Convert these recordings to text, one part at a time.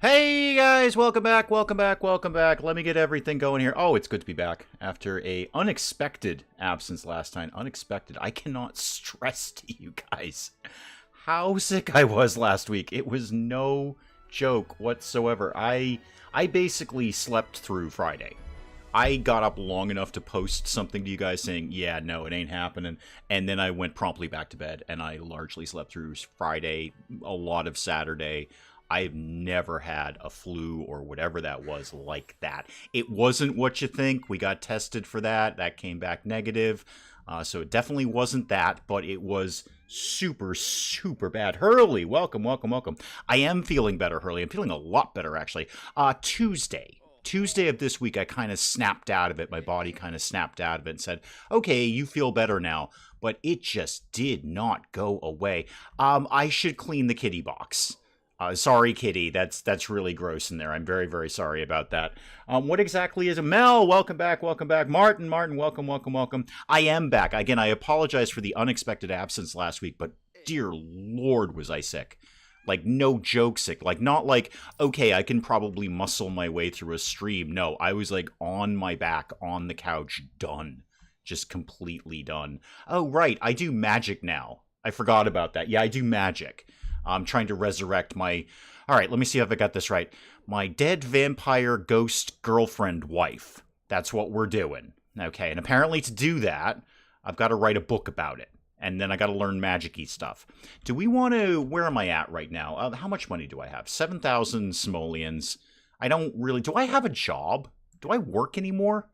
Hey guys, welcome back, welcome back, welcome back. Let me get everything going here. Oh, it's good to be back after a unexpected absence last time. Unexpected. I cannot stress to you guys how sick I was last week. It was no joke whatsoever. I basically slept through Friday. I got up long enough to post something to you guys saying, yeah, no, it ain't happening. And then I went promptly back to bed, and I largely slept through Friday, a lot of Saturday. I've never had a flu or whatever that was like that. It wasn't what you think. We got tested for that. That came back negative. So it definitely wasn't that, but it was super, super bad. Hurley, welcome, welcome, welcome. I am feeling better, Hurley. I'm feeling a lot better, actually. Tuesday of this week, I kind of snapped out of it. My body kind of snapped out of it and said, okay, you feel better now. But it just did not go away. I should clean the kitty box. Sorry, kitty. That's really gross in there. I'm very, very sorry about that. What exactly is it? Mel, welcome back, welcome back. Martin, welcome, welcome, welcome. I am back. Again, I apologize for the unexpected absence last week, but dear Lord, was I sick. Like, no joke sick. Like, not like, okay, I can probably muscle my way through a stream. No, I was like on my back, on the couch, done. Just completely done. Oh, right, I do magic now. I forgot about that. Yeah, I do magic. I'm trying to resurrect my... Alright, let me see if I got this right. My dead vampire ghost girlfriend wife. That's what we're doing. Okay, and apparently to do that, I've got to write a book about it. And then I got to learn magic-y stuff. Do we want to... Where am I at right now? How much money do I have? 7,000 simoleons. I don't really... Do I have a job? Do I work anymore?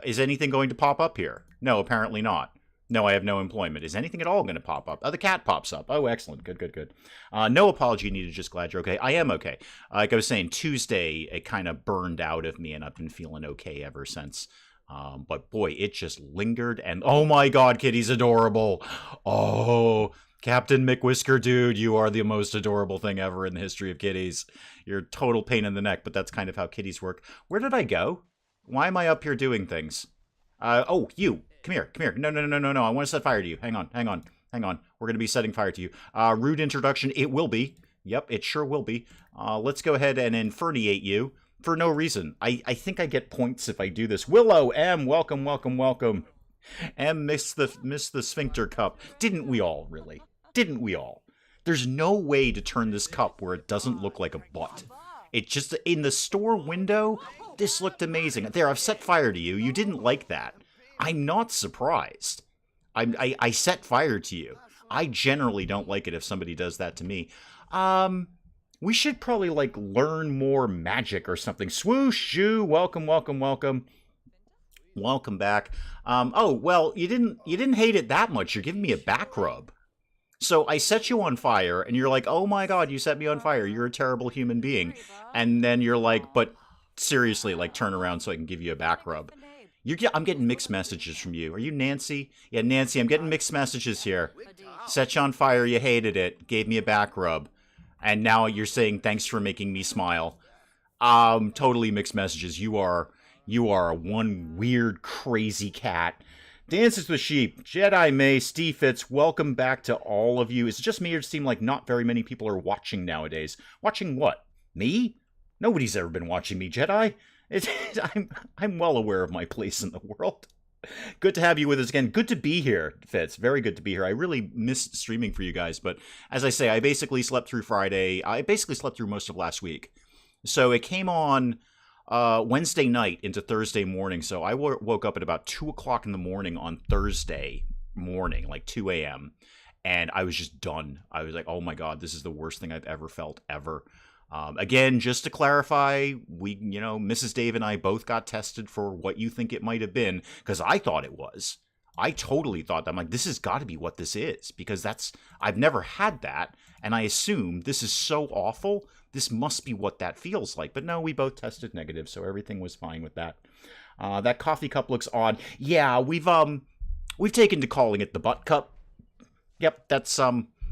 Is anything going to pop up here? No, apparently not. No, I have no employment. Is anything at all going to pop up? Oh, the cat pops up. Oh, excellent. Good, good, good. No apology needed. Just glad you're okay. I am okay. Like I was saying, Tuesday, it kind of burned out of me, and I've been feeling okay ever since. But boy, it just lingered, and oh my god, Kitty's adorable. Oh, Captain McWhisker, dude, you are the most adorable thing ever in the history of kitties. You're a total pain in the neck, but that's kind of how kitties work. Where did I go? Why am I up here doing things? Oh, you. Come here, come here. No, no, no, no, no. I want to set fire to you. Hang on, hang on, hang on. We're going to be setting fire to you. Rude introduction. It will be. Yep, it sure will be. Let's go ahead and infernate you for no reason. I think I get points if I do this. Willow, M, welcome, welcome, welcome. M missed the sphincter cup. Didn't we all, really? Didn't we all? There's no way to turn this cup where it doesn't look like a butt. It just, in the store window, this looked amazing. There, I've set fire to you. You didn't like that. I'm not surprised. I set fire to you. I generally don't like it if somebody does that to me. We should probably, like, learn more magic or something. Swoosh, shoo, welcome, welcome, welcome. Welcome back. Oh, well, you didn't hate it that much. You're giving me a back rub. So I set you on fire, and you're like, oh my god, you set me on fire. You're a terrible human being. And then you're like, but seriously, like, turn around so I can give you a back rub. I'm getting mixed messages from you. Are you Nancy? Yeah, Nancy, I'm getting mixed messages here. Set you on fire, you hated it, gave me a back rub. And now you're saying thanks for making me smile. Totally mixed messages. You are one weird, crazy cat. Dances with Sheep, Jedi May, Steve Fitz, welcome back to all of you. Is it just me or does it seem like not very many people are watching nowadays? Watching what? Me? Nobody's ever been watching me, Jedi. I'm well aware of my place in the world. Good to have you with us again. Good to be here, Fitz. Very good to be here. I really missed streaming for you guys, but as I say, I basically slept through Friday. I basically slept through most of last week. So it came on Wednesday night into Thursday morning, so I woke up at about 2 o'clock in the morning on Thursday morning, like 2 a.m., and I was just done. I was like, oh my god, this is the worst thing I've ever felt, ever. Again, just to clarify, Mrs. Dave and I both got tested for what you think it might have been, because I thought it was. I totally thought that. I'm like, this has got to be what this is, because I've never had that, and I assume this is so awful, this must be what that feels like. But no, we both tested negative, so everything was fine with that. That coffee cup looks odd. Yeah, we've taken to calling it the butt cup. Yep, that's,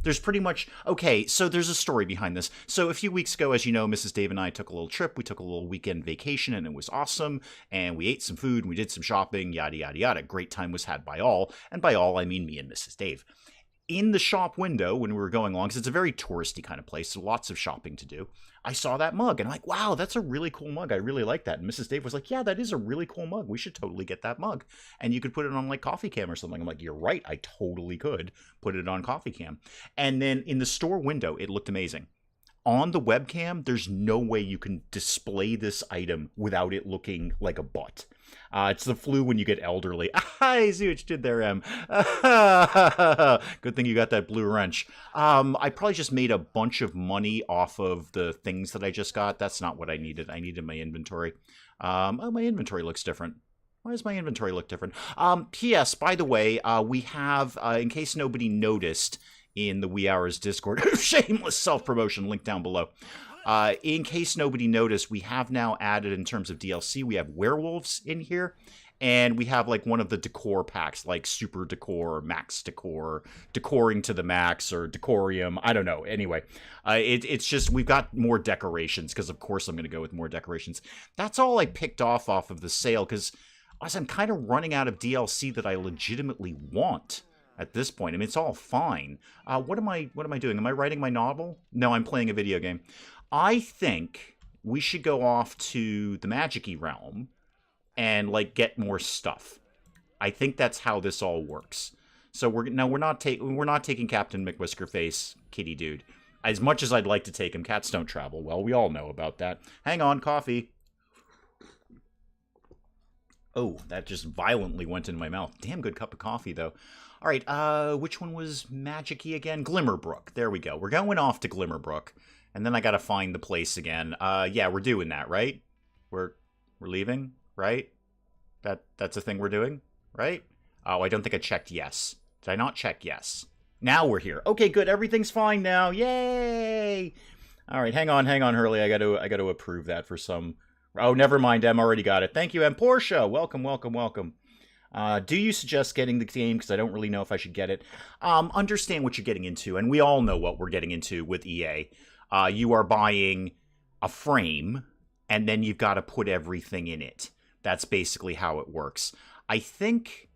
there's pretty much... Okay, so there's a story behind this. So a few weeks ago, as you know, Mrs. Dave and I took a little trip. We took a little weekend vacation, and it was awesome. And we ate some food, and we did some shopping, yada, yada, yada. Great time was had by all. And by all, I mean me and Mrs. Dave. in the shop window when we were going along, because it's a very touristy kind of place, so lots of shopping to do, I saw that mug, and I'm like, wow, that's a really cool mug. I really like that. And Mrs. Dave was like, yeah, that is a really cool mug. We should totally get that mug. And you could put it on, like, CoffeeCam or something. I'm like, you're right. I totally could put it on CoffeeCam. And then in the store window, it looked amazing. On the webcam, there's no way you can display this item without it looking like a butt. It's the flu when you get elderly. I see what you did there, Em. Good thing you got that blue wrench. I probably just made a bunch of money off of the things that I just got. That's not what I needed. I needed my inventory. Oh, my inventory looks different. Why does my inventory look different? P.S. By the way, we have, in case nobody noticed, in the Wee Hours Discord, shameless self-promotion, link down below. In case nobody noticed, we have now added, in terms of DLC, we have werewolves in here, and we have like one of the decor packs, like super decor, max decor, decoring to the max, or decorium, I don't know. Anyway, it's just, we've got more decorations, because of course I'm going to go with more decorations. That's all I picked off of the sale, because I'm kind of running out of DLC that I legitimately want at this point. I mean, it's all fine. What am I doing? Am I writing my novel? No, I'm playing a video game. I think we should go off to the Magic-y realm and, like, get more stuff. I think that's how this all works. So we're not taking Captain McWhiskerface, kitty dude. As much as I'd like to take him, cats don't travel well. We all know about that. Hang on, coffee. Oh, that just violently went into my mouth. Damn good cup of coffee, though. All right, which one was Magic-y again? Glimmerbrook. There we go. We're going off to Glimmerbrook. And then I gotta find the place again. Yeah, we're doing that, right? We're leaving, right? That's a thing we're doing, right? Oh, I don't think I checked yes. Did I not check yes? Now we're here. Okay, good. Everything's fine now. Yay! All right, hang on, Hurley. I gotta approve that for some. Oh, never mind. Em already got it. Thank you, Em. Portia, welcome. Do you suggest getting the game? Because I don't really know if I should get it. Understand what you're getting into, and we all know what we're getting into with EA. You are buying a frame, and then you've got to put everything in it. That's basically how it works. I think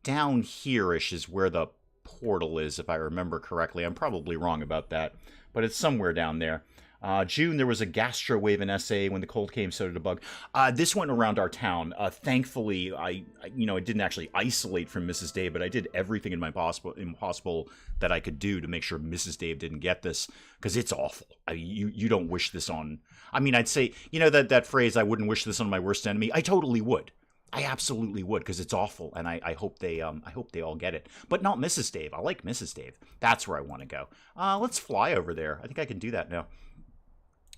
down here-ish is where the portal is, if I remember correctly. I'm probably wrong about that, but it's somewhere down there. June, there was a gastro wave in SA. When the cold came, so did a bug. This went around our town. Thankfully, I didn't actually isolate from Mrs. Dave, but I did everything in my impossible that I could do to make sure Mrs. Dave didn't get this, because it's awful. You don't wish this on. I mean, I'd say, that phrase, I wouldn't wish this on my worst enemy. I totally would. I absolutely would, because it's awful, and I hope they all get it. But not Mrs. Dave. I like Mrs. Dave. That's where I want to go. Let's fly over there. I think I can do that now.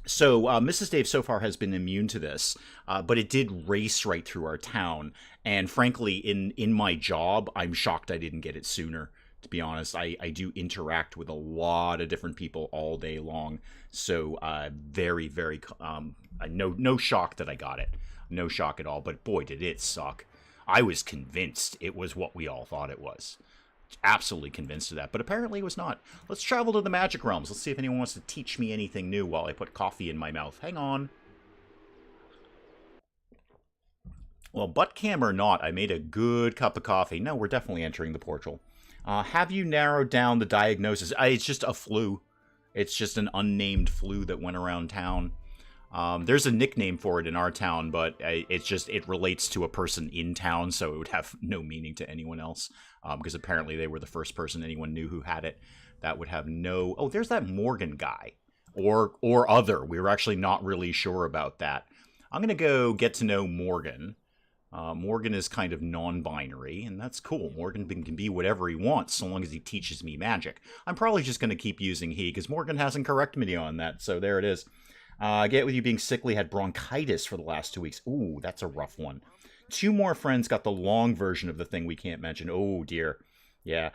So Mrs. Dave so far has been immune to this, but it did race right through our town. And frankly, in my job, I'm shocked I didn't get it sooner. To be honest, I do interact with a lot of different people all day long. So very, very, no shock that I got it. No shock at all. But boy, did it suck. I was convinced it was what we all thought it was. Absolutely convinced of that, but apparently it was not. Let's travel to the Magic Realms. Let's see if anyone wants to teach me anything new while I put coffee in my mouth. Hang on. Well, butt cam or not, I made a good cup of coffee. No, we're definitely entering the portal. Have you narrowed down the diagnosis? It's just a flu. It's just an unnamed flu that went around town. There's a nickname for it in our town, but it relates to a person in town, so it would have no meaning to anyone else, because apparently they were the first person anyone knew who had it. That would have no... Oh, there's that Morgan guy. Or other. We were actually not really sure about that. I'm going to go get to know Morgan. Morgan is kind of non-binary, and that's cool. Morgan can be whatever he wants, so long as he teaches me magic. I'm probably just going to keep using he, because Morgan hasn't corrected me on that, so there it is. Get with you being sickly, had bronchitis for the last 2 weeks. Ooh, that's a rough one. 2 more friends got the long version of the thing we can't mention. Oh, dear. Yeah.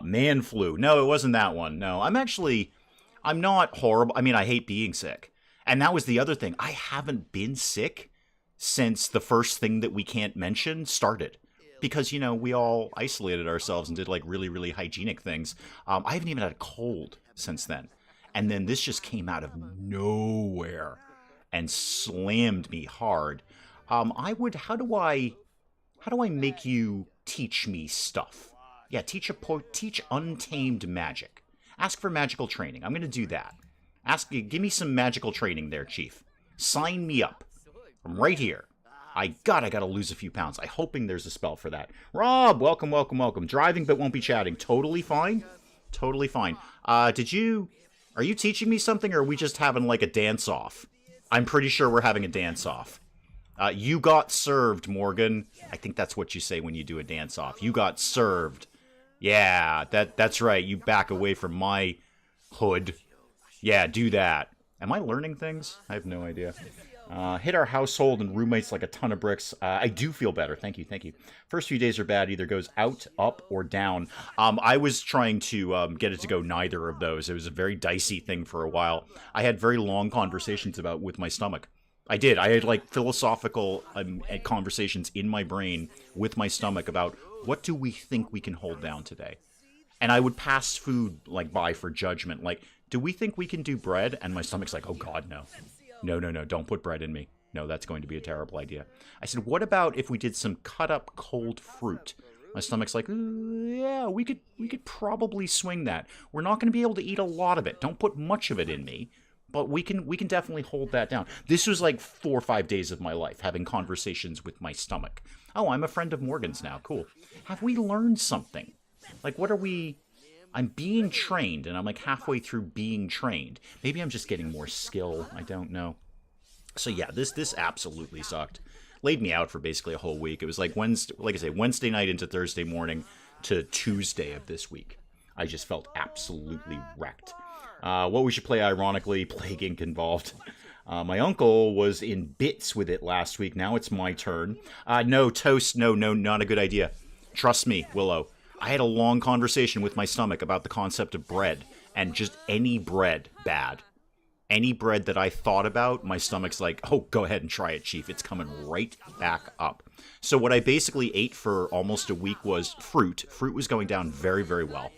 Man flu. No, it wasn't that one. No, I'm not horrible. I mean, I hate being sick. And that was the other thing. I haven't been sick since the first thing that we can't mention started. Because, we all isolated ourselves and did, like, really, really hygienic things. I haven't even had a cold since then. And then this just came out of nowhere and slammed me hard. How do I make you teach me stuff? Yeah, teach untamed magic. Ask for magical training. I'm going to do that. Give me some magical training there, Chief. Sign me up. I'm right here. I gotta lose a few pounds. I'm hoping there's a spell for that. Rob, welcome, welcome, welcome. Driving but won't be chatting. Totally fine. Totally fine. Are you teaching me something, or are we just having like a dance-off? I'm pretty sure we're having a dance-off. You got served, Morgan. I think that's what you say when you do a dance-off. You got served. Yeah, that's right. You back away from my hood. Yeah, do that. Am I learning things? I have no idea. Hit our household and roommates like a ton of bricks. I do feel better. Thank you, thank you. First few days are bad. Either goes out, up, or down. I was trying to get it to go neither of those. It was a very dicey thing for a while. I had very long conversations with my stomach. I did. I had like philosophical conversations in my brain with my stomach about what do we think we can hold down today. And I would pass food like by for judgment. Like, do we think we can do bread? And my stomach's like, oh God, no. No, don't put bread in me. No, that's going to be a terrible idea. I said, what about if we did some cut up cold fruit? My stomach's like, yeah, we could probably swing that. We're not going to be able to eat a lot of it. Don't put much of it in me, but we can definitely hold that down. This was like 4 or 5 days of my life, having conversations with my stomach. Oh, I'm a friend of Morgan's now. Cool. Have we learned something? Like, what are we... I'm being trained, and I'm like halfway through being trained. Maybe I'm just getting more skill. I don't know. So yeah, this absolutely sucked. Laid me out for basically a whole week. It was like Wednesday night into Thursday morning to Tuesday of this week. I just felt absolutely wrecked. What we should play, ironically, Plague Inc. involved. My uncle was in bits with it last week. Now it's my turn. No, toast. No, not a good idea. Trust me, Willow. I had a long conversation with my stomach about the concept of bread, and just any bread bad. Any bread that I thought about, my stomach's like, oh, go ahead and try it, Chief. It's coming right back up. So what I basically ate for almost a week was fruit. Fruit was going down very, very well.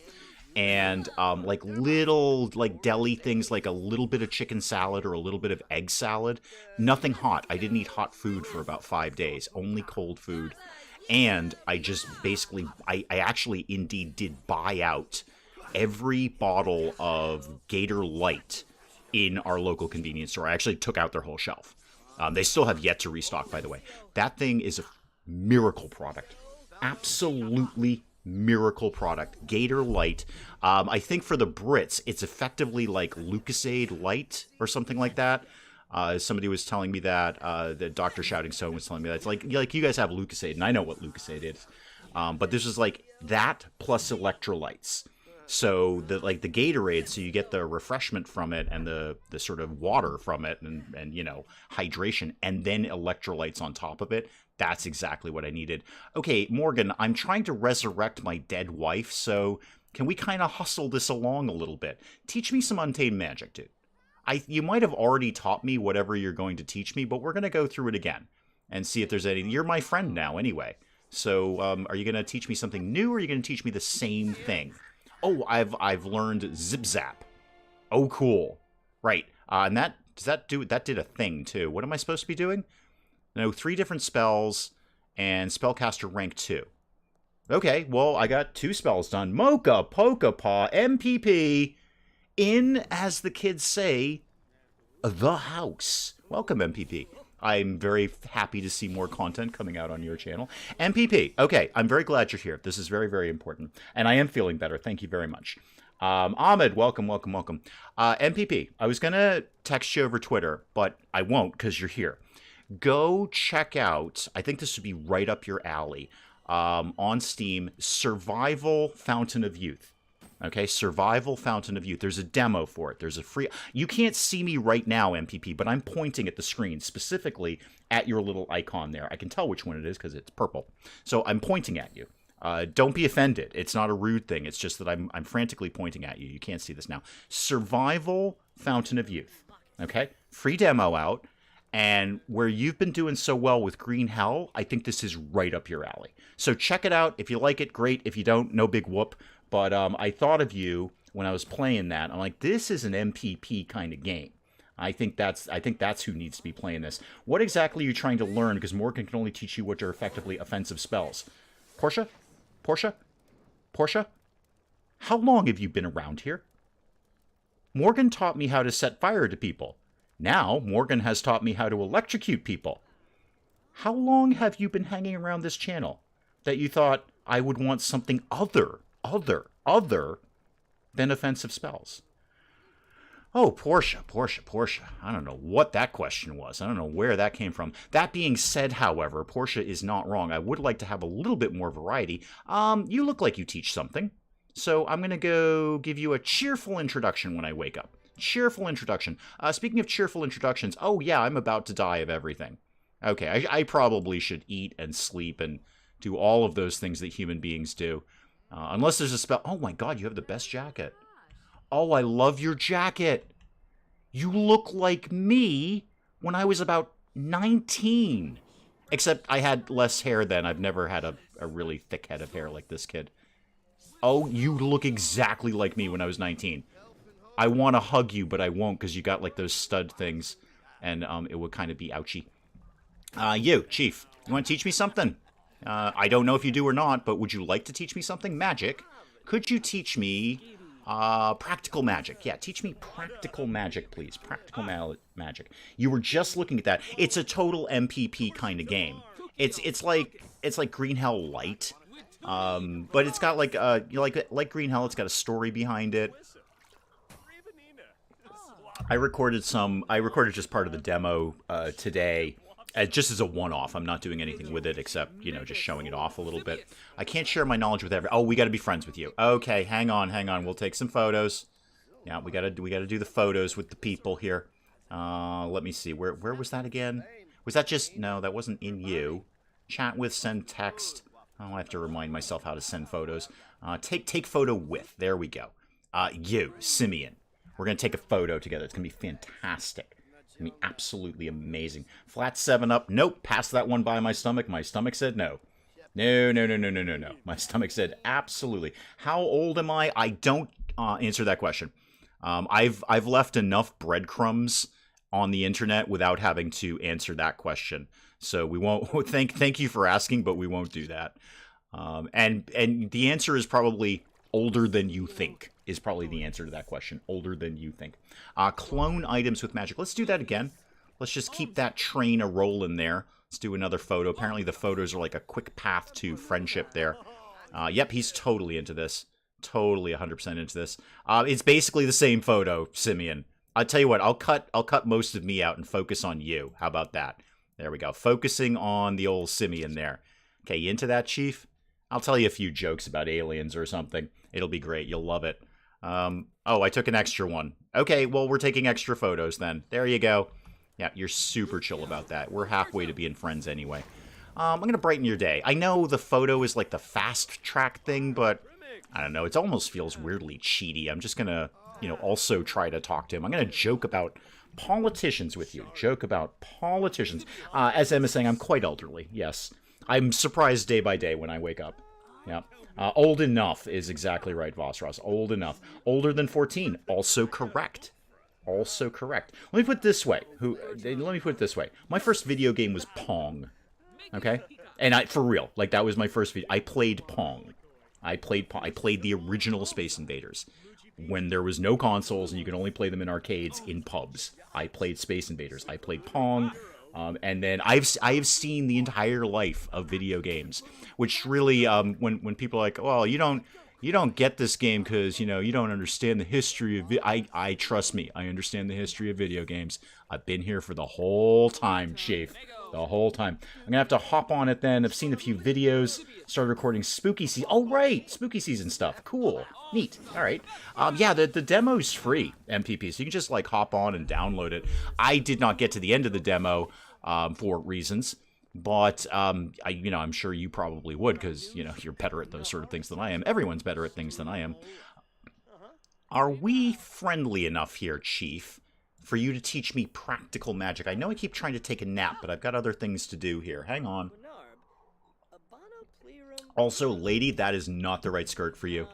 And like little like deli things, like a little bit of chicken salad or a little bit of egg salad. Nothing hot. I didn't eat hot food for about 5 days. Only cold food. And I just basically, I actually indeed did buy out every bottle of Gator Light in our local convenience store. I actually took out their whole shelf. They still have yet to restock, by the way. That thing is a miracle product. Absolutely miracle product. Gator Light. I think for the Brits, it's effectively like Lucasade Light or something like that. Somebody was telling me that, the Dr. Shouting Stone was telling me that. It's like you guys have Lucasade, and I know what Lucasade is. But this is like that plus electrolytes. So the Gatorade, so you get the refreshment from it and the sort of water from it and you know, hydration, and then electrolytes on top of it. That's exactly what I needed. Okay, Morgan, I'm trying to resurrect my dead wife, so can we kind of hustle this along a little bit? Teach me some untamed magic, dude. You might have already taught me whatever you're going to teach me, but we're going to go through it again and see if there's any... You're my friend now anyway. So are you going to teach me something new, or are you going to teach me the same thing? Oh, I've learned Zip Zap. Oh, cool. Right. And that did a thing too. What am I supposed to be doing? No, 3 different spells and spellcaster rank 2. Okay, well, I got 2 spells done. Mocha, Poka Paw, MPP... in, as the kids say, the house. Welcome, MPP. I'm very happy to see more content coming out on your channel. MPP, okay, I'm very glad you're here. This is very, very important. And I am feeling better. Thank you very much. Ahmed, welcome. MPP, I was going to text you over Twitter, but I won't because you're here. Go check out, I think this would be right up your alley, on Steam, Survival Fountain of Youth. Okay, Survival Fountain of Youth. There's a demo for it. There's a free... You can't see me right now, MPP, but I'm pointing at the screen, specifically at your little icon there. I can tell which one it is because it's purple. So I'm pointing at you. Don't be offended. It's not a rude thing. It's just that I'm frantically pointing at you. You can't see this now. Survival Fountain of Youth. Okay? Free demo out. And where you've been doing so well with Green Hell, I think this is right up your alley. So check it out. If you like it, great. If you don't, no big whoop. But I thought of you when I was playing that. I'm like, this is an MPP kind of game. I think that's who needs to be playing this. What exactly are you trying to learn? Because Morgan can only teach you what are effectively offensive spells. Portia? Portia, how long have you been around here? Morgan taught me how to set fire to people. Now, Morgan has taught me how to electrocute people. How long have you been hanging around this channel that you thought I would want something other than offensive spells? Oh, Portia. I don't know what that question was. I don't know where that came from. That being said, however, Portia is not wrong. I would like to have a little bit more variety. You look like you teach something. So I'm going to go give you a cheerful introduction when I wake up. Cheerful introduction. Speaking of cheerful introductions, oh yeah, I'm about to die of everything. Okay, I probably should eat and sleep and do all of those things that human beings do. Unless there's a spell. Oh my god, you have the best jacket. Oh, I love your jacket. You look like me when I was about 19. Except I had less hair then. I've never had a really thick head of hair like this kid. Oh, you look exactly like me when I was 19. I want to hug you, but I won't because you got like those stud things. And it would kind of be ouchy. You, Chief, you want to teach me something? I don't know if you do or not, but would you like to teach me something? Magic? Could you teach me practical magic? Yeah, teach me practical magic, please. Practical magic. You were just looking at that. It's a total MPP kind of game. It's like Green Hell Light, but it's got like like Green Hell. It's got a story behind it. I recorded just part of the demo today. Just as a one-off. I'm not doing anything with it except, you know, just showing it off a little bit. I can't share my knowledge with everyone. Oh, we got to be friends with you. Okay, hang on. We'll take some photos. Yeah, we got to do the photos with the people here. Let me see. Where was that again? Was that just... No, that wasn't in you. Chat with, send text. Oh, I have to remind myself how to send photos. Take photo with. There we go. You, Simeon. We're going to take a photo together. It's going to be fantastic. It's going to be absolutely amazing. Flat 7-up. Nope. Passed that one by my stomach. My stomach said no. No. My stomach said absolutely. How old am I? I don't answer that question. I've left enough breadcrumbs on the internet without having to answer that question. So we won't. Thank you for asking, but we won't do that. And the answer is probably older than you think. Is probably the answer to that question. Older than you think. Clone items with magic. Let's do that again. Let's just keep that train a-rolling there. Let's do another photo. Apparently the photos are like a quick path to friendship there. Yep, he's totally into this. Totally 100% into this. It's basically the same photo, Simeon. I'll tell you what, I'll cut most of me out and focus on you. How about that? There we go. Focusing on the old Simeon there. Okay, you into that, Chief? I'll tell you a few jokes about aliens or something. It'll be great. You'll love it. Oh, I took an extra one. Okay, well, we're taking extra photos then. There you go. Yeah, you're super chill about that. We're halfway to being friends anyway. I'm going to brighten your day. I know the photo is like the fast track thing, but I don't know. It almost feels weirdly cheaty. I'm just going to, you know, also try to talk to him. I'm going to joke about politicians with you. Joke about politicians. As Emma's saying, I'm quite elderly. Yes. I'm surprised day by day when I wake up. Yeah. Old enough is exactly right, Vossross. Old enough. Older than 14. Also correct. Also correct. Let me put it this way. My first video game was Pong. Okay? And for real. Like, that was my first video. I played Pong. I played the original Space Invaders. When there was no consoles and you could only play them in arcades in pubs. I played Space Invaders. I played Pong. And then I've seen the entire life of video games, which really, when people are like, well, you don't get this game because, you know, you don't understand the history of I trust me, I understand the history of video games. I've been here for the whole time, Chief. The whole time. I'm gonna have to hop on it then. I've seen a few videos. Started recording spooky season. Oh, right, spooky season stuff. Cool, neat. All right. Yeah, the demo's free, MPP, so you can just like hop on and download it. I did not get to the end of the demo for reasons, but I'm sure you probably would because you're better at those sort of things than I am. Everyone's better at things than I am. Are we friendly enough here, Chief, for you to teach me practical magic? I know I keep trying to take a nap, but I've got other things to do here. Hang on. Also, lady, that is not the right skirt for you.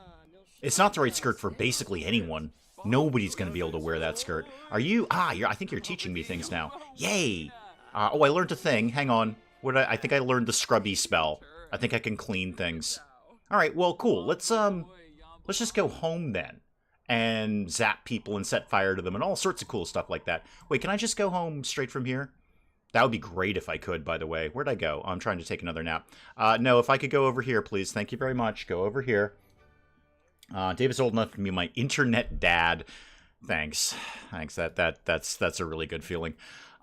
It's not the right skirt for basically anyone. Nobody's going to be able to wear that skirt. Are you? I think you're teaching me things now. Yay! Oh, I learned a thing. Hang on. I think I learned the scrubby spell. I think I can clean things. All right, well, cool. Let's just go home then and zap people and set fire to them and all sorts of cool stuff like that. Wait, can I just go home straight from here? That would be great if I could, by the way. Where'd I go? Oh, I'm trying to take another nap. No, if I could go over here, please. Thank you very much. Go over here. David's old enough to be my internet dad. Thanks. Thanks. That's a really good feeling.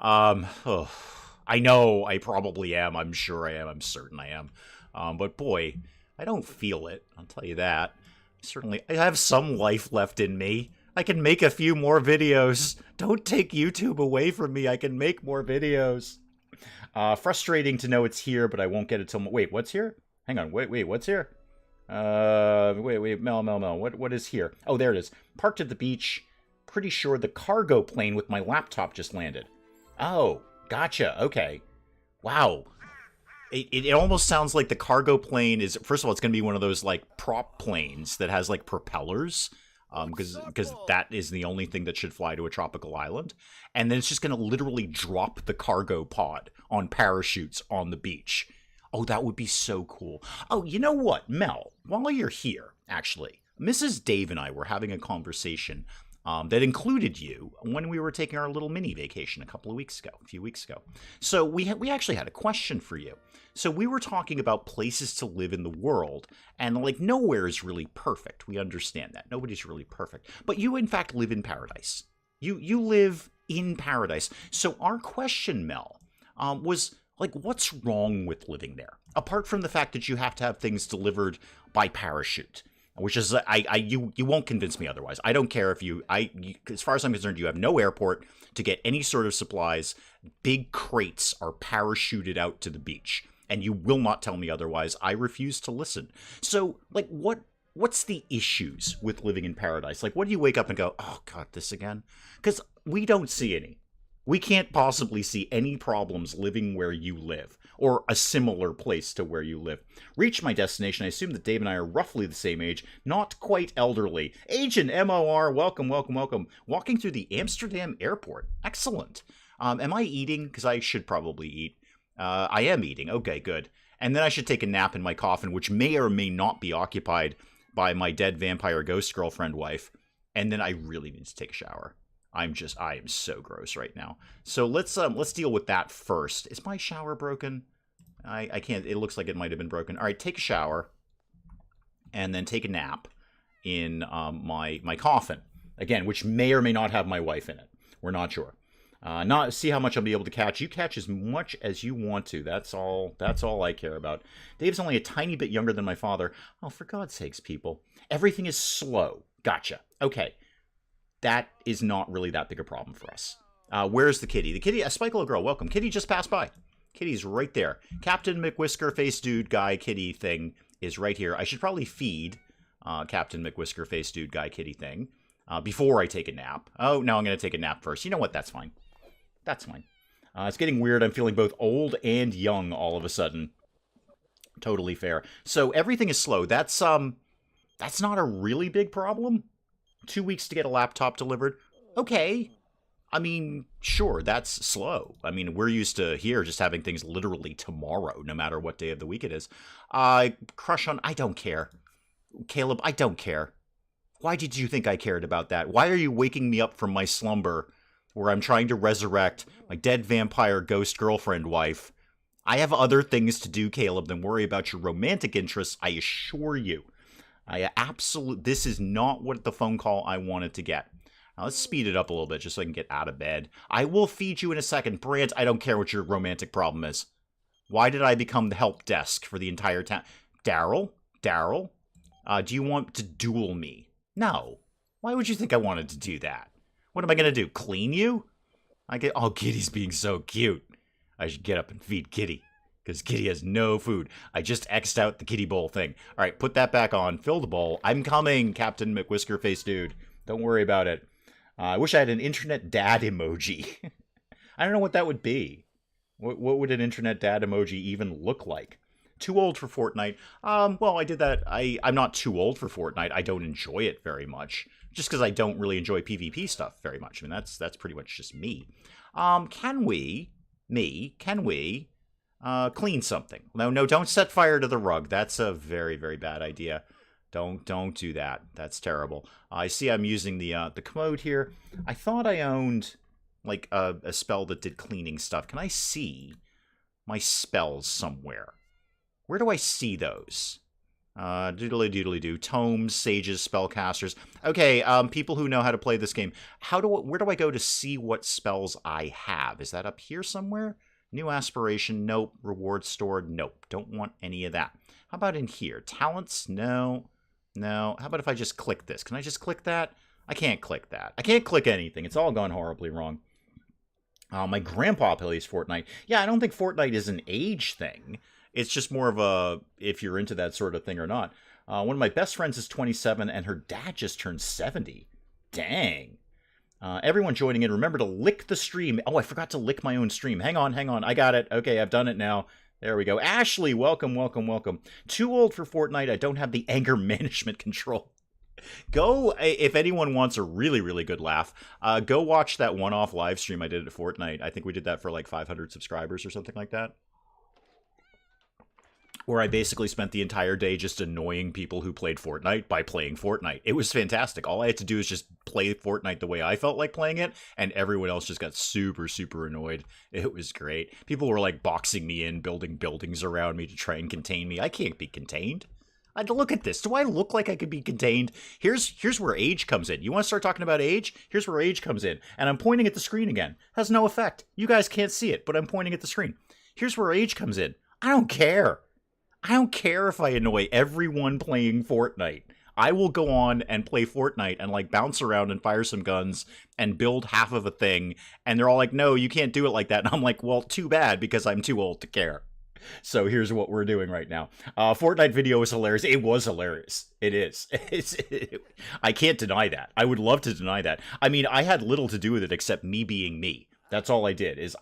Oh, I know I probably am. I'm sure I am. I'm certain I am. But boy, I don't feel it. I'll tell you that. Certainly, I have some life left in me. I can make a few more videos. Don't take YouTube away from me. I can make more videos. Frustrating to know it's here, but I won't get it till... Wait, what's here? Hang on. Wait, what's here? Wait, Mel. What is here? Oh, there it is. Parked at the beach. Pretty sure the cargo plane with my laptop just landed. Oh, gotcha. Okay. Wow. It almost sounds like the cargo plane is... First of all, it's going to be one of those, like, prop planes that has, like, propellers. Because that is the only thing that should fly to a tropical island. And then it's just going to literally drop the cargo pod on parachutes on the beach. Oh, that would be so cool. Oh, you know what, Mel? While you're here, actually, Mrs. Dave and I were having a conversation that included you when we were taking our little mini vacation a few weeks ago. So we actually had a question for you. So we were talking about places to live in the world, and like nowhere is really perfect. We understand that. Nobody's really perfect. But you, in fact, live in paradise. You live in paradise. So our question, Mel, was like, what's wrong with living there? Apart from the fact that you have to have things delivered by parachute. Which is, you won't convince me otherwise. I don't care if as far as I'm concerned, you have no airport to get any sort of supplies. Big crates are parachuted out to the beach, and you will not tell me otherwise. I refuse to listen. So, like, what's the issues with living in paradise? Like, what do you wake up and go, oh, God, this again? Because we don't see any. We can't possibly see any problems living where you live, or a similar place to where you live. Reach my destination. I assume that Dave and I are roughly the same age, not quite elderly. Agent MOR, welcome. Walking through the Amsterdam airport. Excellent. Am I eating? Because I should probably eat. I am eating. Okay, good. And then I should take a nap in my coffin, which may or may not be occupied by my dead vampire ghost girlfriend wife. And then I really need to take a shower. I am so gross right now. So let's deal with that first. Is my shower broken? I can't. It looks like it might have been broken. All right, take a shower, and then take a nap in my coffin again, which may or may not have my wife in it. We're not sure. Not see how much I'll be able to catch. You catch as much as you want to. That's all I care about. Dave's only a tiny bit younger than my father. Oh, for God's sakes, people! Everything is slow. Gotcha. Okay. That is not really that big a problem for us. Where's the kitty? The kitty, a spike little girl, welcome. Kitty just passed by. Kitty's right there. Captain McWhisker face dude guy kitty thing is right here. I should probably feed Captain McWhisker face dude guy kitty thing before I take a nap. Oh, no, I'm going to take a nap first. You know what? That's fine. That's fine. It's getting weird. I'm feeling both old and young all of a sudden. Totally fair. So everything is slow. That's not a really big problem. 2 weeks to get a laptop delivered. Okay. I mean, sure, that's slow. I mean, we're used to here just having things literally tomorrow, no matter what day of the week it is. Crush on... I don't care. Caleb, I don't care. Why did you think I cared about that? Why are you waking me up from my slumber where I'm trying to resurrect my dead vampire ghost girlfriend wife? I have other things to do, Caleb, than worry about your romantic interests, I assure you. This is not what the phone call I wanted to get. Now, let's speed it up a little bit just so I can get out of bed. I will feed you in a second. Brant, I don't care what your romantic problem is. Why did I become the help desk for the entire town? Daryl? Do you want to duel me? No. Why would you think I wanted to do that? What am I going to do? Clean you? Oh, Kitty's being so cute. I should get up and feed Kitty. Because Kitty has no food. I just X'd out the kitty bowl thing. All right, put that back on. Fill the bowl. I'm coming, Captain McWhisker face dude. Don't worry about it. I wish I had an internet dad emoji. I don't know what that would be. What would an internet dad emoji even look like? Too old for Fortnite. Well, I did that. I'm not too old for Fortnite. I don't enjoy it very much. Just because I don't really enjoy PvP stuff very much. I mean, that's pretty much just me. Can we Clean something. No, don't set fire to the rug. That's a very, very bad idea. Don't do that. That's terrible. I see I'm using the commode here. I thought I owned like a spell that did cleaning stuff. Can I see my spells somewhere? Where do I see those? Doodly doodly doo. Tomes, sages, spellcasters. Okay, people who know how to play this game. Where do I go to see what spells I have? Is that up here somewhere? New aspiration, nope. Reward stored, nope. Don't want any of that. How about in here? Talents, no. No. How about if I just click this? Can I just click that? I can't click that. I can't click anything. It's all gone horribly wrong. My grandpa plays Fortnite. Yeah, I don't think Fortnite is an age thing. It's just more of a if you're into that sort of thing or not. One of my best friends is 27, and her dad just turned 70. Dang. Everyone joining in, remember to lick the stream. Oh, I forgot to lick my own stream. Hang on. I got it. Okay, I've done it now. There we go. Ashley, welcome. Too old for Fortnite. I don't have the anger management control. Go, if anyone wants a really, really good laugh, go watch that one-off live stream I did at Fortnite. I think we did that for like 500 subscribers or something like that. Where I basically spent the entire day just annoying people who played Fortnite by playing Fortnite. It was fantastic. All I had to do is just play Fortnite the way I felt like playing it, and everyone else just got super, super annoyed. It was great. People were like boxing me in, building buildings around me to try and contain me. I can't be contained. Look at this. Do I look like I could be contained? Here's where age comes in. You want to start talking about age? Here's where age comes in. And I'm pointing at the screen again. Has no effect. You guys can't see it, but I'm pointing at the screen. Here's where age comes in. I don't care. I don't care if I annoy everyone playing Fortnite. I will go on and play Fortnite and like bounce around and fire some guns and build half of a thing. And they're all like, no, you can't do it like that. And I'm like, well, too bad because I'm too old to care. So here's what we're doing right now. Fortnite video was hilarious. It was hilarious. It is. I can't deny that. I would love to deny that. I mean, I had little to do with it except me being me. That's all I did is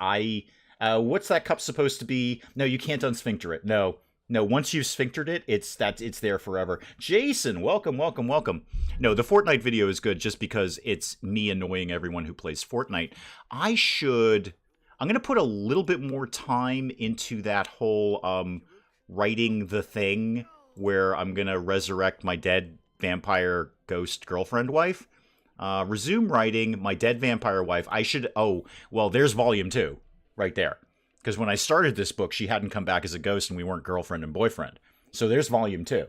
what's that cup supposed to be? No, you can't unsphincter it. No, once you've sphinctered it, it's there forever. Jason, welcome. No, the Fortnite video is good just because it's me annoying everyone who plays Fortnite. I'm going to put a little bit more time into that whole writing the thing where I'm going to resurrect my dead vampire ghost girlfriend wife. Resume writing my dead vampire wife. There's volume 2 right there. Because when I started this book, she hadn't come back as a ghost and we weren't girlfriend and boyfriend. So there's volume 2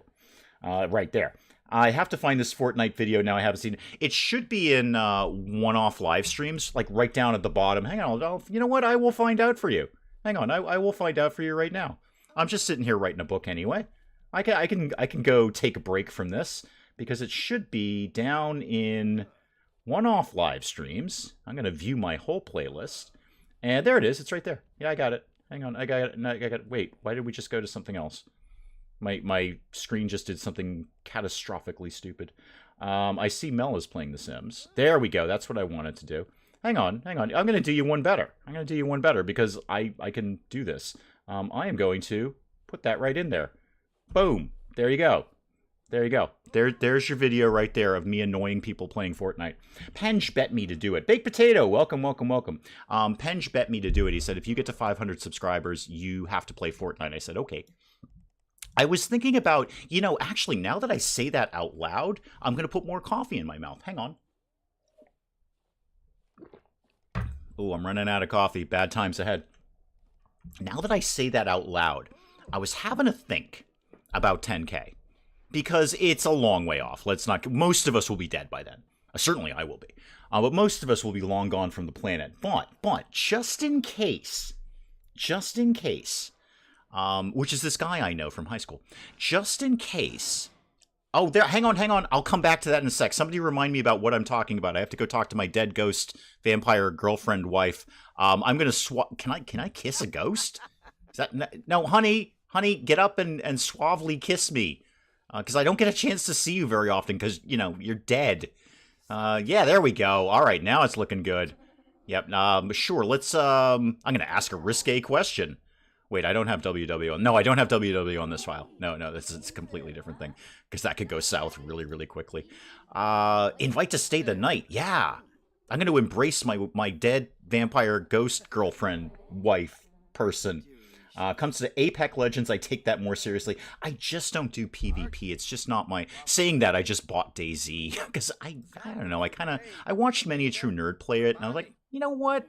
right there. I have to find this Fortnite video now. I haven't seen it. It should be in one-off live streams, like right down at the bottom. Hang on. You know what? I will find out for you. Hang on. I will find out for you right now. I'm just sitting here writing a book anyway. I can go take a break from this because it should be down in one-off live streams. I'm going to view my whole playlist. And there it is. It's right there. Yeah, I got it. Hang on. I got it. No, I got it. Wait, why did we just go to something else? My screen just did something catastrophically stupid. I see Mel is playing The Sims. There we go. That's what I wanted to do. Hang on. I'm going to do you one better. Because I can do this. I am going to put that right in there. Boom. There you go. There's your video right there of me annoying people playing Fortnite. Penge bet me to do it. Baked Potato, welcome. Penge bet me to do it. He said, if you get to 500 subscribers, you have to play Fortnite. I said, okay. I was thinking about, actually, now that I say that out loud, I'm going to put more coffee in my mouth. Hang on. Oh, I'm running out of coffee. Bad times ahead. Now that I say that out loud, I was having a think about 10K. Because it's a long way off. Most of us will be dead by then. Certainly I will be. But most of us will be long gone from the planet. But just in case, which is this guy I know from high school. Just in case. Oh, there. Hang on. I'll come back to that in a sec. Somebody remind me about what I'm talking about. I have to go talk to my dead ghost vampire girlfriend wife. I'm gonna swap. Can I kiss a ghost? Is that no, honey? Get up and suavely kiss me. Because I don't get a chance to see you very often because, you're dead. Yeah, there we go. All right, now it's looking good. Yep, sure, let's, I'm going to ask a risque question. Wait, I don't have WW on. No, I don't have WW on this file. No, it's a completely different thing. Because that could go south really, really quickly. Invite to stay the night. Yeah. I'm going to embrace my dead vampire ghost girlfriend, wife, person. Comes to Apex Legends, I take that more seriously. I just don't do PvP. It's just not my... Saying that, I just bought DayZ. Because I don't know, I watched Many a True Nerd play it, and I was like, you know what?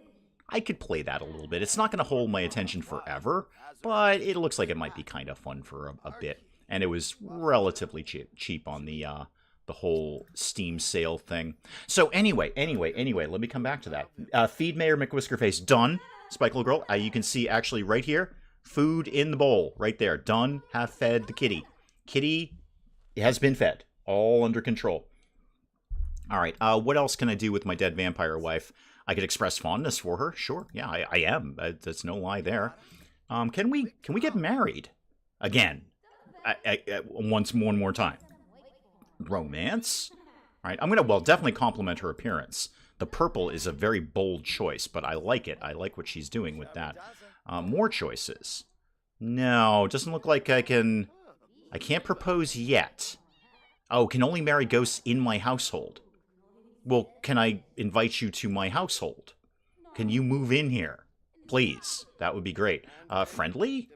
I could play that a little bit. It's not going to hold my attention forever, but it looks like it might be kind of fun for a bit. And it was relatively cheap on the whole Steam sale thing. So anyway, let me come back to that. Feed Mayor McWhiskerface, done. Spike Little Girl, you can see actually right here, food in the bowl, right there. Done, have fed the kitty. Kitty has been fed, all under control. All right, what else can I do with my dead vampire wife? I could express fondness for her, sure. Yeah, I am. That's no lie there. Can we get married again? One more time. Romance? All right, I'm gonna definitely compliment her appearance. The purple is a very bold choice, but I like it. I like what she's doing with that. More choices. No, doesn't look like I can. I can't propose yet. Oh, can only marry ghosts in my household. Well, can I invite you to my household? Can you move in here? Please. That would be great. Friendly?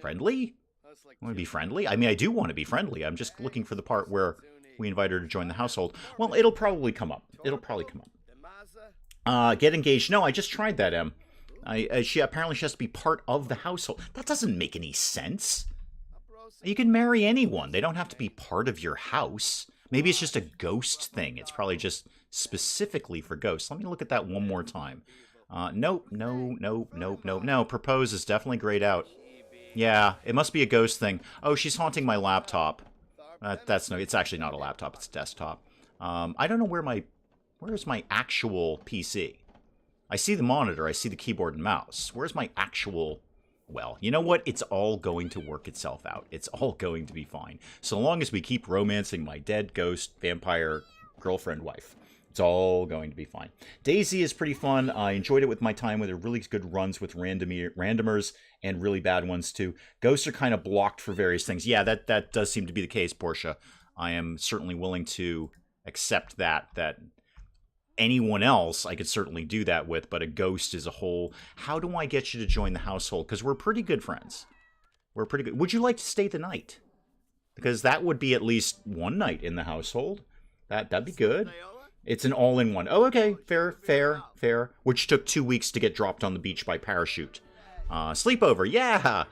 Friendly? Want to be friendly? I mean, I do want to be friendly. I'm just looking for the part where we invite her to join the household. Well, it'll probably come up. It'll probably come up. Get engaged. No, I just tried that, Em. She apparently has to be part of the household. That doesn't make any sense. You can marry anyone. They don't have to be part of your house. Maybe it's just a ghost thing. It's probably just specifically for ghosts. Let me look at that one more time. Nope. Propose is definitely grayed out. Yeah, it must be a ghost thing. Oh, she's haunting my laptop. It's actually not a laptop. It's a desktop. I don't know where's my actual PC? I see the monitor. I see the keyboard and mouse. Where's my actual... Well, you know what? It's all going to work itself out. It's all going to be fine. So long as we keep romancing my dead ghost vampire girlfriend wife. It's all going to be fine. DayZ is pretty fun. I enjoyed it with my time with her. Really good runs with randomers and really bad ones too. Ghosts are kind of blocked for various things. Yeah, that does seem to be the case, Portia. I am certainly willing to accept that anyone else I could certainly do that with, but a ghost is a whole... How do I get you to join the household? Because we're pretty good friends. We're pretty good. Would you like to stay the night? Because that would be at least one night in the household. That'd be good. It's an all-in-one. Oh, okay. Fair. Which took 2 weeks to get dropped on the beach by parachute. Sleepover. Yeah.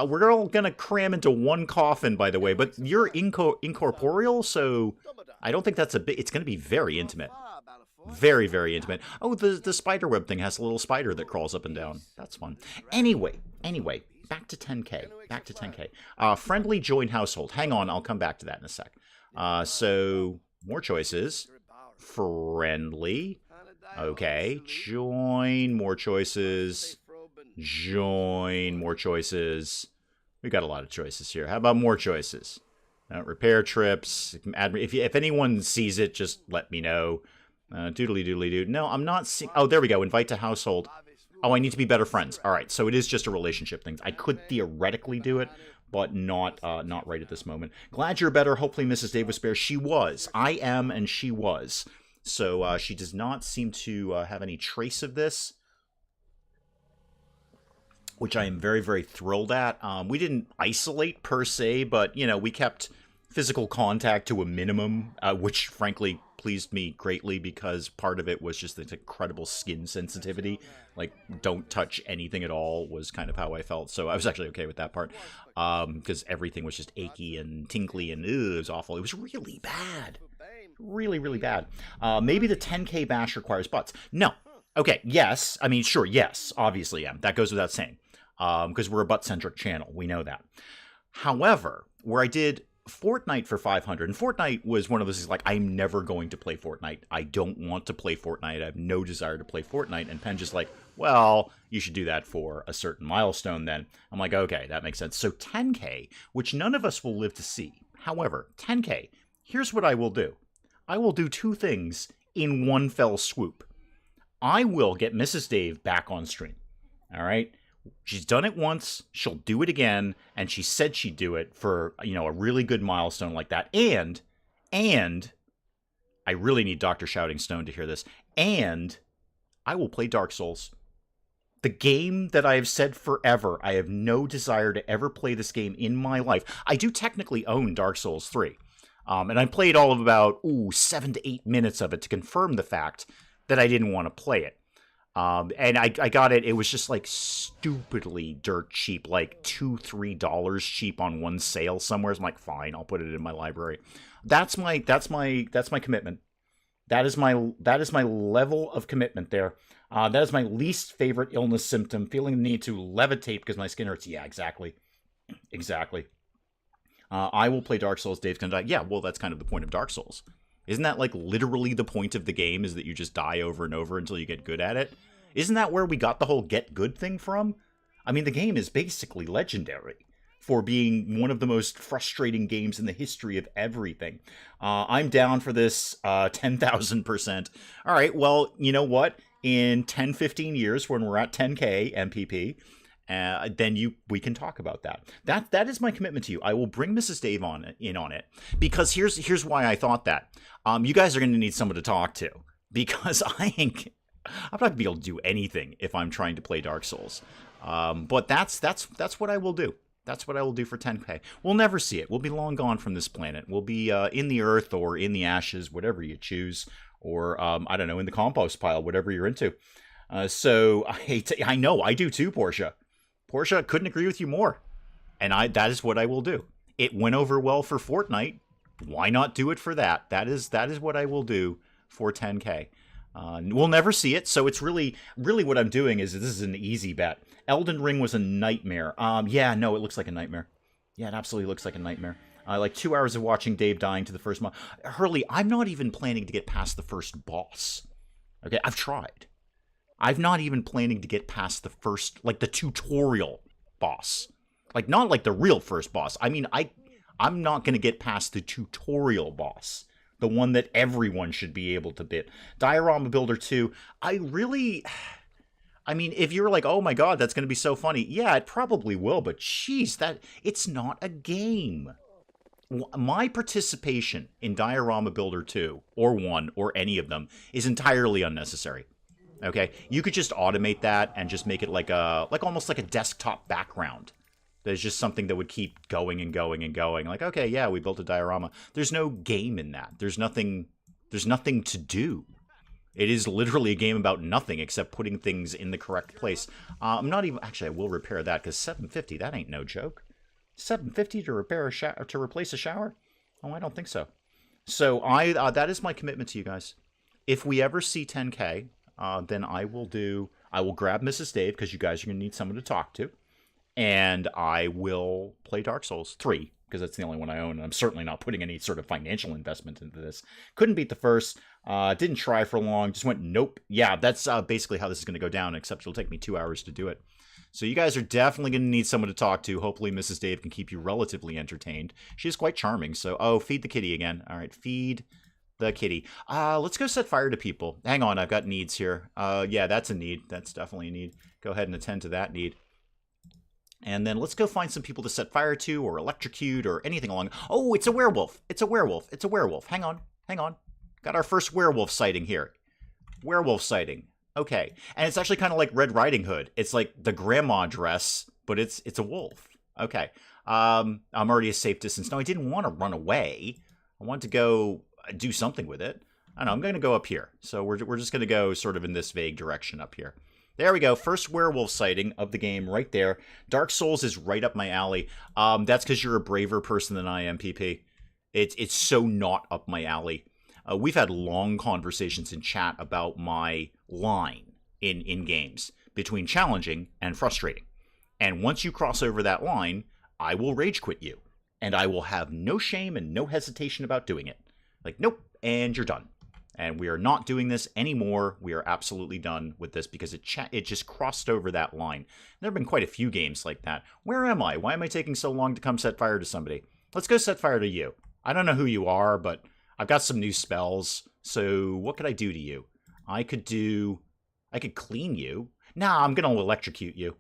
We're all going to cram into one coffin, by the way. But you're incorporeal, so I don't think that's a bit... It's going to be very intimate. Very, very intimate. Oh, the spiderweb thing has a little spider that crawls up and down. That's fun. Anyway, back to 10K. Friendly join household. Hang on, I'll come back to that in a sec. So, more choices. Friendly. Okay, join. More choices. Join. More choices. We got a lot of choices here. How about more choices? Repair trips. If anyone sees it, just let me know. Doodly. No, I'm not seeing... Oh, there we go. Invite to household. Oh, I need to be better friends. All right, so it is just a relationship thing. I could theoretically do it, but not right at this moment. Glad you're better. Hopefully Mrs. Dave was spared. She was. I am, and she was. So she does not seem to have any trace of this, which I am very, very thrilled at. We didn't isolate per se, but, you know, we kept physical contact to a minimum, which, frankly, pleased me greatly because part of it was just this incredible skin sensitivity. Like, don't touch anything at all was kind of how I felt. So I was actually okay with that part because everything was just achy and tinkly and it was awful. It was really bad. Really, really bad. Maybe the 10K bash requires butts. No. Okay, yes. I mean, sure, yes. Obviously, yeah. That goes without saying because we're a butt-centric channel. We know that. However, where I did Fortnite for 500, and Fortnite was one of those things like, I'm never going to play Fortnite. I don't want to play Fortnite. I have no desire to play Fortnite. And Penn just like, well, you should do that for a certain milestone then. I'm like, okay, that makes sense. So 10K, which none of us will live to see. However, 10K, here's what I will do. I will do two things in one fell swoop. I will get Mrs. Dave back on stream. All right? She's done it once, she'll do it again, and she said she'd do it for, you know, a really good milestone like that. And I really need Dr. Shouting Stone to hear this, and I will play Dark Souls. The game that I have said forever, I have no desire to ever play this game in my life. I do technically own Dark Souls 3. And I played all of about 7 to 8 minutes of it to confirm the fact that I didn't want to play it. And I got it. It was just like stupidly dirt cheap, like $2-3 cheap on one sale somewhere. I'm like, fine, I'll put it in my library. That's my commitment. That is my level of commitment there. That is my least favorite illness symptom, feeling the need to levitate because my skin hurts. Yeah, exactly. I will play Dark Souls. Dave's gonna die. Yeah, well, that's kind of the point of Dark Souls. Isn't that like literally the point of the game, is that you just die over and over until you get good at it? Isn't that where we got the whole get good thing from? I mean, the game is basically legendary for being one of the most frustrating games in the history of everything. I'm down for this 10,000%. All right, well, you know what? In 10, 15 years, when we're at 10K MPP, then we can talk about that. That is my commitment to you. I will bring Mrs. Dave in on it, because here's why I thought that. You guys are going to need someone to talk to, because I'm not going to be able to do anything if I'm trying to play Dark Souls. But that's what I will do. That's what I will do for 10K. We'll never see it. We'll be long gone from this planet. We'll be in the earth or in the ashes, whatever you choose, or I don't know, in the compost pile, whatever you're into. So I know I do too, Portia. Portia, couldn't agree with you more. And that is what I will do. It went over well for Fortnite. Why not do it for that? That is what I will do for 10K. We'll never see it, so it's really what I'm doing is this is an easy bet. Elden Ring was a nightmare. Yeah, no, it looks like a nightmare. Yeah, it absolutely looks like a nightmare. Like 2 hours of watching Dave dying to the first month. Hurley, I'm not even planning to get past the first boss. Okay, I've tried. I'm not even planning to get past the first, like the tutorial boss. Like, not like the real first boss. I mean, I'm not going to get past the tutorial boss. The one that everyone should be able to beat. Diorama Builder 2, I mean, if you're like, oh my god, that's going to be so funny. Yeah, it probably will, but jeez, it's not a game. My participation in Diorama Builder 2, or 1, or any of them, is entirely unnecessary. Okay, you could just automate that and just make it like almost like a desktop background. There's just something that would keep going and going and going. Like, okay, yeah, we built a diorama. There's no game in that. There's nothing to do. It is literally a game about nothing except putting things in the correct place. I'm not even, actually, I will repair that because $750, that ain't no joke. $750 to repair to replace a shower? Oh, I don't think so. So that is my commitment to you guys. If we ever see 10K, then I will grab Mrs. Dave, because you guys are going to need someone to talk to. And I will play Dark Souls 3, because that's the only one I own, and I'm certainly not putting any sort of financial investment into this. Couldn't beat the first, didn't try for long, just went, nope. Yeah, that's basically how this is going to go down, except it'll take me 2 hours to do it. So you guys are definitely going to need someone to talk to. Hopefully Mrs. Dave can keep you relatively entertained. She is quite charming, so, feed the kitty again. All right, feed the kitty. Let's go set fire to people. Hang on, I've got needs here. Yeah, that's a need. That's definitely a need. Go ahead and attend to that need. And then let's go find some people to set fire to, or electrocute, or anything along. Oh, it's a werewolf. It's a werewolf. It's a werewolf. Hang on. Got our first werewolf sighting here. Werewolf sighting. Okay. And it's actually kind of like Red Riding Hood. It's like the grandma dress, but it's a wolf. Okay. I'm already a safe distance. No, I didn't want to run away. I wanted to go do something with it. I don't know. I'm going to go up here. So we're just going to go sort of in this vague direction up here. There we go. First werewolf sighting of the game right there. Dark Souls is right up my alley. That's because you're a braver person than I am, PP. It's so not up my alley. We've had long conversations in chat about my line in games between challenging and frustrating. And once you cross over that line, I will rage quit you. And I will have no shame and no hesitation about doing it. Like, nope, and you're done. And we are not doing this anymore. We are absolutely done with this because it just crossed over that line. There have been quite a few games like that. Where am I? Why am I taking so long to come set fire to somebody? Let's go set fire to you. I don't know who you are, but I've got some new spells. So what could I do to you? I could clean you. Nah, I'm going to electrocute you.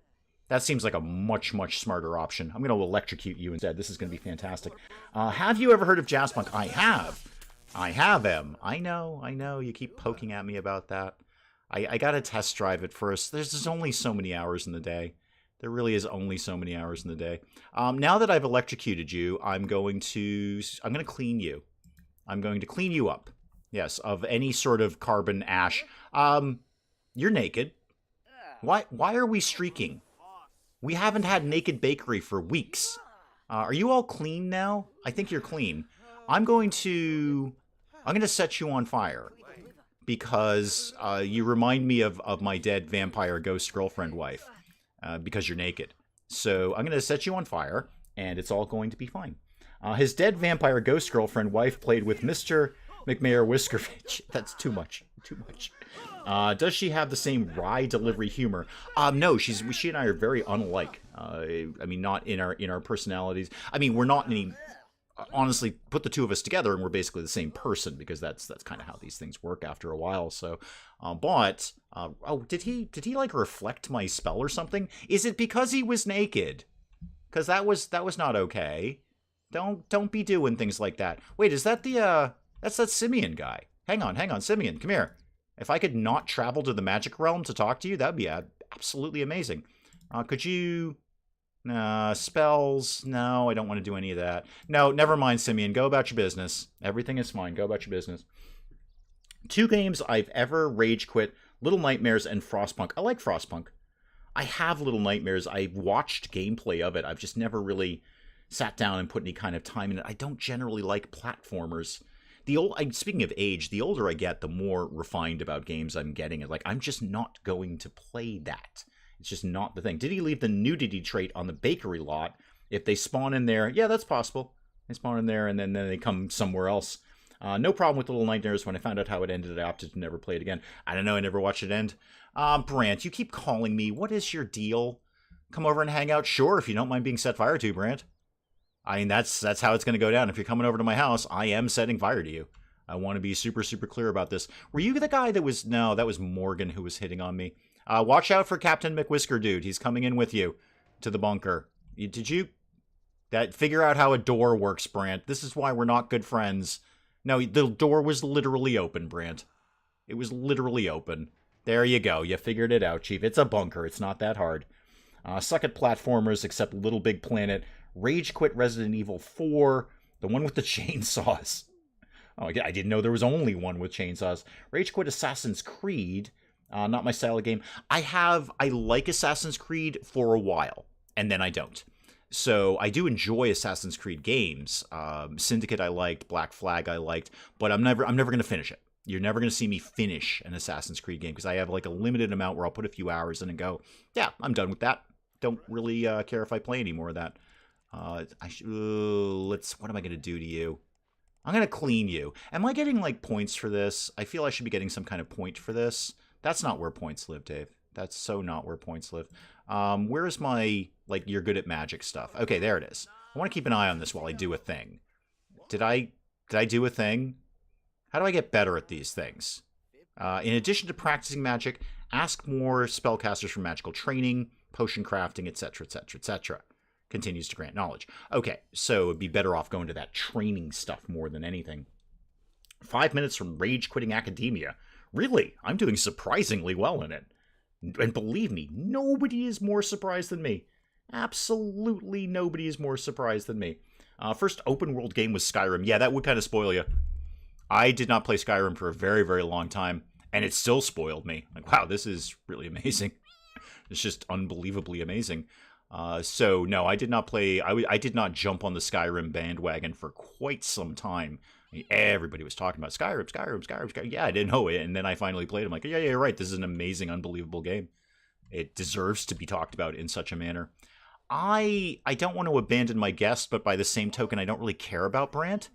That seems like a much, much smarter option. I'm going to electrocute you instead. This is going to be fantastic. Have you ever heard of Jazzpunk? I have. I have him. I know. You keep poking at me about that. I gotta test drive it first. There's only so many hours in the day. There really is only so many hours in the day. Now that I've electrocuted you, I'm going to clean you. I'm going to clean you up. Yes, of any sort of carbon ash. You're naked. Why are we streaking? We haven't had Naked Bakery for weeks. Are you all clean now? I think you're clean. I'm going to set you on fire. Because you remind me of my dead vampire ghost girlfriend wife. Because you're naked. So I'm going to set you on fire, and it's all going to be fine. His dead vampire ghost girlfriend wife played with Mr. McMayer Whiskervich. That's too much. Too much. Does she have the same wry delivery humor? No, she and I are very unlike. I mean, not in our personalities. I mean, we're not any. Honestly, put the two of us together, and we're basically the same person because that's kind of how these things work after a while. So, did he like reflect my spell or something? Is it because he was naked? Because that was not okay. Don't be doing things like that. Wait, is that that's that Simeon guy? Hang on, Simeon, come here. If I could not travel to the magic realm to talk to you, that'd be absolutely amazing. Could you? Spells. No, I don't want to do any of that. No, never mind, Simeon. Go about your business. Everything is fine. Go about your business. 2 games I've ever rage quit: Little Nightmares and Frostpunk. I like Frostpunk. I have Little Nightmares. I've watched gameplay of it. I've just never really sat down and put any kind of time in it. I don't generally like platformers. Speaking of age, the older I get, the more refined about games I'm getting. Like, I'm just not going to play that. It's just not the thing. Did he leave the nudity trait on the bakery lot? If they spawn in there, yeah, that's possible. They spawn in there and then they come somewhere else. No problem with Little Nightmares. When I found out how it ended, I opted to never play it again. I don't know. I never watched it end. Brant, you keep calling me. What is your deal? Come over and hang out? Sure, if you don't mind being set fire to, Brant. I mean, that's how it's going to go down. If you're coming over to my house, I am setting fire to you. I want to be super, super clear about this. Were you the guy that was... No, that was Morgan who was hitting on me. Watch out for Captain McWhisker, dude. He's coming in with you to the bunker. Did you... Figure out how a door works, Brant. This is why we're not good friends. No, the door was literally open, Brant. It was literally open. There you go. You figured it out, Chief. It's a bunker. It's not that hard. Suck at platformers except Little Big Planet. Rage quit Resident Evil 4. The one with the chainsaws. Oh, I didn't know there was only one with chainsaws. Rage quit Assassin's Creed. Not my style of game. I like Assassin's Creed for a while, and then I don't. So I do enjoy Assassin's Creed games. Syndicate I liked, Black Flag I liked, but I'm never going to finish it. You're never going to see me finish an Assassin's Creed game because I have like a limited amount where I'll put a few hours in and go, yeah, I'm done with that. Don't really care if I play any more of that. What am I going to do to you? I'm going to clean you. Am I getting like points for this? I feel I should be getting some kind of point for this. That's not where points live, Dave. That's so not where points live. Where's my, like, you're good at magic stuff? Okay, there it is. I want to keep an eye on this while I do a thing. Did I do a thing? How do I get better at these things? In addition to practicing magic, ask more spellcasters for magical training, potion crafting, etc., etc., etc. Continues to grant knowledge. Okay, so it'd be better off going to that training stuff more than anything. 5 minutes from rage quitting academia. Really, I'm doing surprisingly well in it. And believe me, nobody is more surprised than me. Absolutely nobody is more surprised than me. First open world game was Skyrim. Yeah, that would kind of spoil you. I did not play Skyrim for a very, very long time, and it still spoiled me. Like, wow, this is really amazing. It's just unbelievably amazing. So, no, I did not play... I did not jump on the Skyrim bandwagon for quite some time. I mean, everybody was talking about Skyrim. Yeah, I didn't know it, and then I finally played it. I'm like, yeah, you're right. This is an amazing, unbelievable game. It deserves to be talked about in such a manner. I don't want to abandon my guest, but by the same token, I don't really care about Brant.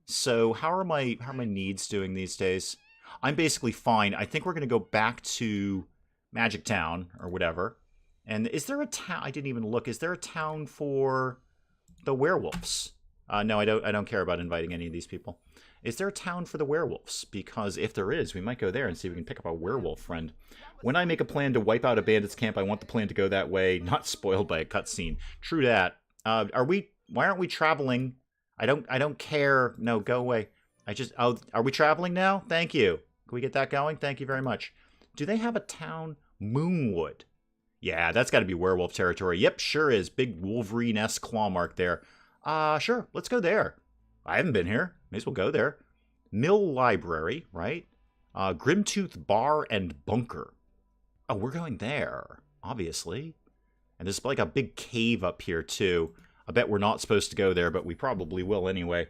So how are my needs doing these days? I'm basically fine. I think we're going to go back to Magic Town or whatever. And is there a town? I didn't even look. Is there a town for the werewolves? No, I don't care about inviting any of these people. Is there a town for the werewolves? Because if there is, we might go there and see if we can pick up a werewolf friend. When I make a plan to wipe out a bandits camp, I want the plan to go that way, not spoiled by a cutscene. True that. Why aren't we traveling? I don't care. No, go away. Are we traveling now? Thank you. Can we get that going? Thank you very much. Do they have a town? Moonwood. Yeah, that's got to be werewolf territory. Yep, sure is. Big Wolverine-esque claw mark there. Sure, let's go there. I haven't been here. May as well go there. Mill Library, right? Grimtooth Bar and Bunker. Oh, we're going there, obviously. And there's like a big cave up here, too. I bet we're not supposed to go there, but we probably will anyway.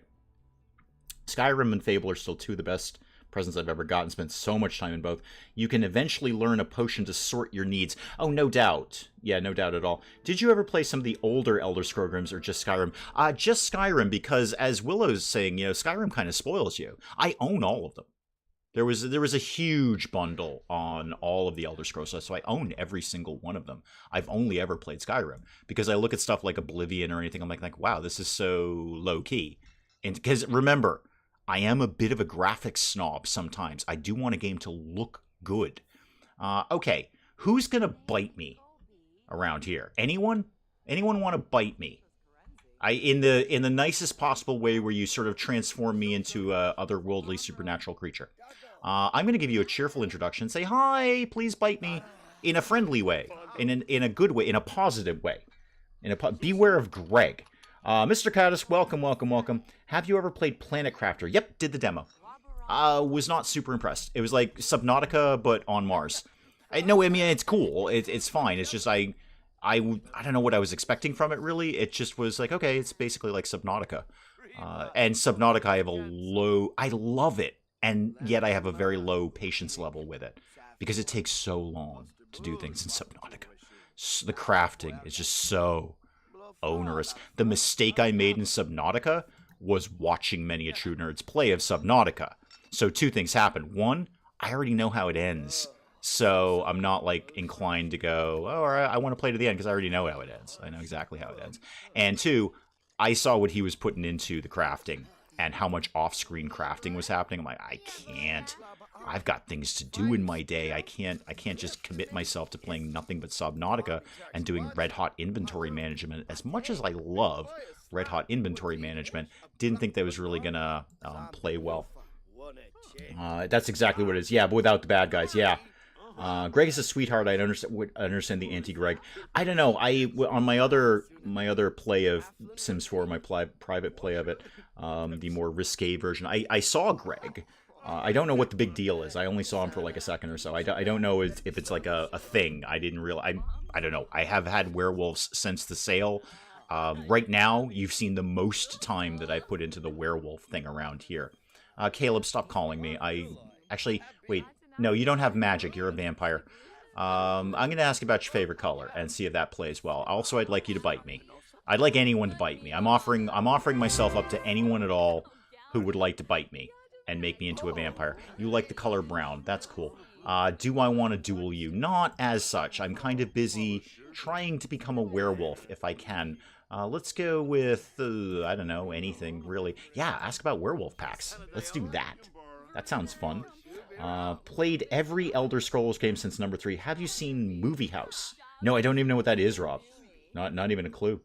Skyrim and Fable are still two of the best presents I've ever gotten. Spent so much time in both. You can eventually learn a potion to sort your needs. Oh, no doubt. Yeah, no doubt at all. Did you ever play some of the older Elder Scrolls games or just Skyrim? Just Skyrim, because as Willow's saying, you know, Skyrim kind of spoils you. I own all of them. There was a huge bundle on all of the Elder Scrolls, so I own every single one of them. I've only ever played Skyrim because I look at stuff like Oblivion or anything. I'm like, wow, this is so low key. And because remember, I am a bit of a graphics snob sometimes. I do want a game to look good. Okay, who's gonna bite me around here? Anyone? Anyone want to bite me? In the nicest possible way, where you sort of transform me into a otherworldly supernatural creature. I'm gonna give you a cheerful introduction. Say hi, please bite me, in a friendly way, in a good way, in a positive way. Beware of Greg. Mr. Caddis, welcome, welcome, welcome. Have you ever played Planet Crafter? Yep, did the demo. Was not super impressed. It was like Subnautica, but on Mars. No, I mean, it's cool. It's fine. It's just I don't know what I was expecting from it, really. It just was like, okay, it's basically like Subnautica. And Subnautica, I have a low... I love it, and yet I have a very low patience level with it. Because it takes so long to do things in Subnautica. The crafting is just so onerous. The mistake I made in Subnautica was watching many a true nerd's play of Subnautica. So two things happen. One, I already know how it ends. So I'm not like inclined to go, oh, all right, I want to play to the end because I already know how it ends. I know exactly how it ends. And two, I saw what he was putting into the crafting and how much off-screen crafting was happening. I'm like, I can't. I've got things to do in my day. I can't just commit myself to playing nothing but Subnautica and doing red hot inventory management. As much as I love red hot inventory management, didn't think that was really gonna play well. That's exactly what it is. Yeah, but without the bad guys. Yeah. Greg is a sweetheart. I understand the anti-Greg. I don't know. On my other play of Sims 4, my private play of it, the more risque version, I saw Greg. I don't know what the big deal is. I only saw him for like a second or so. I don't know if it's like a thing. I didn't realize. I don't know. I have had werewolves since the sale. Right now, you've seen the most time that I put into the werewolf thing around here. Caleb, stop calling me. Actually, wait. No, you don't have magic. You're a vampire. I'm going to ask about your favorite color and see if that plays well. Also, I'd like you to bite me. I'd like anyone to bite me. I'm offering myself up to anyone at all who would like to bite me and make me into a vampire. You like the color brown. That's cool. Do I want to duel you? Not as such. I'm kind of busy trying to become a werewolf if I can. Let's go with, I don't know, anything, really. Yeah, ask about werewolf packs. Let's do that. That sounds fun. Played every Elder Scrolls game since number 3. Have you seen Movie House? No, I don't even know what that is, Rob. Not even a clue.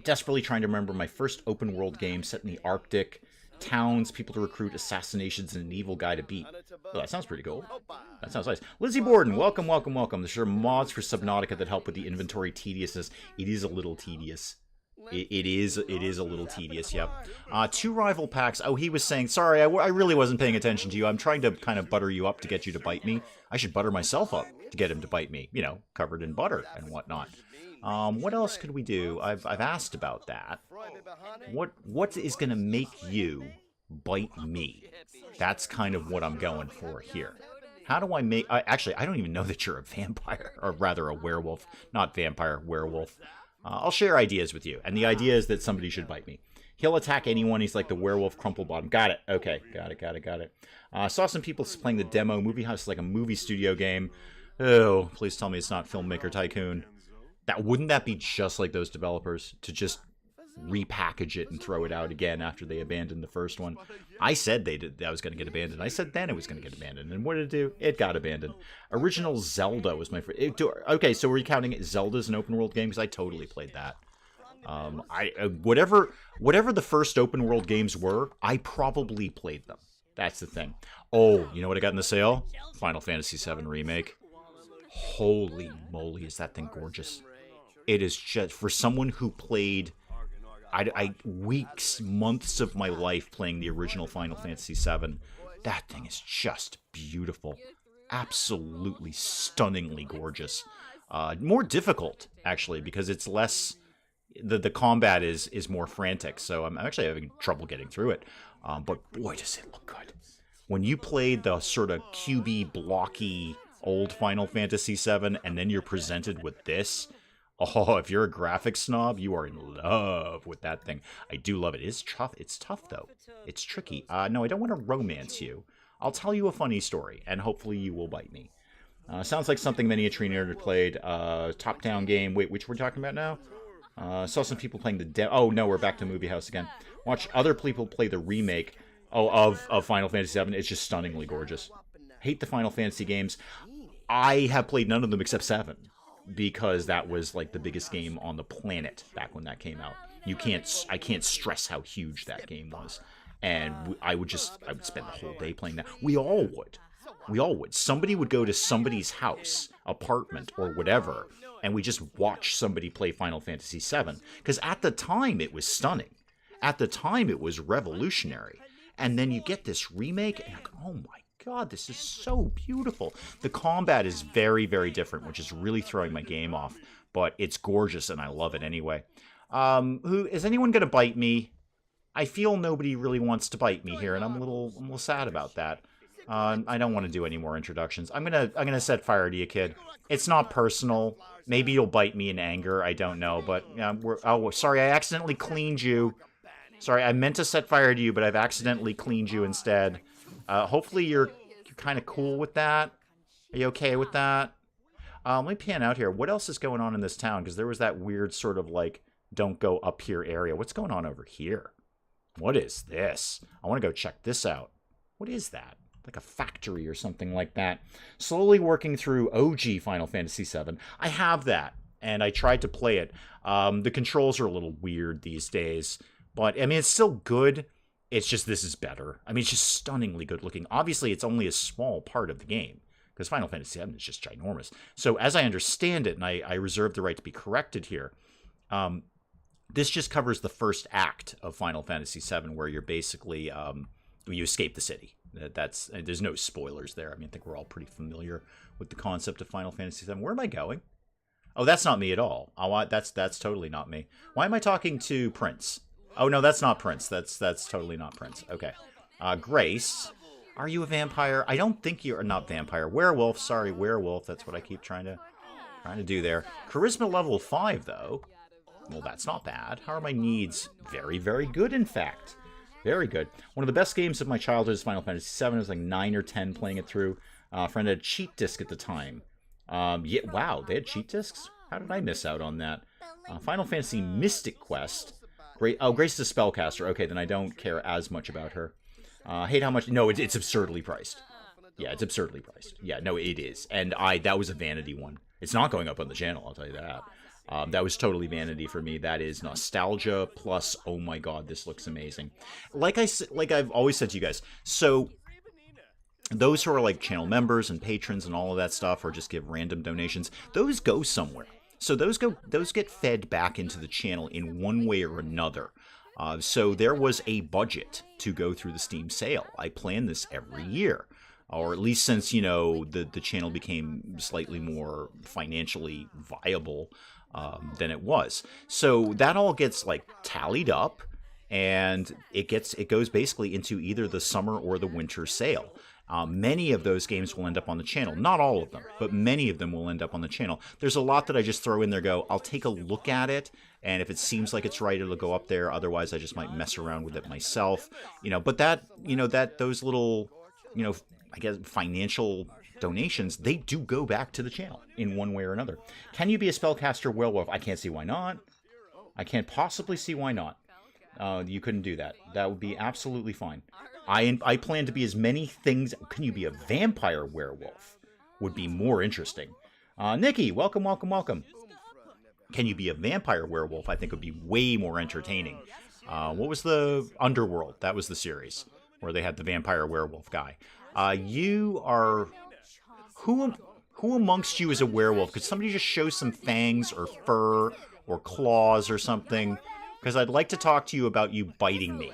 Desperately trying to remember my first open world game set in the Arctic. Towns, people to recruit, assassinations, and an evil guy to beat. Oh, that sounds pretty cool. That sounds nice. Lizzie Borden, welcome, welcome, welcome. There's sure mods for Subnautica that help with the inventory tediousness. It is a little tedious. It is a little tedious, yep. 2 rival packs. Oh, he was saying, sorry, I really wasn't paying attention to you. I'm trying to kind of butter you up to get you to bite me. I should butter myself up to get him to bite me. You know, covered in butter and whatnot. What else could we do? I've asked about that. What is going to make you bite me? That's kind of what I'm going for here. How do I make... actually, I don't even know that you're a vampire. Or rather, a werewolf. Not vampire, werewolf. I'll share ideas with you. And the idea is that somebody should bite me. He'll attack anyone. He's like the werewolf crumple bottom. Got it. Okay. Got it. Saw some people playing the demo. Movie House is like a movie studio game. Oh, please tell me it's not Filmmaker Tycoon. Wouldn't that be just like those developers to just repackage it and throw it out again after they abandoned the first one? I said that was going to get abandoned. I said then it was going to get abandoned. And what did it do? It got abandoned. Original Zelda was my favorite. Okay, so were you counting Zelda as an open world game? Because I totally played that. Whatever the first open world games were, I probably played them. That's the thing. Oh, you know what I got in the sale? Final Fantasy VII Remake. Holy moly, is that thing gorgeous. It is just, for someone who played weeks, months of my life playing the original Final Fantasy VII, that thing is just beautiful. Absolutely stunningly gorgeous. More difficult, actually, because it's less... The combat is more frantic, so I'm actually having trouble getting through it. But boy, does it look good. When you played the sort of cubey, blocky old Final Fantasy VII, and then you're presented with this... Oh, if you're a graphics snob, you are in love with that thing. I do love it. It's tough. It's tough, though. It's tricky. No, I don't want to romance you. I'll tell you a funny story, and hopefully you will bite me. Sounds like something many a trainer played. Top-down game. Wait, which we're talking about now? Saw some people playing the oh, no, we're back to Movie House again. Watch other people play the remake of Final Fantasy VII. It's just stunningly gorgeous. Hate the Final Fantasy games. I have played none of them except 7. Because that was like the biggest game on the planet back when that came out. I can't stress how huge that game was. And I would spend the whole day playing that. We all would. Somebody would go to somebody's house, apartment, or whatever, and we just watch somebody play Final Fantasy VII. Because at the time, it was stunning. At the time, it was revolutionary. And then you get this remake, and you're like, oh my God, this is so beautiful. The combat is very, very different, which is really throwing my game off. But it's gorgeous, and I love it anyway. Is anyone going to bite me? I feel nobody really wants to bite me here, and I'm a little sad about that. I don't want to do any more introductions. I'm gonna set fire to you, kid. It's not personal. Maybe you'll bite me in anger. I don't know, but oh, sorry, I accidentally cleaned you. Sorry, I meant to set fire to you, but I've accidentally cleaned you instead. Hopefully you're kind of cool with that. Are you okay with that? Let me pan out here. What else is going on in this town? Because there was that weird sort of like, don't go up here area. What's going on over here? What is this? I want to go check this out. What is that? Like a factory or something like that. Slowly working through OG Final Fantasy VII. I have that, and I tried to play it. The controls are a little weird these days, but I mean, it's still good. It's just this is better. I mean, it's just stunningly good looking. Obviously, it's only a small part of the game, because Final Fantasy VII is just ginormous. So as I understand it, and I reserve the right to be corrected here, this just covers the first act of Final Fantasy VII, where you're basically, you escape the city. There's no spoilers there. I mean, I think we're all pretty familiar with the concept of Final Fantasy VII. Where am I going? Oh, that's not me at all. That's totally not me. Why am I talking to Prince? Oh, no, that's not Prince. That's totally not Prince. Okay. Grace, are you a vampire? I don't think you're not vampire. Werewolf. Sorry, werewolf. That's what I keep trying to do there. Charisma level 5, though. Well, that's not bad. How are my needs? Very, very good, in fact. Very good. One of the best games of my childhood is Final Fantasy VII. I was like 9 or 10 playing it through. A friend had a cheat disc at the time. Yeah, wow, they had cheat discs? How did I miss out on that? Final Fantasy Mystic Quest. Grace is a spellcaster. Okay, then I don't care as much about her. Hate how much... No, it's absurdly priced. Yeah, it's absurdly priced. Yeah, no, it is. And that was a vanity one. It's not going up on the channel, I'll tell you that. That was totally vanity for me. That is nostalgia plus, oh my god, this looks amazing. Like I've always said to you guys, so those who are like channel members and patrons and all of that stuff, or just give random donations, those go somewhere. So those get fed back into the channel in one way or another. So there was a budget to go through the Steam sale. I plan this every year. Or at least since, you know, the channel became slightly more financially viable than it was. So that all gets like tallied up, and it goes basically into either the summer or the winter sale. Many of those games will end up on the channel. Not all of them, but many of them will end up on the channel. There's a lot that I just throw in there, I'll take a look at it, and if it seems like it's right, it'll go up there. Otherwise, I just might mess around with it myself. You know, but those little, you know, I guess financial donations, they do go back to the channel in one way or another. Can you be a spellcaster werewolf? I can't see why not. I can't possibly see why not. You couldn't do that. That would be absolutely fine. I plan to be as many things. Can you be a vampire werewolf? Would be more interesting. Nikki, welcome, welcome, welcome. Can you be a vampire werewolf? I think would be way more entertaining. What was the Underworld? That was the series. where they had the vampire werewolf guy. You are... Who amongst you is a werewolf? Could somebody just show some fangs or fur or claws or something? Because I'd like to talk to you about you biting me.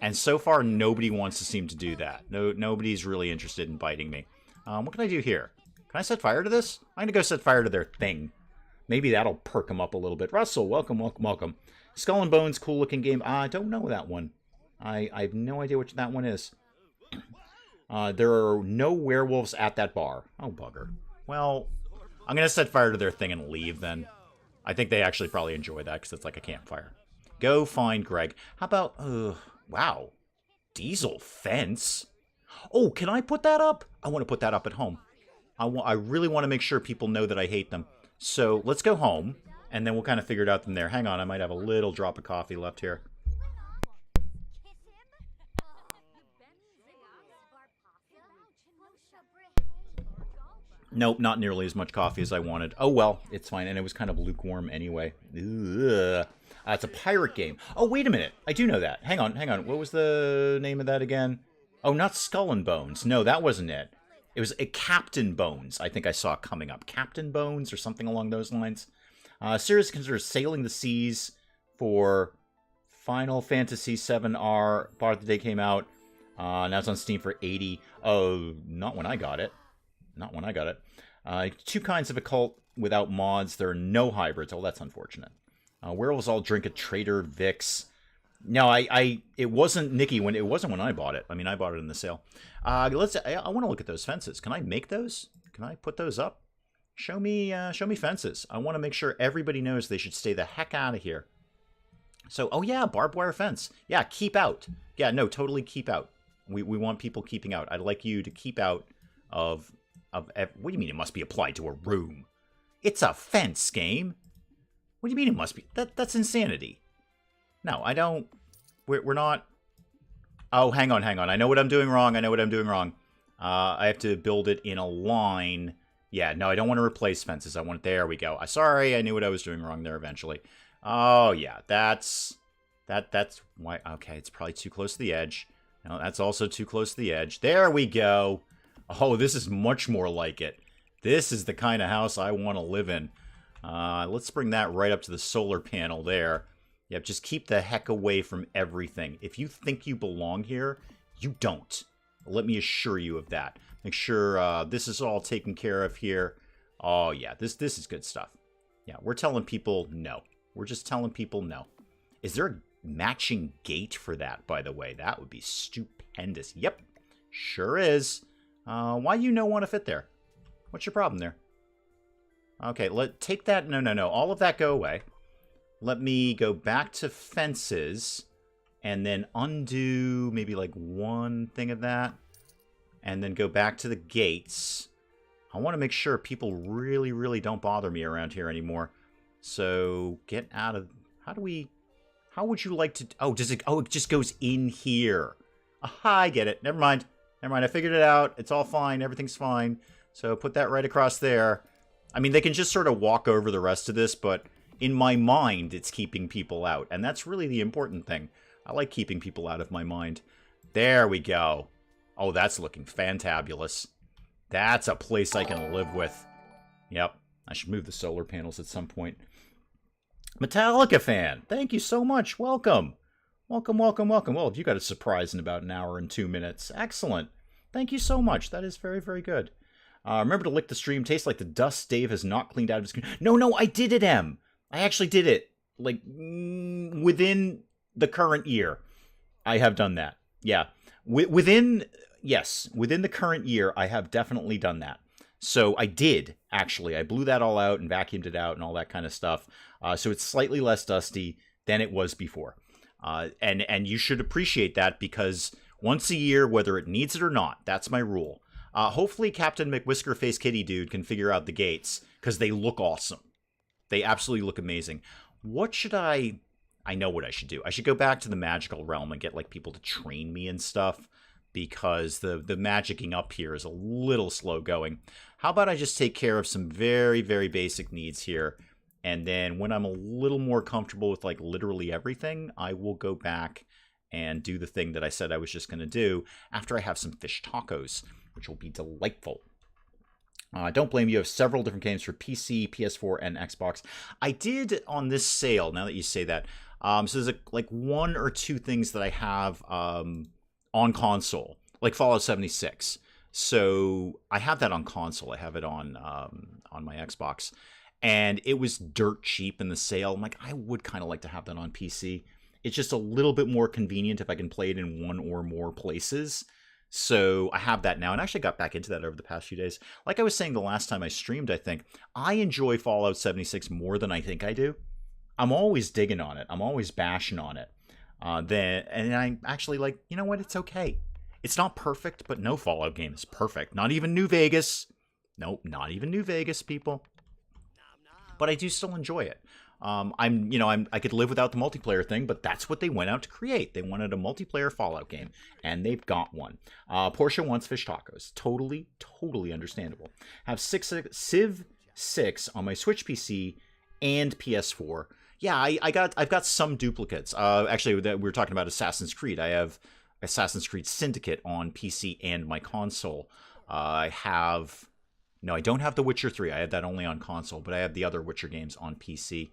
And so far, nobody wants to seem to do that. Nobody's really interested in biting me. What can I do here? Can I set fire to this? I'm going to go set fire to their thing. Maybe that'll perk them up a little bit. Russell, welcome, welcome, welcome. Skull and Bones, cool looking game. I don't know that one. I have no idea what that one is. There are no werewolves at that bar. Oh, bugger. Well, I'm going to set fire to their thing and leave then. I think they actually probably enjoy that because it's like a campfire. Go find Greg. How about, wow, diesel fence? Oh, can I put that up? I want to put that up at home. I really want to make sure people know that I hate them. So let's go home, and then we'll kind of figure it out from there. Hang on, I might have a little drop of coffee left here. Nope, not nearly as much coffee as I wanted. Oh, well, it's fine, and it was kind of lukewarm anyway. It's a pirate game. Oh, wait a minute. I do know that. Hang on, hang on. What was the name of that again? Oh, not Skull and Bones. No, that wasn't it. It was a Captain Bones, I think I saw coming up. Captain Bones or something along those lines. Series considers Sailing the Seas for Final Fantasy VII-R. Part of the day came out. Now it's on Steam for $80. Oh, not when I got it. Not when I got it. Two kinds of occult without mods. There are no hybrids. Oh, that's unfortunate. Werewolves all drink a Trader Vic's. No, it wasn't Nikki when I bought it. I mean, I bought it in the sale. I want to look at those fences. Can I make those? Can I put those up? Show me fences. I want to make sure everybody knows they should stay the heck out of here. So, oh yeah, barbed wire fence. Yeah, keep out. Yeah, no, totally keep out. We want people keeping out. I'd like you to keep out of what do you mean it must be applied to a room? It's a fence game. What do you mean it must be? That's insanity. No, I don't. We're not. Oh, hang on. I know what I'm doing wrong. I have to build it in a line. Yeah, no, I don't want to replace fences. There we go. Sorry, I knew what I was doing wrong there eventually. Oh, yeah, that's why. Okay, it's probably too close to the edge. No, that's also too close to the edge. There we go. Oh, this is much more like it. This is the kind of house I want to live in. Let's bring that right up to the solar panel there. Yep, just keep the heck away from everything. If you think you belong here, you don't. Let me assure you of that. Make sure this is all taken care of here. Oh, yeah, this is good stuff. Yeah, we're telling people no. We're just telling people no. Is there a matching gate for that, by the way? That would be stupendous. Yep, sure is. Why you no want to fit there? What's your problem there? Okay, take that. No. All of that go away. Let me go back to fences and then undo maybe like one thing of that. And then go back to the gates. I want to make sure people really, really don't bother me around here anymore. So get out of... How would you like to... Oh, it just goes in here. Aha, I get it. Never mind. I figured it out. It's all fine. Everything's fine. So put that right across there. I mean, they can just sort of walk over the rest of this, but in my mind, it's keeping people out. And that's really the important thing. I like keeping people out of my mind. There we go. Oh, that's looking fantabulous. That's a place I can live with. Yep. I should move the solar panels at some point. Metallica fan. Thank you so much. Welcome. Welcome. Well, you got a surprise in about an hour and 2 minutes. Excellent. Thank you so much. That is very, very good. Remember to lick the stream. Tastes like the dust Dave has not cleaned out of his screen. No, I did it, Em. I actually did it. Like, within the current year. I have done that. Yeah. Within the current year, I have definitely done that. So I did, actually. I blew that all out and vacuumed it out and all that kind of stuff. So it's slightly less dusty than it was before. And you should appreciate that because once a year, whether it needs it or not, that's my rule. Hopefully Captain McWhiskerface Kitty Dude can figure out the gates because they look awesome. They absolutely look amazing. What should I know what I should do. I should go back to the magical realm and get like people to train me and stuff because the magicking up here is a little slow going. How about I just take care of some very, very basic needs here. And then when I'm a little more comfortable with like literally everything, I will go back and do the thing that I said I was just going to do after I have some fish tacos, which will be delightful. Don't blame you. Have several different games for PC, PS4, and Xbox. I did on this sale, now that you say that. So there's like 1 or 2 things that I have on console, like Fallout 76. So I have that on console. I have it on my Xbox. And it was dirt cheap in the sale. I'm like, I would kind of like to have that on PC. It's just a little bit more convenient if I can play it in 1 or more places. So I have that now, and I actually got back into that over the past few days. Like I was saying the last time I streamed, I think, I enjoy Fallout 76 more than I think I do. I'm always digging on it. I'm always bashing on it. And I'm actually like, you know what? It's okay. It's not perfect, but no Fallout game is perfect. Not even New Vegas. Nope, not even New Vegas, people. But I do still enjoy it. I could live without the multiplayer thing, but that's what they went out to create. They wanted a multiplayer Fallout game, and they've got one. Portia wants fish tacos. Totally, totally understandable. Have Civ 6 on my Switch PC and PS4. Yeah, I've got some duplicates. Actually, we were talking about Assassin's Creed. I have Assassin's Creed Syndicate on PC and my console. No, I don't have The Witcher 3. I have that only on console, but I have the other Witcher games on PC,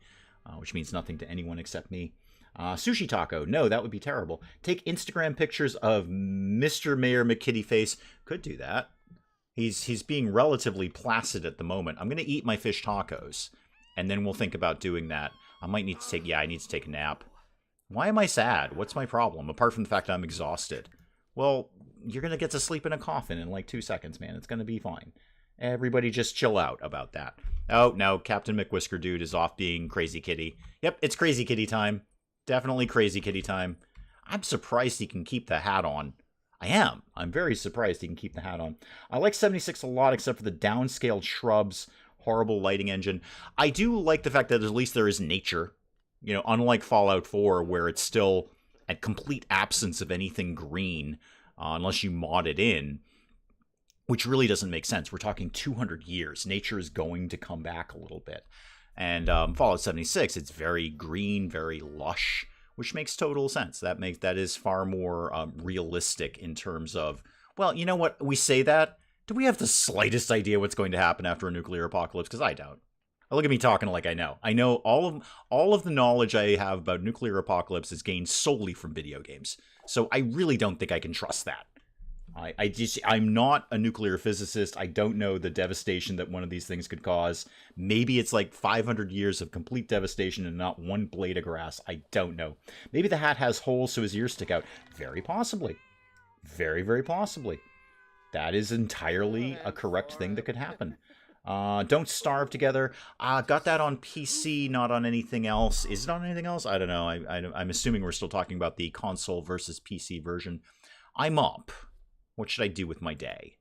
which means nothing to anyone except me. Sushi Taco. No, that would be terrible. Take Instagram pictures of Mr. Mayor McKittyface. Could do that. He's being relatively placid at the moment. I'm going to eat my fish tacos, and then we'll think about doing that. I need to take a nap. Why am I sad? What's my problem? Apart from the fact I'm exhausted. Well, you're going to get to sleep in a coffin in like 2 seconds, man. It's going to be fine. Everybody just chill out about that. Oh, no, Captain McWhisker Dude is off being Crazy Kitty. Yep, it's Crazy Kitty time. Definitely Crazy Kitty time. I'm surprised he can keep the hat on. I am. I'm very surprised he can keep the hat on. I like 76 a lot, except for the downscaled shrubs, horrible lighting engine. I do like the fact that at least there is nature. You know, unlike Fallout 4, where it's still a complete absence of anything green, unless you mod it in. Which really doesn't make sense. We're talking 200 years. Nature is going to come back a little bit. And Fallout 76, it's very green, very lush, which makes total sense. That is far more realistic in terms of, well, you know what? We say that. Do we have the slightest idea what's going to happen after a nuclear apocalypse? Because I don't. Look at me talking like I know. I know all of the knowledge I have about nuclear apocalypse is gained solely from video games. So I really don't think I can trust that. I'm not a nuclear physicist. I don't know the devastation that one of these things could cause. Maybe it's like 500 years of complete devastation and not one blade of grass. I don't know. Maybe the hat has holes so his ears stick out. Very possibly. Very, very possibly. That is entirely a correct thing that could happen. Don't Starve Together. Got that on PC, not on anything else. Is it on anything else? I don't know. I'm assuming we're still talking about the console versus PC version. I'm up. What should I do with my day?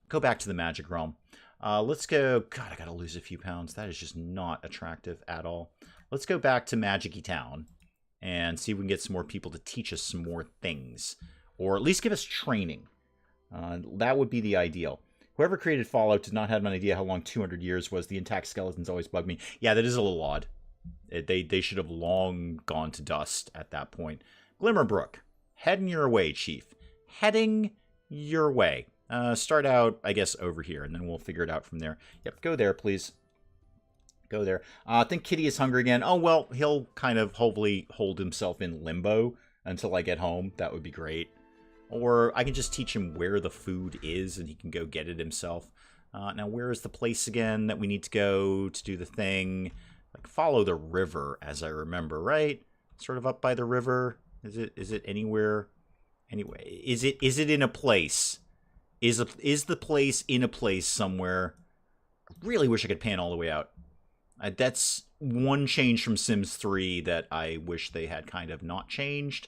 Go back to the Magic Realm. Let's go... God, I gotta lose a few pounds. That is just not attractive at all. Let's go back to Magic-y Town and see if we can get some more people to teach us some more things. Or at least give us training. That would be the ideal. Whoever created Fallout did not have an idea how long 200 years was. The intact skeletons always bug me. Yeah, that is a little odd. They should have long gone to dust at that point. Glimmerbrook. Heading your way, Chief. Heading your way. Start out, I guess, over here, and then we'll figure it out from there. Yep, go there, please. Go there. I think Kitty is hungry again. Oh, well, he'll kind of hopefully hold himself in limbo until I get home. That would be great. Or I can just teach him where the food is, and he can go get it himself. Now, where is the place again that we need to go to do the thing? Like, follow the river, as I remember, right? Sort of up by the river. Is it anywhere? Anyway, is it in a place? Is the place in a place somewhere? I really wish I could pan all the way out. That's one change from Sims 3 that I wish they had kind of not changed.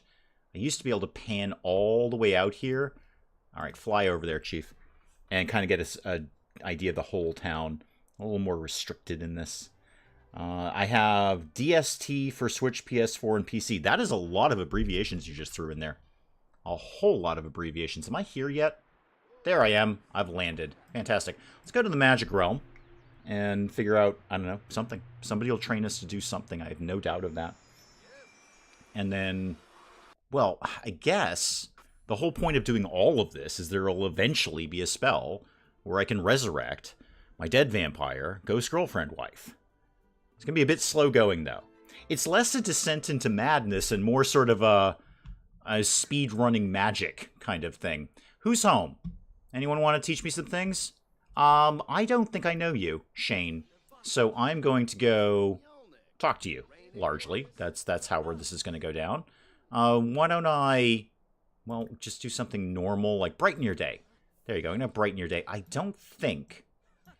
I used to be able to pan all the way out here. All right, fly over there, Chief, and kind of get an idea of the whole town. A little more restricted in this. I have DST for Switch, PS4, and PC. That is a lot of abbreviations you just threw in there. A whole lot of abbreviations. Am I here yet? There I am. I've landed. Fantastic. Let's go to the Magic Realm and figure out, I don't know, something. Somebody will train us to do something. I have no doubt of that. And then, well, I guess the whole point of doing all of this is there will eventually be a spell where I can resurrect my dead vampire, ghost girlfriend wife. It's going to be a bit slow going, though. It's less a descent into madness and more sort of a speed-running magic kind of thing. Who's home? Anyone want to teach me some things? I don't think I know you, Shane. So I'm going to go talk to you, largely. That's how this is going to go down. Why don't I, well, just do something normal, like brighten your day. There you go. I'm going to brighten your day. I don't think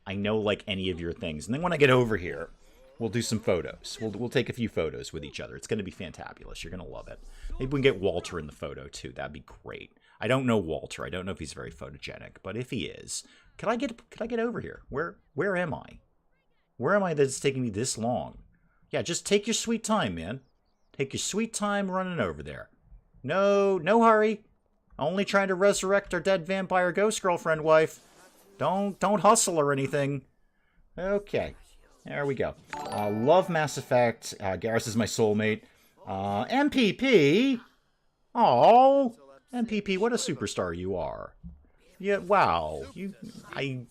I know, like, any of your things. And then when I get over here, we'll do some photos. We'll take a few photos with each other. It's going to be fantabulous. You're going to love it. Maybe we can get Walter in the photo, too. That'd be great. I don't know Walter. I don't know if he's very photogenic. But if he is, could I get over here? Where am I? Where am I that it's taking me this long? Yeah, just take your sweet time, man. Take your sweet time running over there. No hurry. Only trying to resurrect our dead vampire ghost girlfriend wife. Don't hustle or anything. Okay. There we go. Love Mass Effect. Garrus is my soulmate. MPP. Oh, MPP, what a superstar you are. Yeah, wow.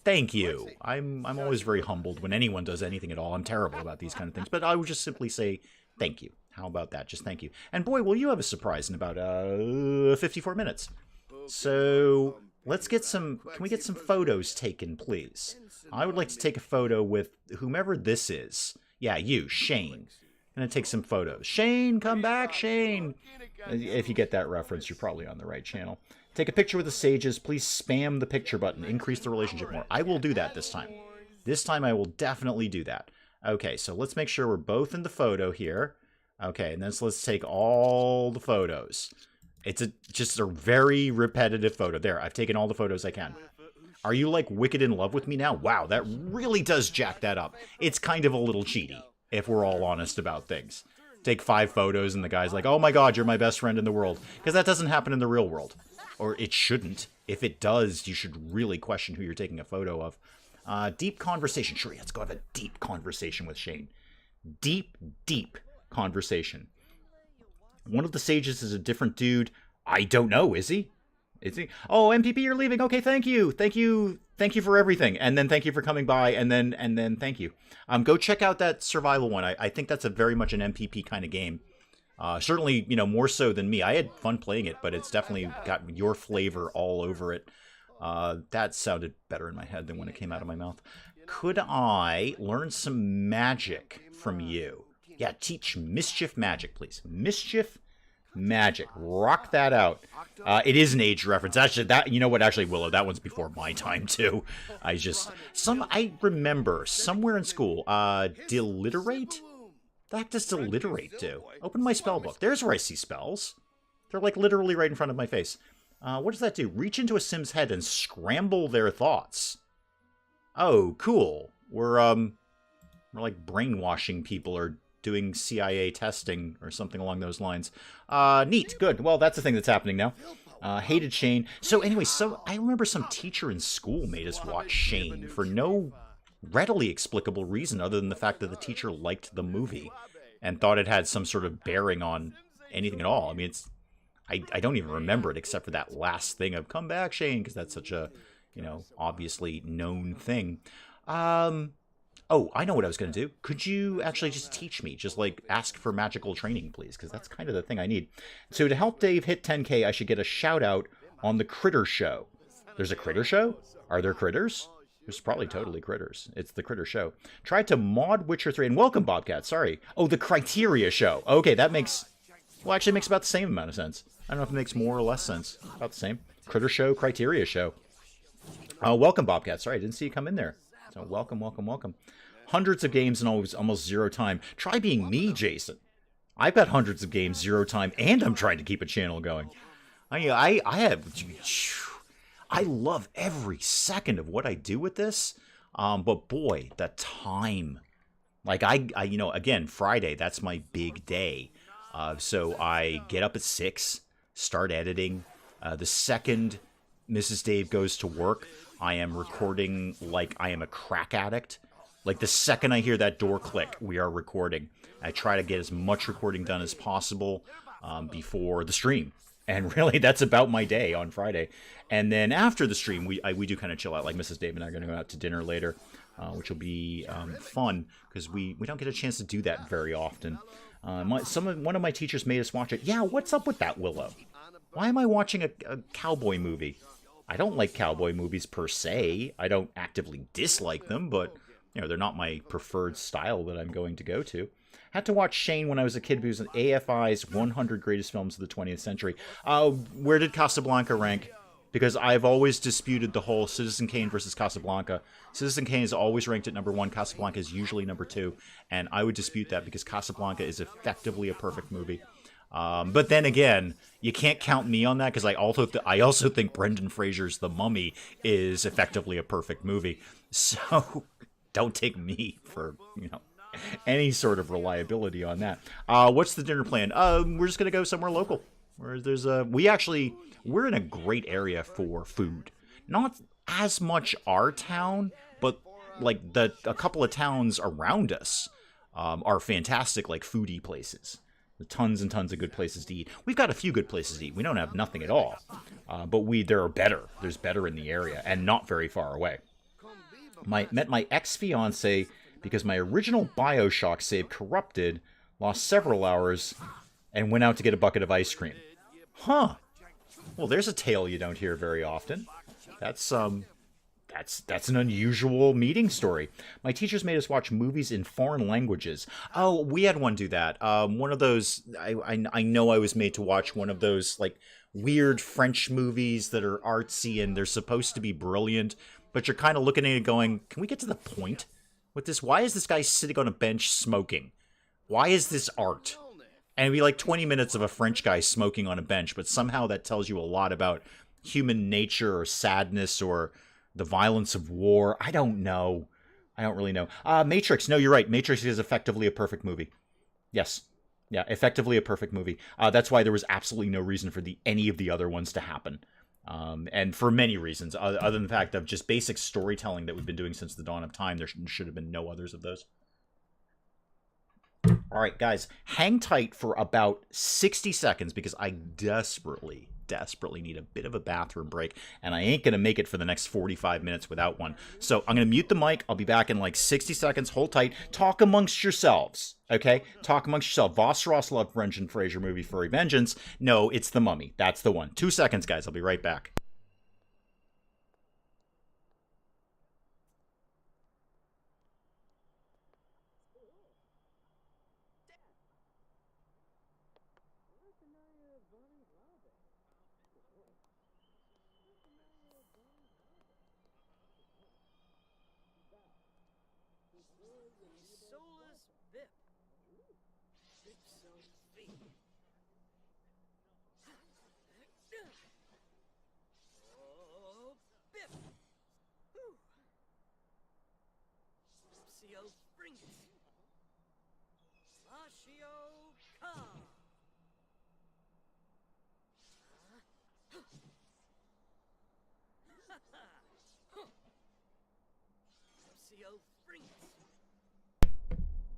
Thank you. I'm always very humbled when anyone does anything at all. I'm terrible about these kind of things, but I would just simply say thank you. How about that? Just thank you. And boy, will you have a surprise in about 54 minutes. So let's get some. Can we get some photos taken, please? I would like to take a photo with whomever this is. Yeah, you, Shane. I'm gonna take some photos. Shane, come back, Shane. If you get that reference, you're probably on the right channel. Take a picture with the sages. Please spam the picture button. Increase the relationship more. I will do that this time. This time I will definitely do that. Okay, so let's make sure we're both in the photo here. Okay, and then let's take all the photos. It's just a very repetitive photo. There, I've taken all the photos I can. Are you, like, wicked in love with me now? Wow, that really does jack that up. It's kind of a little cheaty, if we're all honest about things. Take 5 photos and the guy's like, oh my god, you're my best friend in the world. Because that doesn't happen in the real world. Or it shouldn't. If it does, you should really question who you're taking a photo of. Deep conversation. Sure, let's go have a deep conversation with Shane. Deep conversation. One of the sages is a different dude. I don't know, is he? Is he? Oh, MPP, you're leaving. Okay, thank you. Thank you for everything. And then thank you for coming by. And then thank you. Go check out that survival one. I think that's a very much an MPP kind of game. Certainly, you know, more so than me. I had fun playing it, but it's definitely got your flavor all over it. That sounded better in my head than when it came out of my mouth. Could I learn some magic from you? Yeah, teach mischief magic, please. Mischief magic. Rock that out. It is an age reference. Actually, that, you know what? Actually, Willow, that one's before my time too. I remember somewhere in school. Deliterate. The heck does deliterate do? Open my spell book. There's where I see spells. They're like literally right in front of my face. What does that do? Reach into a Sim's head and scramble their thoughts. Oh, cool. We're like brainwashing people or doing CIA testing or something along those lines. Neat. Good. Well, that's the thing that's happening now. Hated Shane. So anyway, I remember some teacher in school made us watch Shane for no readily explicable reason other than the fact that the teacher liked the movie and thought it had some sort of bearing on anything at all. I mean, I don't even remember it except for that last thing of "come back, Shane," because that's such a, you know, obviously known thing. Oh, I know what I was going to do. Could you actually just teach me? Just, like, ask for magical training, please, because that's kind of the thing I need. So to help Dave hit 10K, I should get a shout-out on the Critter Show. There's a Critter Show? Are there critters? There's probably totally critters. It's the Critter Show. Tried to mod Witcher 3. And welcome, Bobcat. Sorry. Oh, the Criteria Show. Okay, that makes... Well, actually, it makes about the same amount of sense. I don't know if it makes more or less sense. About the same. Critter Show, Criteria Show. Welcome, Bobcat. Sorry, I didn't see you come in there. So welcome. Hundreds of games and almost zero time. Try being me, Jason. I've got hundreds of games, zero time, and I'm trying to keep a channel going. I love every second of what I do with this. But boy, the time. Like you know, again, Friday, that's my big day. So I get up at 6, start editing. The second Mrs. Dave goes to work, I am recording like I am a crack addict. Like the second I hear that door click, we are recording. I try to get as much recording done as possible. before the stream. And really, that's about my day on Friday. And then after the stream, we do kind of chill out. Like Mrs. Dave and I are going to go out to dinner later, which will be fun because we don't get a chance to do that very often. One of my teachers made us watch it. Yeah, what's up with that, Willow? Why am I watching a cowboy movie? I don't like cowboy movies per se. I don't actively dislike them, but they're not my preferred style that I'm going to go to. Had to watch Shane when I was a kid. He was in AFI's 100 Greatest Films of the 20th Century. Where did Casablanca rank? Because I've always disputed the whole Citizen Kane versus Casablanca. Citizen Kane is always ranked at number 1. Casablanca is usually number 2. And I would dispute that because Casablanca is effectively a perfect movie. But then again, you can't count me on that because I also think Brendan Fraser's The Mummy is effectively a perfect movie. So don't take me for, any sort of reliability on that. What's the dinner plan? We're just gonna go somewhere local. Where there's we're in a great area for food. Not as much our town, but like a couple of towns around us are fantastic, like foodie places. Tons and tons of good places to eat. We've got a few good places to eat. We don't have nothing at all, but there are better. There's better in the area and not very far away. Met my ex-fiance because my original BioShock save corrupted, lost several hours, and went out to get a bucket of ice cream. Huh. Well, there's a tale you don't hear very often. That's an unusual meeting story. My teachers made us watch movies in foreign languages. Oh, we had one do that. One of those, I know I was made to watch one of those, like, weird French movies that are artsy and they're supposed to be brilliant, but you're kind of looking at it going, can we get to the point with this? Why is this guy sitting on a bench smoking? Why is this art? And it'd be like 20 minutes of a French guy smoking on a bench, but somehow that tells you a lot about human nature or sadness or the violence of war. I don't know. I don't really know. Matrix. No, you're right. Matrix is effectively a perfect movie. Yes. Yeah, effectively a perfect movie. That's why there was absolutely no reason for any of the other ones to happen. And for many reasons, other than the fact of just basic storytelling that we've been doing since the dawn of time, there should have been no others of those. All right, guys, hang tight for about 60 seconds because I desperately need a bit of a bathroom break, and I ain't going to make it for the next 45 minutes without one. So I'm going to mute the mic. I'll be back in like 60 seconds. Hold tight. Talk amongst yourselves, okay? Talk amongst yourselves. Voss Ross loved Brendan Fraser movie Furry Vengeance. No, it's The Mummy. That's the one. 2 seconds, guys. I'll be right back.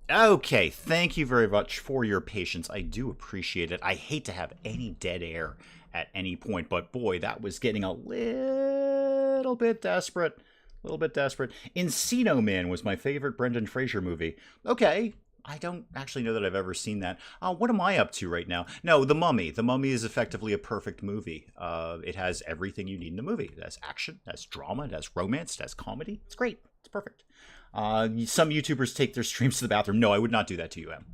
Okay, thank you very much for your patience. I do appreciate it. I hate to have any dead air at any point, but boy, that was getting a little bit desperate. A little bit desperate. Encino Man was my favorite Brendan Fraser movie. Okay, I don't actually know that I've ever seen that. What am I up to right now? No, The Mummy. The Mummy is effectively a perfect movie. It has everything you need in the movie. It has action, it has drama, it has romance, it has comedy. It's great. It's perfect. Some YouTubers take their streams to the bathroom. No, I would not do that to you, Em.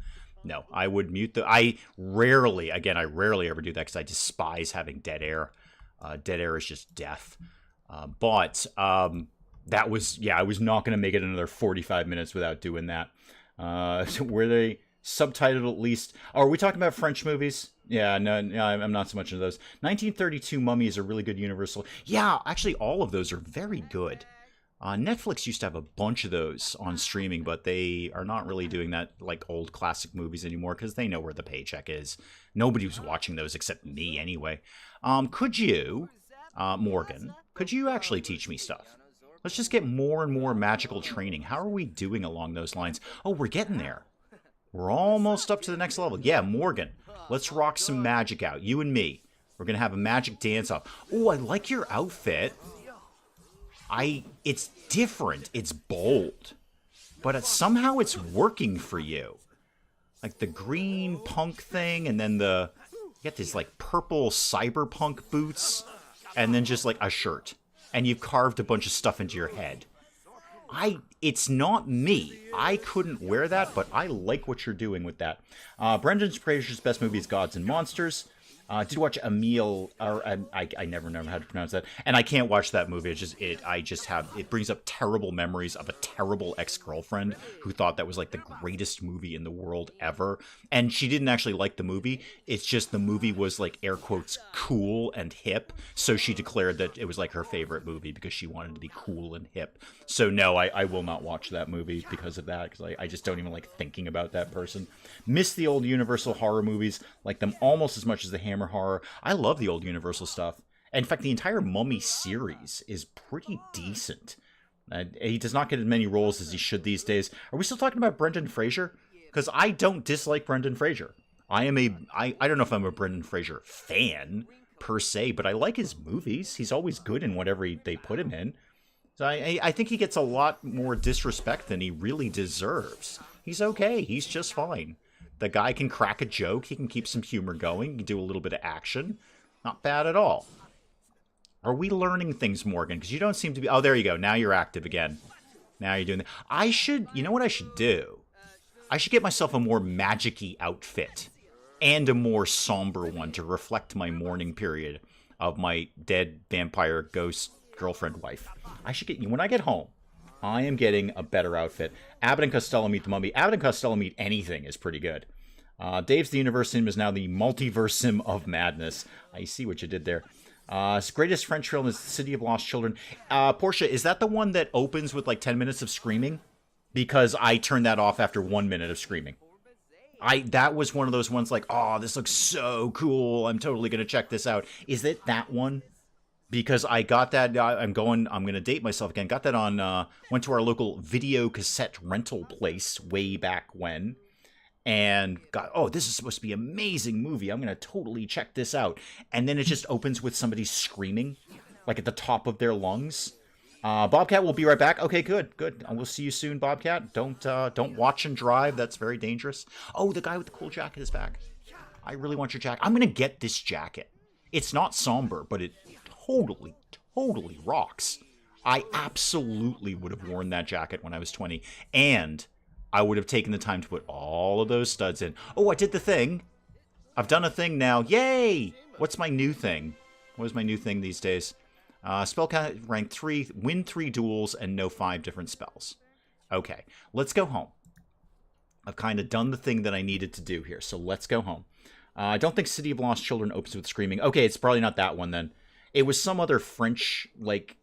No, I would mute I rarely ever do that because I despise having dead air. Dead air is just death. But I was not going to make it another 45 minutes without doing that. Were they subtitled at least? Oh, are we talking about French movies? Yeah, no, I'm not so much into those. 1932 Mummy is a really good Universal. Yeah, actually, all of those are very good. Netflix used to have a bunch of those on streaming, but they are not really doing that like old classic movies anymore because they know where the paycheck is. Nobody was watching those except me anyway. Could you, Morgan, could you actually teach me stuff? Let's just get more and more magical training. How are we doing along those lines? Oh, we're getting there. We're almost up to the next level. Yeah, Morgan. Let's rock some magic out. You and me. We're going to have a magic dance-off. Oh, I like your outfit. It's different. It's bold. But somehow it's working for you. Like the green punk thing, and then you get these like purple cyberpunk boots, and then just like a shirt. And you've carved a bunch of stuff into your head. It's not me. I couldn't wear that, but I like what you're doing with that. Brendan Fraser's best movie is Gods and Monsters. Did watch Emile, or I never know how to pronounce that, and I can't watch that movie. It brings up terrible memories of a terrible ex-girlfriend who thought that was like the greatest movie in the world ever, and she didn't actually like the movie. It's just the movie was like air quotes cool and hip, so she declared that it was like her favorite movie because she wanted to be cool and hip. So no, I will not watch that movie because of that, because I just don't even like thinking about that person. Miss the old Universal horror movies, like them almost as much as the Hammer horror. I love the old Universal stuff. In fact, the entire Mummy series is pretty decent. He does not get as many roles as he should these days. Are we still talking about Brendan Fraser? Because I don't dislike Brendan Fraser. I don't know if I'm a Brendan Fraser fan per se, but I like his movies. He's always good in whatever they put him in. So I think he gets a lot more disrespect than he really deserves. He's okay. He's just fine. The guy can crack a joke. He can keep some humor going. He can do a little bit of action. Not bad at all. Are we learning things, Morgan? Because you don't seem to be... Oh, there you go. Now you're active again. Now you're doing that. You know what I should do? I should get myself a more magic-y outfit. And a more somber one to reflect my mourning period of my dead vampire ghost girlfriend wife. I should get... When I get home, I am getting a better outfit. Abbott and Costello Meet the Mummy. Abbott and Costello Meet anything is pretty good. Dave's the Universe Sim is now the Multiverse Sim of Madness. I see what you did there. Greatest French film is The City of Lost Children. Portia, is that the one that opens with like 10 minutes of screaming? Because I turned that off after 1 minute of screeing. That was one of those ones like, oh, this looks so cool. I'm totally going to check this out. Is it that one? Because I got that, I'm going to date myself again. Got that on, went to our local video cassette rental place way back when. And got, oh, this is supposed to be an amazing movie. I'm going to totally check this out. And then it just opens with somebody screaming, like at the top of their lungs. Bobcat will be right back. Okay, good. We'll see you soon, Bobcat. Don't watch and drive. That's very dangerous. Oh, the guy with the cool jacket is back. I really want your jacket. I'm going to get this jacket. It's not somber, but it totally rocks. I absolutely would have worn that jacket when I was 20. And I would have taken the time to put all of those studs in. Oh, I did the thing. I've done a thing now. Yay! What's my new thing? What is my new thing these days? Spell count rank 3, win 3 duels, and know 5 different spells. Okay, let's go home. I've kind of done the thing that I needed to do here, so let's go home. I don't think City of Lost Children opens with screaming. Okay, it's probably not that one then. It was some other French, like,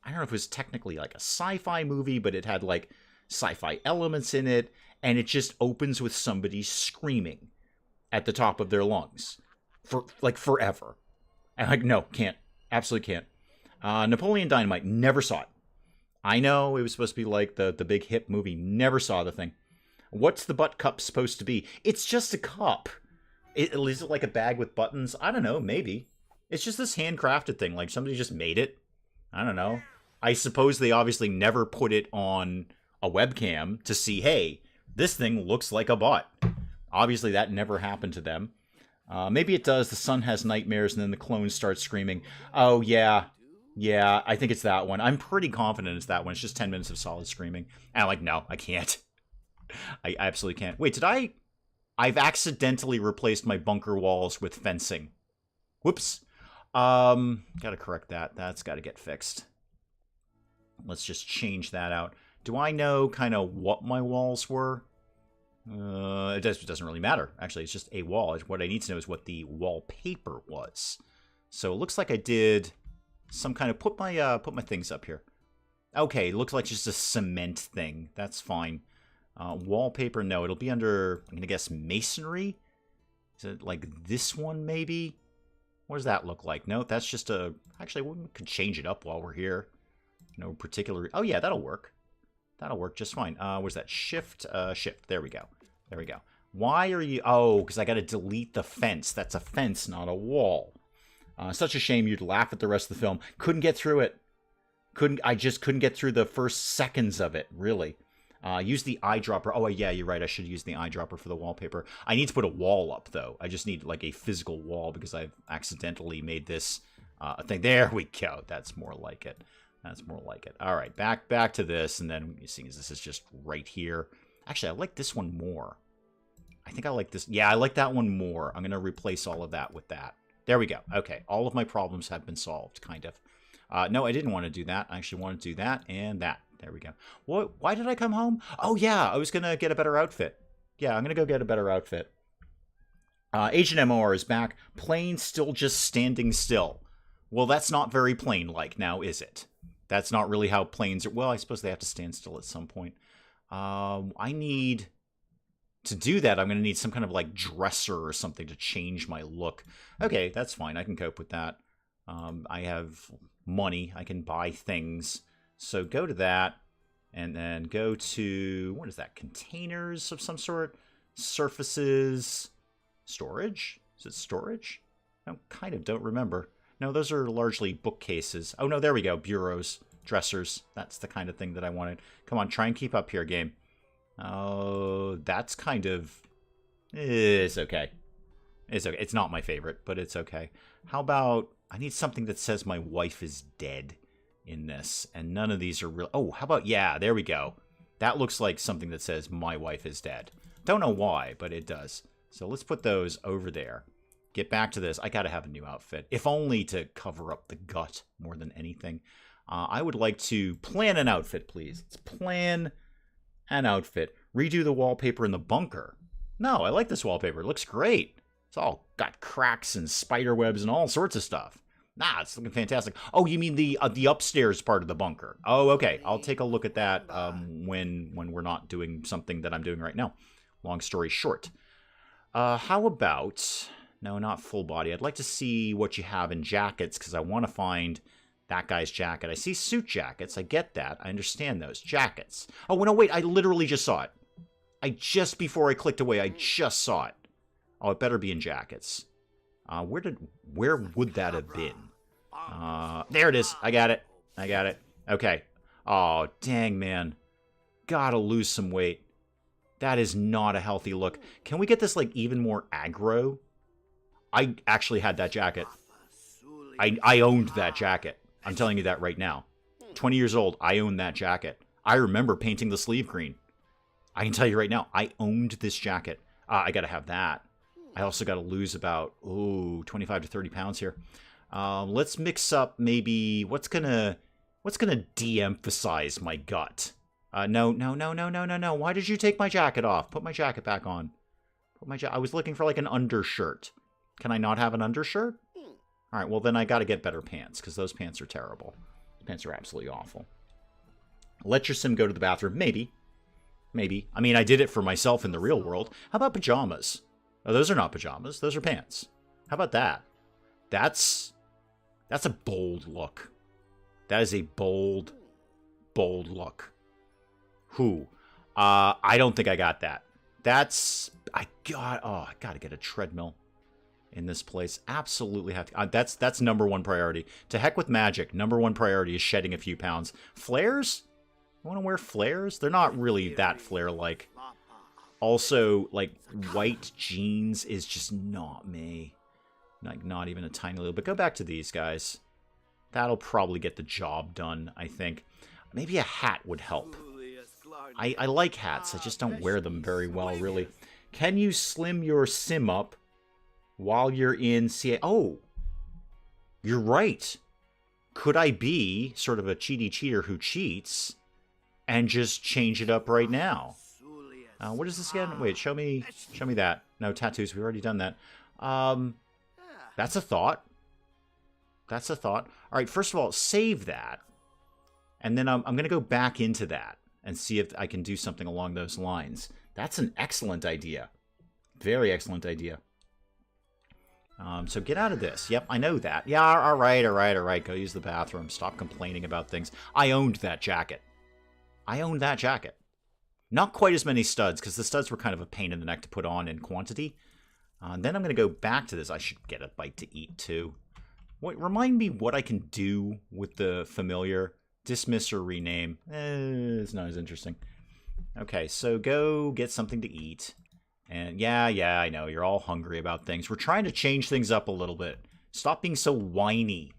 I don't know if it was technically like a sci-fi movie, but it had like sci-fi elements in it, and it just opens with somebody screaming at the top of their lungs for like forever. And like, no, can't. Absolutely can't. Napoleon Dynamite, never saw it. I know it was supposed to be like the big hip movie, never saw the thing. What's the butt cup supposed to be? It's just a cup. Is it like a bag with buttons? I don't know, maybe. It's just this handcrafted thing, like somebody just made it. I don't know. I suppose they obviously never put it on a webcam to see, hey, this thing looks like a butt. Obviously that never happened to them. Maybe it does. The son has nightmares and then the clone starts screaming. Oh, yeah. Yeah, I think it's that one. I'm pretty confident it's that one. It's just 10 minutes of solid screaming. And I'm like, no, I can't. I absolutely can't. Wait, I've accidentally replaced my bunker walls with fencing. Whoops. Gotta correct that. That's gotta get fixed. Let's just change that out. Do I know kind of what my walls were? It doesn't really matter. Actually, it's just a wall. What I need to know is what the wallpaper was. So it looks like I did some kind of put my things up here. Okay, it looks like just a cement thing. That's fine. Wallpaper, no, it'll be under, I'm gonna guess masonry. Is it like this one maybe? What does that look like? No, that's just a. Actually, we could change it up while we're here. No particular. Oh yeah, that'll work. That'll work just fine. Where's that? Shift. Shift. There we go. There we go. Why are you... Oh, because I got to delete the fence. That's a fence, not a wall. Such a shame. You'd laugh at the rest of the film. Couldn't get through it. I just couldn't get through the first seconds of it, really. Use the eyedropper. Oh, yeah, you're right. I should use the eyedropper for the wallpaper. I need to put a wall up, though. I just need, like, a physical wall because I've accidentally made this a thing. There we go. That's more like it. That's more like it. All right, back to this, and then you see this is just right here. Actually, I like this one more. I think I like this. Yeah, I like that one more. I'm going to replace all of that with that. There we go. Okay, all of my problems have been solved, kind of. No, I didn't want to do that. I actually want to do that and that. There we go. What? Why did I come home? Oh, yeah, I was going to get a better outfit. Yeah, I'm going to go get a better outfit. Agent MOR is back. Plane still just standing still. Well, that's not very plane-like now, is it? That's not really how planes are. Well, I suppose they have to stand still at some point. I need... To do that, I'm going to need some kind of, like, dresser or something to change my look. Okay, that's fine. I can cope with that. I have money. I can buy things. So go to that, and then go to... What is that? Containers of some sort? Surfaces? Storage? Is it storage? I kind of don't remember. No, those are largely bookcases. Oh, no, there we go. Bureaus. Dressers. That's the kind of thing that I wanted. Come on, try and keep up here, game. Oh, that's kind of... It's okay. It's okay. It's not my favorite, but it's okay. How about... I need something that says my wife is dead in this, and none of these are real... Oh, how about... Yeah, there we go. That looks like something that says my wife is dead. Don't know why, but it does. So let's put those over there. Get back to this. I gotta have a new outfit, if only to cover up the gut more than anything. I would like to plan an outfit, please. Let's plan... an outfit. Redo the wallpaper in the bunker. No, I like this wallpaper. It looks great. It's all got cracks and spider webs and all sorts of stuff. Nah, it's looking fantastic. Oh, you mean the upstairs part of the bunker? Oh, okay. I'll take a look at that when we're not doing something that I'm doing right now. Long story short. How about... No, not full body. I'd like to see what you have in jackets because I want to find... that guy's jacket. I see suit jackets. I get that. I understand those. Jackets. Oh, no, wait. I literally just saw it. Before I clicked away, I just saw it. Oh, it better be in jackets. Where would that have been? There it is. I got it. I got it. Okay. Oh, dang, man. Gotta lose some weight. That is not a healthy look. Can we get this, like, even more aggro? I actually had that jacket. I owned that jacket. I'm telling you that right now. 20 years old, I own that jacket. I remember painting the sleeve green. I can tell you right now, I owned this jacket. I gotta have that. I also gotta lose about, 25 to 30 pounds here. Let's mix up maybe, what's gonna de-emphasize my gut? No. Why did you take my jacket off? Put my jacket back on. I was looking for like an undershirt. Can I not have an undershirt? All right, well, then I got to get better pants, because those pants are terrible. Those pants are absolutely awful. Let your sim go to the bathroom. Maybe. Maybe. I mean, I did it for myself in the real world. How about pajamas? Oh, those are not pajamas. Those are pants. How about that? That's a bold look. That is a bold look. Who? I don't think I got that. I got to get a treadmill in this place. Absolutely have to. That's number one priority. To heck with magic. Number one priority is shedding a few pounds. Flares? I want to wear flares? They're not really that flare-like. Also, like, white jeans is just not me. Like, not even a tiny little. But go back to these guys. That'll probably get the job done, I think. Maybe a hat would help. I like hats. I just don't wear them very well, really. Can you slim your sim up while you're in CA? Oh, you're right. Could I be sort of a cheaty cheater who cheats and just change it up right now? What is this again? Wait, show me that. No, tattoos. We've already done that. That's a thought. That's a thought. All right, first of all, save that. And then I'm going to go back into that and see if I can do something along those lines. That's an excellent idea. Very excellent idea. So get out of this. Yep, I know that. Yeah, all right. Go use the bathroom. Stop complaining about things. I owned that jacket. I owned that jacket. Not quite as many studs, because the studs were kind of a pain in the neck to put on in quantity. Then I'm going to go back to this. I should get a bite to eat, too. Wait, remind me what I can do with the familiar. Dismiss or rename. It's not as interesting. Okay, so go get something to eat. And yeah, I know, you're all hungry about things. We're trying to change things up a little bit. Stop being so whiny.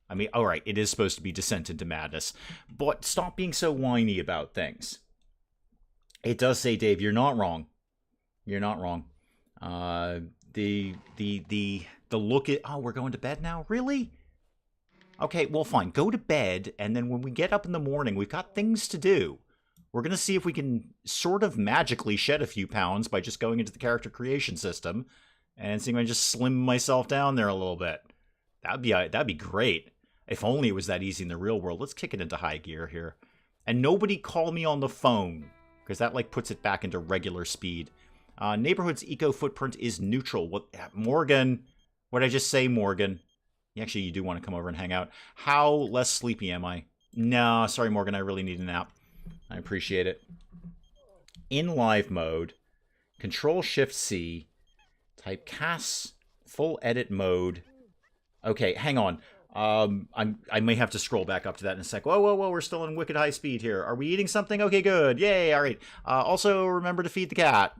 I mean, alright, it is supposed to be Descent into Madness. But stop being so whiny about things. It does say, Dave, you're not wrong. You're not wrong. The look at... Oh, we're going to bed now? Really? Okay, well, fine. Go to bed, and then when we get up in the morning, we've got things to do. We're going to see if we can sort of magically shed a few pounds by just going into the character creation system and seeing if I can just slim myself down there a little bit. That'd be great. If only it was that easy in the real world. Let's kick it into high gear here. And nobody call me on the phone, because that, like, puts it back into regular speed. Neighborhood's eco-footprint is neutral. What, Morgan? What did I just say, Morgan? Actually, you do want to come over and hang out. How less sleepy am I? No, sorry, Morgan. I really need a nap. I appreciate it. In live mode, Control-Shift-C, typecast, full edit mode. Okay, hang on. I may have to scroll back up to that in a sec. Whoa, we're still in wicked high speed here. Are we eating something? Okay, good. Yay, all right. Also, remember to feed the cat.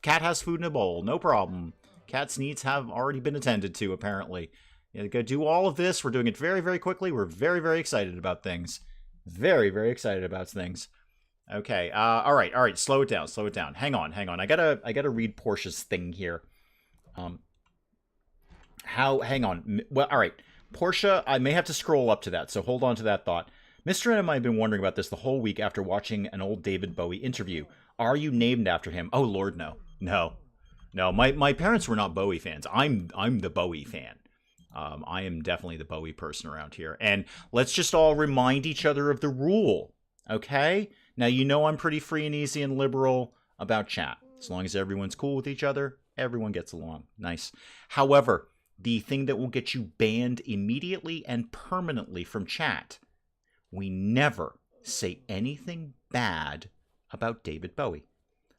Cat has food in a bowl. No problem. Cat's needs have already been attended to, apparently. Yeah, go do all of this. We're doing it very, very quickly. We're very, very excited about things. Very, very excited about things. Okay, all right. Slow it down. Hang on. I gotta read Portia's thing here. Hang on. Well, all right. Portia, I may have to scroll up to that, so hold on to that thought. Mr. and I have been wondering about this the whole week after watching an old David Bowie interview. Are you named after him? Oh, Lord, no. No, my parents were not Bowie fans. I'm the Bowie fan. I am definitely the Bowie person around here. And let's just all remind each other of the rule, okay? Now, you know I'm pretty free and easy and liberal about chat. As long as everyone's cool with each other, everyone gets along. Nice. However, the thing that will get you banned immediately and permanently from chat, we never say anything bad about David Bowie.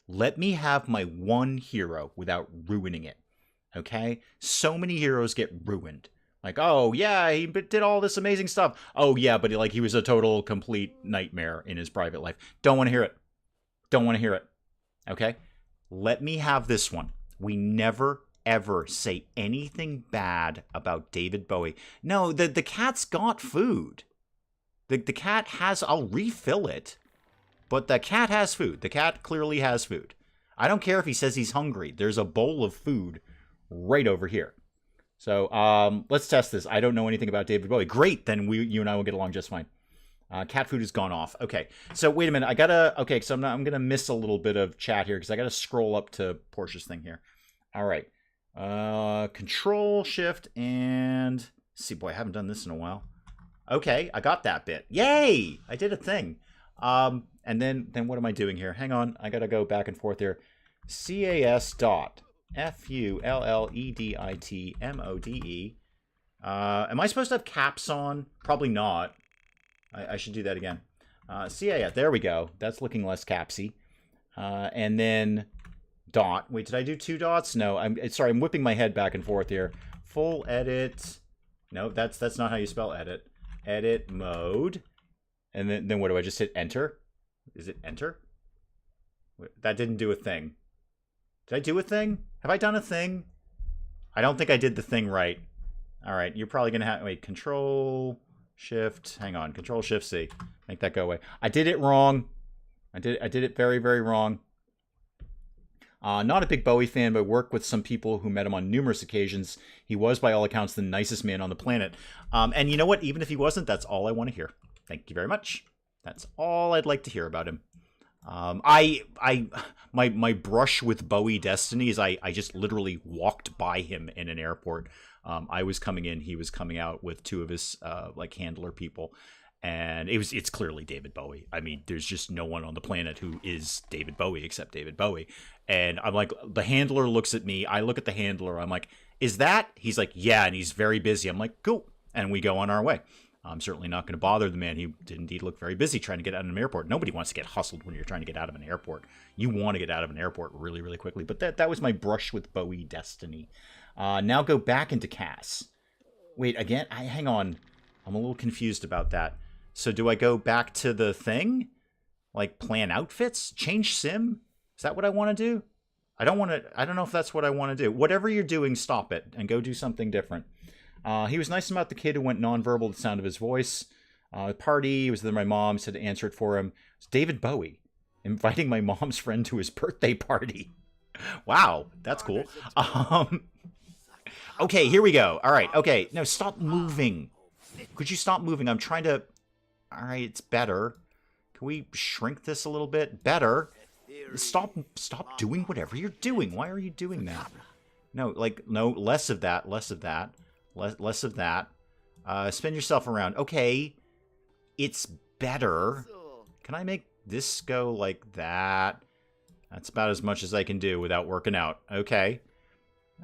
Let me have my one hero without ruining it. Okay? So many heroes get ruined. Like, oh, yeah, he did all this amazing stuff. Oh, yeah, but he was a total, complete nightmare in his private life. Don't want to hear it. Don't want to hear it. Okay? Let me have this one. We never, ever say anything bad about David Bowie. No, the cat's got food. The cat has... I'll refill it. But the cat has food. The cat clearly has food. I don't care if he says he's hungry. There's a bowl of food right over here. So let's test this. I don't know anything about David Bowie. Great, then you and I will get along just fine. Cat food has gone off. Okay, so wait a minute. I gotta... Okay, so I'm gonna miss a little bit of chat here because I gotta scroll up to Portia's thing here. All right. Control, Shift, and... Let's see, boy, I haven't done this in a while. Okay, I got that bit. Yay! I did a thing. And then what am I doing here? Hang on, I gotta go back and forth here. CAS.FULLEDITMODE. Am I supposed to have caps on? Probably not. I should do that again. CAS, there we go. That's looking less capsy. And then dot. Wait, did I do 2 dots? No, I'm whipping my head back and forth here. Full edit. No, that's not how you spell edit. Edit mode. And then what do I just hit enter? Is it enter? That didn't do a thing. Did I do a thing? Have I done a thing? I don't think I did the thing right. All right, you're probably gonna have wait. Control Shift. Hang on. Control Shift C. Make that go away. I did it wrong. I did it very, very wrong. Not a big Bowie fan, but worked with some people who met him on numerous occasions. He was, by all accounts, the nicest man on the planet. And you know what? Even if he wasn't, that's all I want to hear. Thank you very much. That's all I'd like to hear about him. My brush with Bowie destiny is I just literally walked by him in an airport. I was coming in, he was coming out with 2 of his like handler people, and it's clearly David Bowie. I mean, there's just no one on the planet who is David Bowie except David Bowie. And I'm like, the handler looks at me, I look at the handler, I'm like, is that? He's like, yeah, and he's very busy. I'm like, cool, and we go on our way. I'm certainly not going to bother the man. He did indeed look very busy trying to get out of an airport. Nobody wants to get hustled when you're trying to get out of an airport. You want to get out of an airport really, really quickly. But that was my brush with Bowie destiny. Now go back into Cass. Wait, again? Hang on. I'm a little confused about that. So do I go back to the thing? Like plan outfits? Change sim? Is that what I want to do? I don't know if that's what I want to do. Whatever you're doing, stop it and go do something different. He was nice about the kid who went nonverbal at the sound of his voice. Party, he was there. My mom said to answer it for him. It's David Bowie inviting my mom's friend to his birthday party. Wow, that's cool. Okay, here we go. All right, okay. No, stop moving. Could you stop moving? I'm trying to... All right, it's better. Can we shrink this a little bit? Better. Stop doing whatever you're doing. Why are you doing that? No, no, less of that, less of that. Less of that. Spin yourself around. Okay. It's better. Can I make this go like that? That's about as much as I can do without working out. Okay.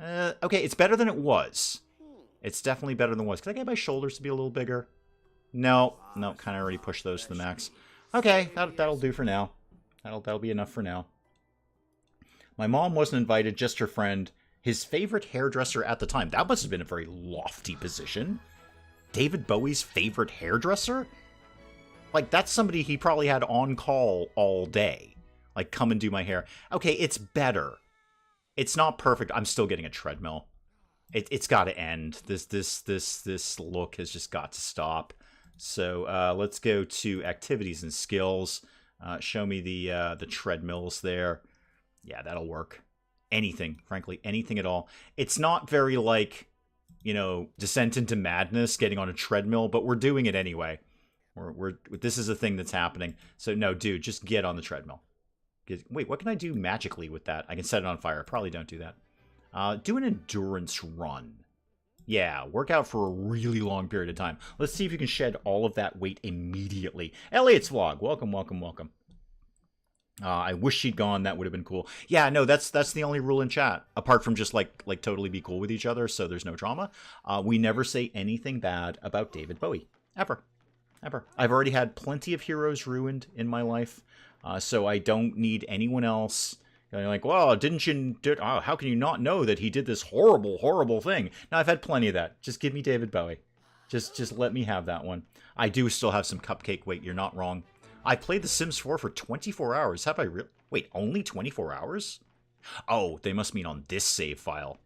Okay, it's better than it was. It's definitely better than it was. Can I get my shoulders to be a little bigger? No, kind of already pushed those to the max. Okay, that'll do for now. That'll be enough for now. My mom wasn't invited, just her friend. His favorite hairdresser at the time. That must have been a very lofty position. David Bowie's favorite hairdresser? Like, that's somebody he probably had on call all day. Like, come and do my hair. Okay, it's better. It's not perfect. I'm still getting a treadmill. It's got to end. This look has just got to stop. So let's go to activities and skills. Show me the treadmills there. Yeah, that'll work. Anything, frankly, anything at all. It's not very, like, you know, descent into madness getting on a treadmill, but we're doing it anyway. This is a thing that's happening. So no, dude, just get on the treadmill. Wait, what can I do magically with that? I can set it on fire. Probably don't do that. Do an endurance run. Yeah, work out for a really long period of time. Let's see if you can shed all of that weight immediately. Elliot's vlog. Welcome, welcome, welcome. I wish she'd gone. That would have been cool. Yeah, no, that's the only rule in chat. Apart from just like totally be cool with each other, so there's no drama. We never say anything bad about David Bowie. Ever. Ever. I've already had plenty of heroes ruined in my life, so I don't need anyone else. You're like, well, how can you not know that he did this horrible, horrible thing? No, I've had plenty of that. Just give me David Bowie. Just let me have that one. I do still have some cupcake weight. You're not wrong. I played The Sims 4 for 24 hours. Have I really? Wait, only 24 hours? Oh, they must mean on this save file.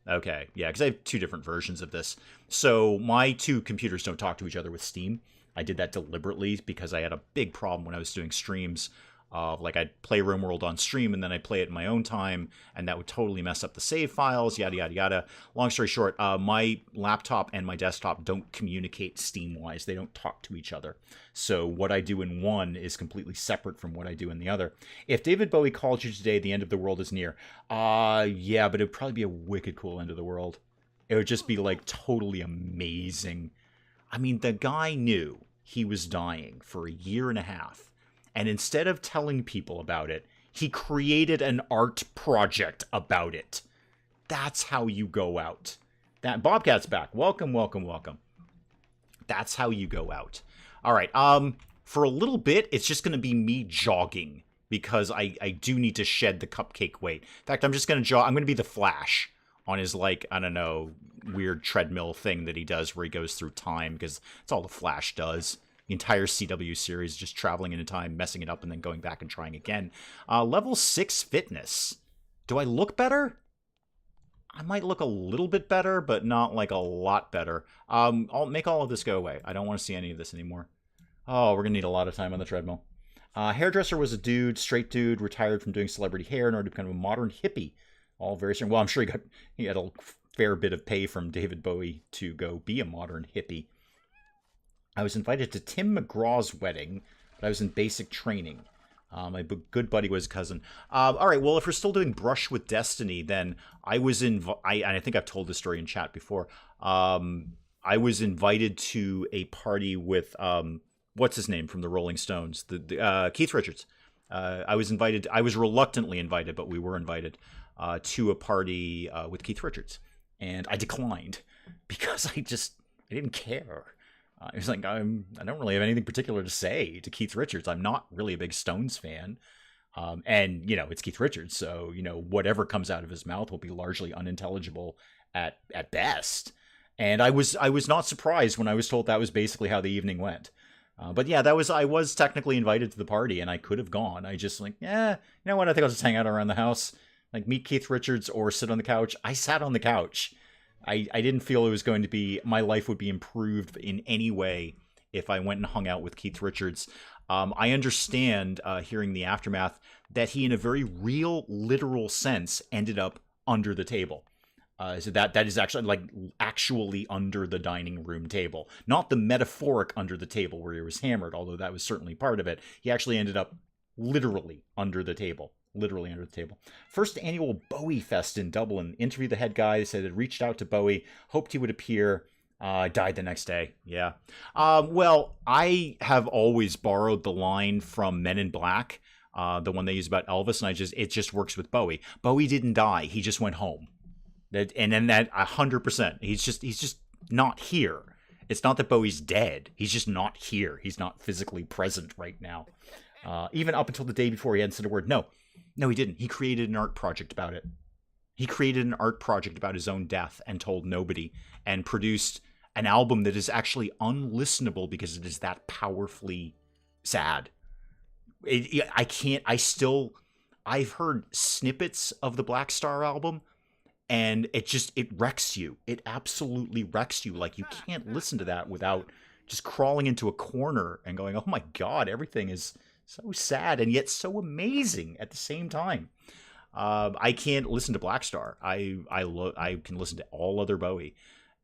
Okay, yeah, because I have two different versions of this. So my two computers don't talk to each other with Steam. I did that deliberately because I had a big problem when I was doing streams. Like, I'd play RimWorld on stream, and then I'd play it in my own time, and that would totally mess up the save files, yada, yada, yada. Long story short, my laptop and my desktop don't communicate Steam-wise. They don't talk to each other. So what I do in one is completely separate from what I do in the other. If David Bowie called you today, the end of the world is near. Yeah, but it would probably be a wicked cool end of the world. It would just be, like, totally amazing. I mean, the guy knew he was dying for a year and a half. And instead of telling people about it, he created an art project about it. That's how you go out. That Bobcat's back. Welcome, welcome, welcome. That's how you go out. All right. For a little bit, it's just going to be me jogging because I do need to shed the cupcake weight. In fact, I'm just going to jog. I'm going to be the Flash on his, like, I don't know, weird treadmill thing that he does where he goes through time because that's all the Flash does. The entire CW series, just traveling into time, messing it up, and then going back and trying again. Level 6 fitness. Do I look better? I might look a little bit better, but not like a lot better. I'll make all of this go away. I don't want to see any of this anymore. Oh, we're going to need a lot of time on the treadmill. Hairdresser was a dude, straight dude, retired from doing celebrity hair in order to become a modern hippie. All very strange. Well, I'm sure he had a fair bit of pay from David Bowie to go be a modern hippie. I was invited to Tim McGraw's wedding, but I was in basic training. My good buddy was cousin. All right, well, if we're still doing Brush with Destiny, then I was and I think I've told this story in chat before. I was invited to a party with, what's his name from the Rolling Stones? Keith Richards. I was reluctantly invited, but we were invited to a party with Keith Richards. And I declined because I didn't care. He was like, I don't really have anything particular to say to Keith Richards. I'm not really a big Stones fan. And, you know, it's Keith Richards, so, you know, whatever comes out of his mouth will be largely unintelligible at best. And I was not surprised when I was told that was basically how the evening went. But yeah, I was technically invited to the party, and I could have gone. I just like, you know what? I think I'll just hang out around the house, like meet Keith Richards or sit on the couch. I sat on the couch. I didn't feel it was going to be, my life would be improved in any way if I went and hung out with Keith Richards. I understand, hearing the aftermath, that he, in a very real, literal sense, ended up under the table. So that is actually actually under the dining room table, not the metaphoric under the table where he was hammered, although that was certainly part of it. He actually ended up literally under the table. Literally under the table. First annual Bowie Fest in Dublin. Interviewed the head guy. They said it reached out to Bowie, hoped he would appear. Died the next day. Yeah. Well, I have always borrowed the line from Men in Black, the one they use about Elvis, and it just works with Bowie. Bowie didn't die. He just went home. And then that 100%. He's just not here. It's not that Bowie's dead. He's just not here. He's not physically present right now. Even up until the day before, he hadn't said a word. No, he didn't. He created an art project about it. He created an art project about his own death and told nobody, and produced an album that is actually unlistenable because it is that powerfully sad. I've heard snippets of the Black Star album, and it wrecks you. It absolutely wrecks you. Like, you can't listen to that without just crawling into a corner and going, oh my God, everything is so sad and yet so amazing at the same time. I can't listen to Black Star. I can listen to all other Bowie,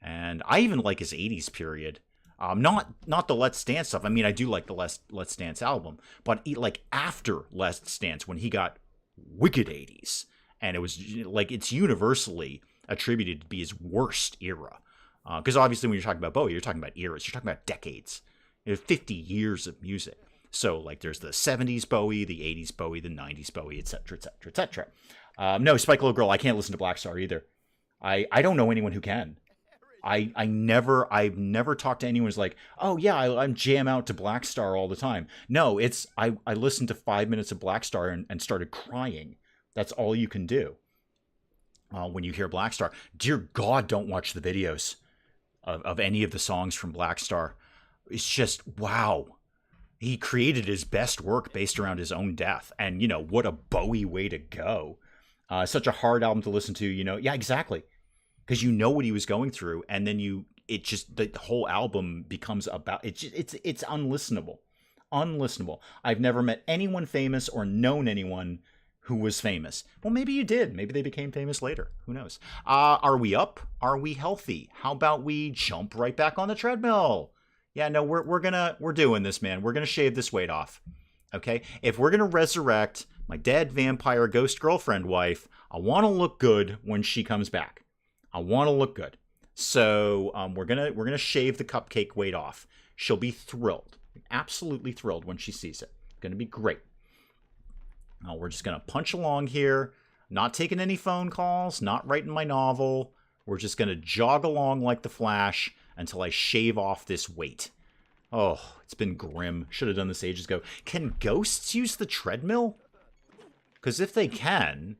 and I even like his 80s period. Not the Let's Dance stuff. I mean, I do like the Let's Dance album, but like after Let's Dance, when he got wicked 80s, and it was like, it's universally attributed to be his worst era. Because obviously when you're talking about Bowie, you're talking about eras. You're talking about decades. 50 years of music. So, like, there's the 70s Bowie, the 80s Bowie, the 90s Bowie, etc., etc., etc. No, Spike Little Girl, I can't listen to Black Star either. I don't know anyone who can. I've never talked to anyone who's like, oh yeah, I'm jam out to Black Star all the time. No, it's, I listened to 5 minutes of Black Star and started crying. That's all you can do when you hear Black Star. Dear God, don't watch the videos of any of the songs from Black Star. It's just, wow. He created his best work based around his own death. And, you know, what a Bowie way to go. Such a hard album to listen to, you know. Yeah, exactly. Because you know what he was going through. And then the whole album becomes about, it's unlistenable. Unlistenable. I've never met anyone famous or known anyone who was famous. Well, maybe you did. Maybe they became famous later. Who knows? Are we up? Are we healthy? How about we jump right back on the treadmill? Yeah, no, we're doing this, man. We're gonna shave this weight off. Okay? If we're gonna resurrect my dead vampire ghost girlfriend wife, I wanna look good when she comes back. I wanna look good. So we're gonna shave the cupcake weight off. She'll be thrilled. Absolutely thrilled when she sees it. It's gonna be great. Now we're just gonna punch along here, not taking any phone calls, not writing my novel. We're just gonna jog along like the Flash until I shave off this weight. Oh, it's been grim. Should have done this ages ago. Can ghosts use the treadmill? Because if they can,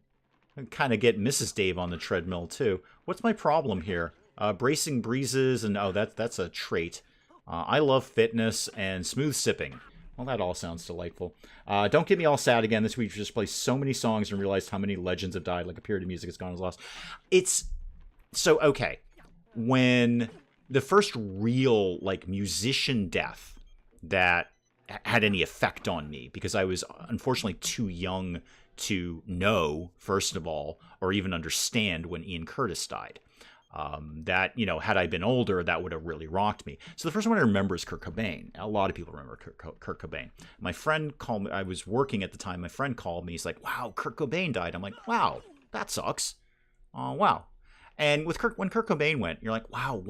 I kind of get Mrs. Dave on the treadmill too. What's my problem here? Bracing breezes and, oh, that's a trait. I love fitness and smooth sipping. Well, that all sounds delightful. Don't get me all sad again. This week we just played so many songs and realized how many legends have died. Like, a period of music has gone as lost. It's so, okay. When the first real, like, musician death that had any effect on me, because I was unfortunately too young to know, first of all, or even understand when Ian Curtis died. That, you know, had I been older, that would have really rocked me. So the first one I remember is Kurt Cobain. A lot of people remember Kurt Cobain. My friend called me. I was working at the time. My friend called me. He's like, wow, Kurt Cobain died. I'm like, wow, that sucks. Wow. And when Kurt Cobain went, you're like, wow,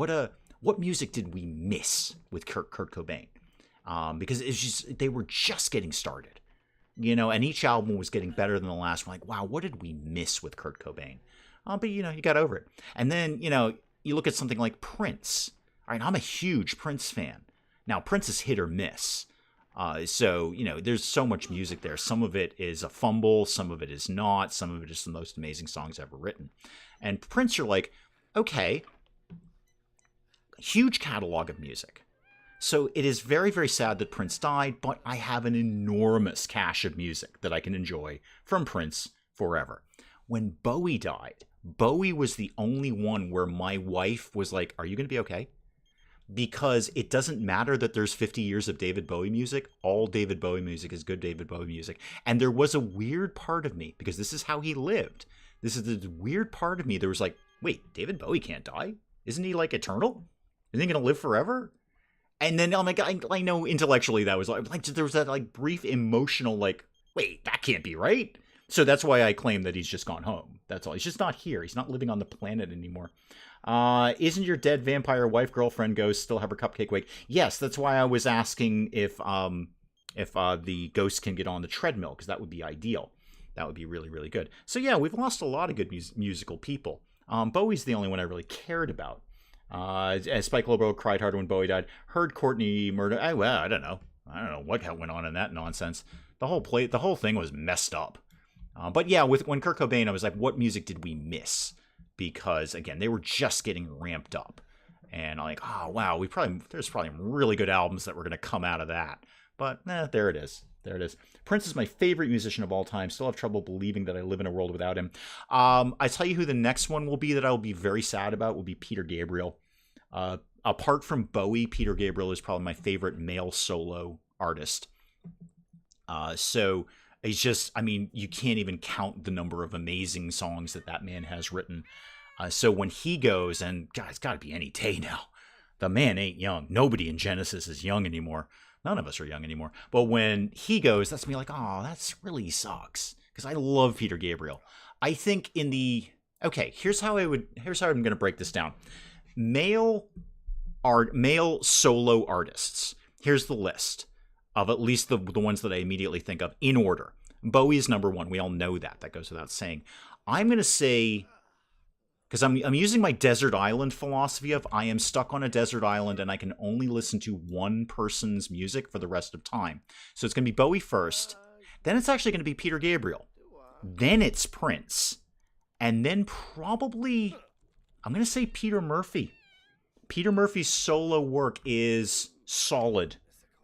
what music did we miss with Kurt Cobain? Because it's just, they were just getting started, you know, and each album was getting better than the last one. Like, wow, what did we miss with Kurt Cobain? But, you know, you got over it. And then, you know, you look at something like Prince. All right, I'm a huge Prince fan. Now, Prince is hit or miss. So, you know, there's so much music there. Some of it is a fumble. Some of it is not. Some of it is the most amazing songs ever written. And Prince, you're like, okay, huge catalog of music. So it is very, very sad that Prince died, but I have an enormous cache of music that I can enjoy from Prince forever. When Bowie died, Bowie was the only one where my wife was like, are you going to be okay? Because it doesn't matter that there's 50 years of David Bowie music. All David Bowie music is good David Bowie music. And there was a weird part of me, because this is how he lived. This is the weird part of me. There was like, wait, David Bowie can't die? Isn't he like eternal? Isn't he going to live forever? And then I'm like, I know intellectually that was like there was that like brief emotional like, wait, that can't be right. So that's why I claim that he's just gone home. That's all. He's just not here. He's not living on the planet anymore. Isn't your dead vampire wife, girlfriend, ghost still have her cupcake wake? Yes, that's why I was asking if the ghost can get on the treadmill, because that would be ideal. That would be really, really good. So yeah, we've lost a lot of good musical people. Bowie's the only one I really cared about. Spike Lobo cried hard when Bowie died. Heard Courtney murder. Well, I don't know what went on in that nonsense. The whole thing was messed up. But yeah, when Kurt Cobain, I was like, what music did we miss? Because again, they were just getting ramped up, and I'm like, oh wow, there's probably really good albums that were going to come out of that. But there it is. There it is. Prince is my favorite musician of all time. Still have trouble believing that I live in a world without him. I tell you who the next one will be that I'll be very sad about will be Peter Gabriel. Apart from Bowie, Peter Gabriel is probably my favorite male solo artist. So it's just, I mean, you can't even count the number of amazing songs that man has written. So when he goes, and God, it's got to be any day now. The man ain't young. Nobody in Genesis is young anymore. None of us are young anymore. But when he goes, that's me like, oh, that's really sucks. Because I love Peter Gabriel. I think here's how I'm going to break this down. Male solo artists. Here's the list of at least the ones that I immediately think of in order. Bowie is number one. We all know that. That goes without saying. I'm going to say, because I'm using my desert island philosophy of I am stuck on a desert island and I can only listen to one person's music for the rest of time. So it's going to be Bowie first. Then it's actually going to be Peter Gabriel. Then it's Prince. And then probably, I'm going to say Peter Murphy. Peter Murphy's solo work is solid.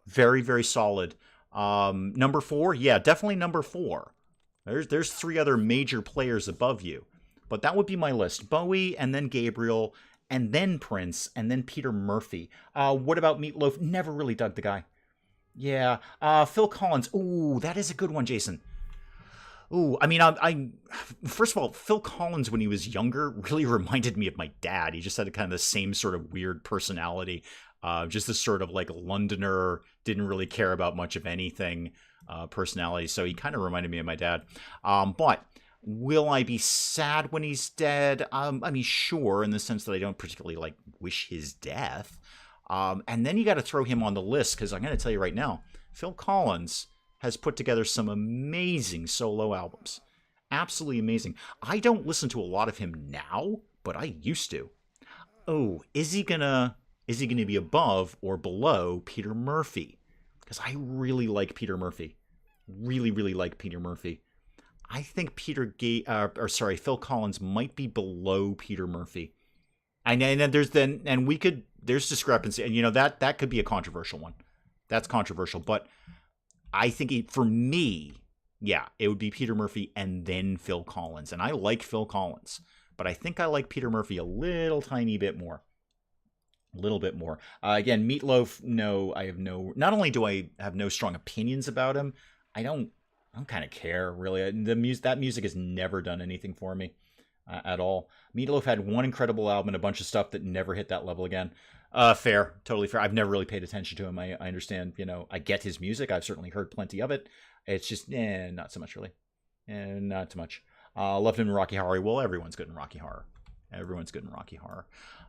Very, very solid. Number 4? Yeah, definitely number 4. There's 3 other major players above you. But that would be my list. Bowie, and then Gabriel, and then Prince, and then Peter Murphy. What about Meatloaf? Never really dug the guy. Yeah. Phil Collins. Ooh, that is a good one, Jason. Ooh, I mean, I first of all, Phil Collins, when he was younger, really reminded me of my dad. He just had kind of the same sort of weird personality. Just this sort of like Londoner, didn't really care about much of anything personality. So he kind of reminded me of my dad. But will I be sad when he's dead? I mean, sure, in the sense that I don't particularly like wish his death. And then you got to throw him on the list, because I'm going to tell you right now, Phil Collins has put together some amazing solo albums. Absolutely amazing. I don't listen to a lot of him now, but I used to. Oh, is he gonna be above or below Peter Murphy? Because I really like Peter Murphy. Really, really like Peter Murphy. I think Phil Collins might be below Peter Murphy. There's discrepancy, and that could be a controversial one. That's controversial, but I think for me, yeah, it would be Peter Murphy and then Phil Collins. And I like Phil Collins, but I think I like Peter Murphy a little tiny bit more. A little bit more. Again, Meatloaf, no, not only do I have no strong opinions about him, I don't kind of care, really. That music has never done anything for me at all. Meatloaf had one incredible album and a bunch of stuff that never hit that level again. Fair, totally fair. I've never really paid attention to him. I understand, I get his music. I've certainly heard plenty of it. It's just, not so much really. Not too much. Loved him in Rocky Horror. Well, everyone's good in Rocky Horror.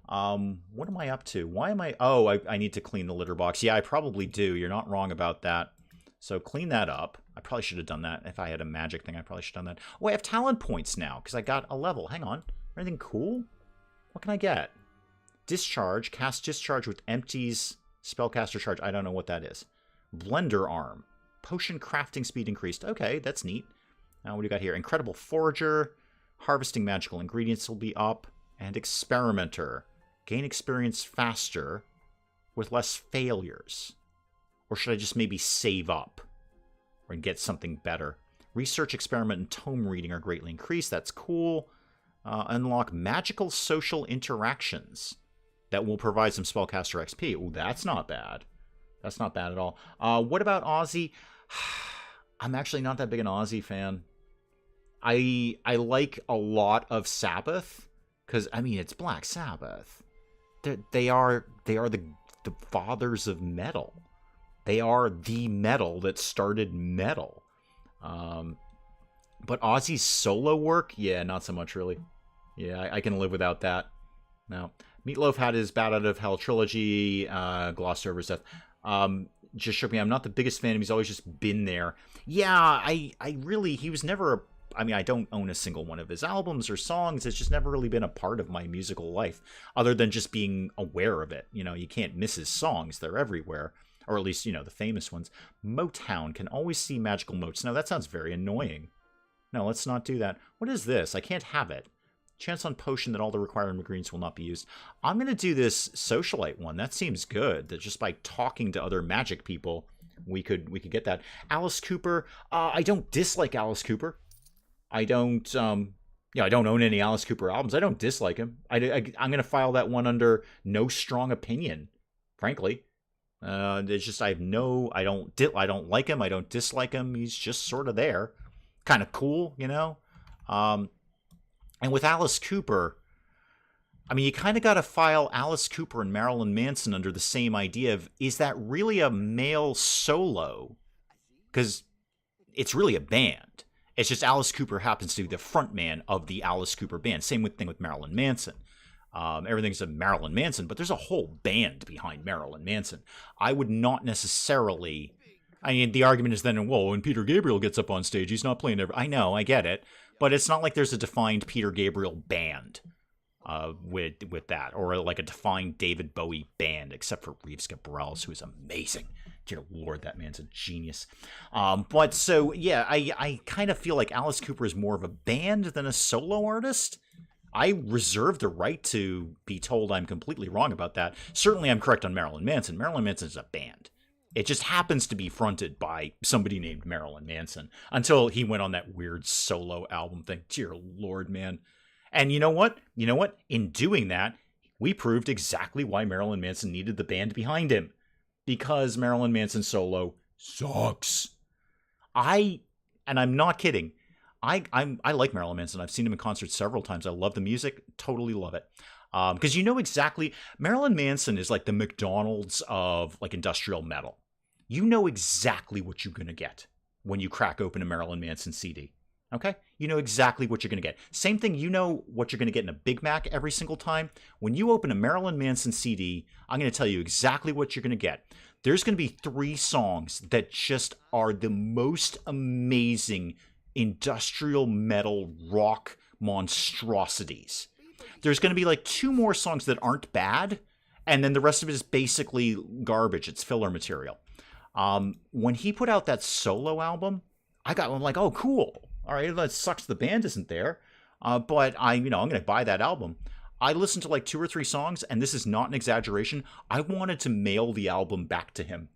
What am I up to? Why am I... Oh, I need to clean the litter box. Yeah, I probably do. You're not wrong about that. So clean that up. I probably should have done that. If I had a magic thing, I probably should have done that. Oh, I have talent points now because I got a level. Hang on. Anything cool? What can I get? Discharge. Cast discharge with empties Spellcaster charge. I don't know what that is. Blender arm. Potion crafting speed increased. Okay, that's neat. Now what do you got here? Incredible forager. Harvesting magical ingredients will be up. And experimenter. Gain experience faster with less failures. Or should I just maybe save up or get something better? Research, experiment, and tome reading are greatly increased. That's cool. Unlock magical social interactions that will provide some spellcaster XP. Ooh, that's not bad. That's not bad at all. What about Aussie? I'm actually not that big an Aussie fan. I like a lot of Sabbath because I mean it's Black Sabbath. They are the fathers of metal. They are the metal that started metal. But Ozzy's solo work, yeah, not so much really. Yeah, I can live without that. No. Meatloaf had his Bat Out of Hell trilogy, glossed over his death. Just shook me. I'm not the biggest fan of him. He's always just been there. Yeah, I really, he was never, I mean, I don't own a single one of his albums or songs. It's just never really been a part of my musical life, other than just being aware of it. You know, you can't miss his songs. They're everywhere. Or at least, you know, the famous ones. Motown can always see magical motes. Now, that sounds very annoying. No, let's not do that. What is this? I can't have it. Chance on potion that all the required ingredients will not be used. I'm going to do this socialite one. That seems good. That just by talking to other magic people, we could get that. Alice Cooper. I don't dislike Alice Cooper. I don't, I don't own any Alice Cooper albums. I don't dislike him. I'm going to file that one under no strong opinion, frankly. It's just I don't like him. I don't dislike him. He's just sort of there, kind of cool, you know. And with Alice Cooper, I mean, you kind of got to file Alice Cooper and Marilyn Manson under the same idea of, is that really a male solo? Because it's really a band. It's just Alice Cooper happens to be the front man of the Alice Cooper band. Same thing with Marilyn Manson. Everything's a Marilyn Manson, but there's a whole band behind Marilyn Manson. I would not necessarily... I mean, the argument is then, well, when Peter Gabriel gets up on stage, he's not playing every... I know, I get it. But it's not like there's a defined Peter Gabriel band with that. Or like a defined David Bowie band, except for Reeves Gabrels, who is amazing. Dear Lord, that man's a genius. But so, yeah, I kind of feel like Alice Cooper is more of a band than a solo artist. I reserve the right to be told I'm completely wrong about that. Certainly I'm correct on Marilyn Manson. Marilyn Manson is a band. It just happens to be fronted by somebody named Marilyn Manson until he went on that weird solo album thing. Dear Lord, man. And you know what? In doing that, we proved exactly why Marilyn Manson needed the band behind him. Because Marilyn Manson solo sucks. And I'm not kidding. I like Marilyn Manson. I've seen him in concert several times. I love the music. Totally love it. Because you know exactly, Marilyn Manson is like the McDonald's of like industrial metal. You know exactly what you're going to get when you crack open a Marilyn Manson CD. Okay? You know exactly what you're going to get. Same thing, you know what you're going to get in a Big Mac every single time. When you open a Marilyn Manson CD, I'm going to tell you exactly what you're going to get. There's going to be 3 songs that just are the most amazing industrial metal rock monstrosities. There's going to be like 2 more songs that aren't bad, and then the rest of it is basically garbage. It's filler material. When he put out that solo album, I'm like, oh, cool. All right, that sucks the band isn't there, but I'm going to buy that album. I listened to like 2 or 3 songs, and this is not an exaggeration. I wanted to mail the album back to him.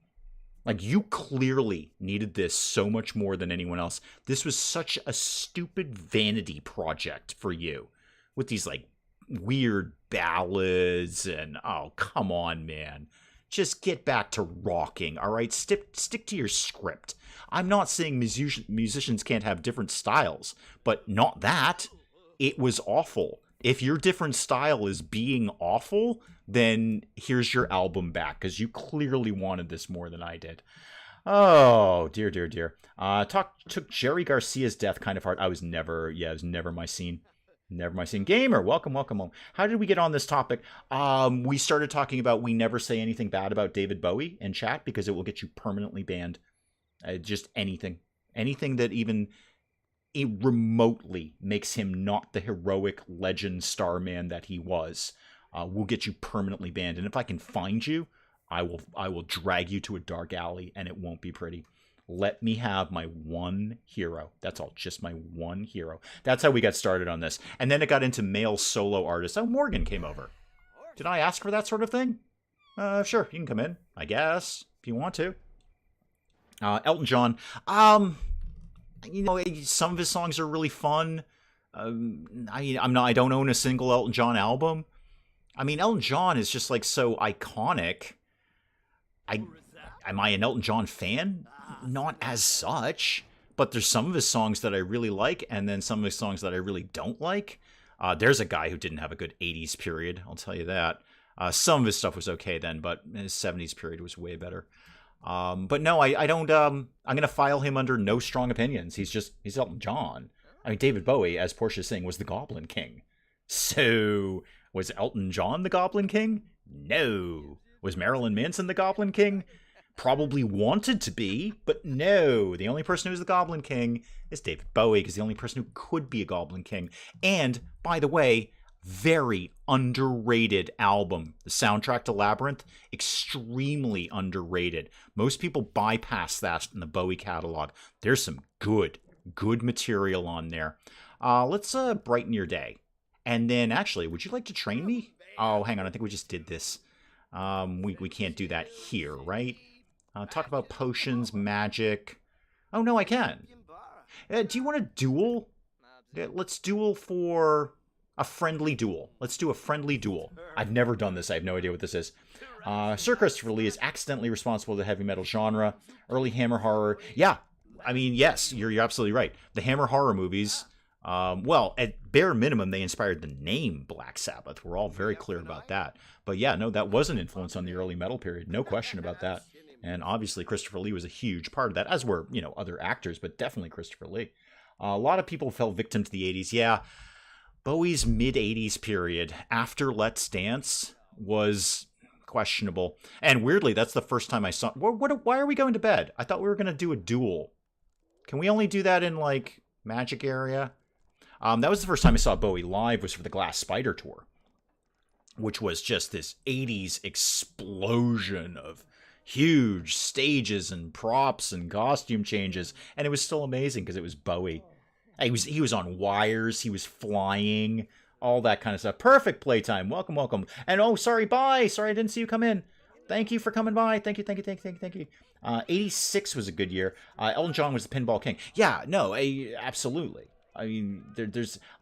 Like, you clearly needed this so much more than anyone else. This was such a stupid vanity project for you with these like weird ballads and, oh, come on, man. Just get back to rocking, all right? Stick to your script. I'm not saying musicians can't have different styles, but not that. It was awful. If your different style is being awful, then here's your album back, because you clearly wanted this more than I did. Oh, dear, dear, dear. Took Jerry Garcia's death kind of hard. It was never my scene. Never my scene. Gamer, welcome home. How did we get on this topic? We started talking about we never say anything bad about David Bowie in chat because it will get you permanently banned. Just anything. Anything that even remotely makes him not the heroic legend star man that he was will get you permanently banned. And if I can find you, I will drag you to a dark alley, and it won't be pretty. Let me have my one hero. That's all. Just my one hero. That's how we got started on this. And then it got into male solo artists. Oh, Morgan came over. Did I ask for that sort of thing? Sure, you can come in, I guess, if you want to. Elton John. You know, some of his songs are really fun. I don't own a single Elton John album. I mean, Elton John is just like so iconic. Am I an Elton John fan? Not as such, but there's some of his songs that I really like, and then some of his songs that I really don't like. There's a guy who didn't have a good 80s period, I'll tell you that. Some of his stuff was okay then, but his 70s period was way better. But no, I don't, I'm going to file him under no strong opinions. He's Elton John. I mean, David Bowie, as Portia's saying, was the Goblin King. So, was Elton John the Goblin King? No. Was Marilyn Manson the Goblin King? Probably wanted to be, but no. The only person who's the Goblin King is David Bowie, because the only person who could be a Goblin King. And, by the way, very underrated album. The soundtrack to Labyrinth, extremely underrated. Most people bypass that in the Bowie catalog. There's some good material on there. Let's brighten your day. And then, actually, would you like to train me? Oh, hang on, I think we just did this. We can't do that here, right? Talk about potions, magic. Oh, no, I can. Do you want to duel? Let's duel for a friendly duel. Let's do a friendly duel. I've never done this. I have no idea what this is. Sir Christopher Lee is accidentally responsible for the heavy metal genre. Early Hammer horror. Yeah, I mean, yes, you're absolutely right. The Hammer horror movies, well, at bare minimum, they inspired the name Black Sabbath. We're all very clear about that. But yeah, no, that was an influence on the early metal period. No question about that. And obviously, Christopher Lee was a huge part of that, as were, you know, other actors, but definitely Christopher Lee. A lot of people fell victim to the 80s. Yeah, Bowie's mid-80s period after Let's Dance was questionable. And weirdly, that's the first time I saw... Why are we going to bed? I thought we were going to do a duel. Can we only do that in, like, Magic area? That was the first time I saw Bowie live, was for the Glass Spider Tour, which was just this 80s explosion of huge stages and props and costume changes, and it was still amazing because it was Bowie. He was on wires, he was flying, all that kind of stuff. Perfect playtime. Welcome, welcome. And oh, sorry, bye. Sorry I didn't see you come in. Thank you for coming by. Thank you. 86 was a good year. Elton John was the Pinball King. Yeah, no, absolutely. I mean,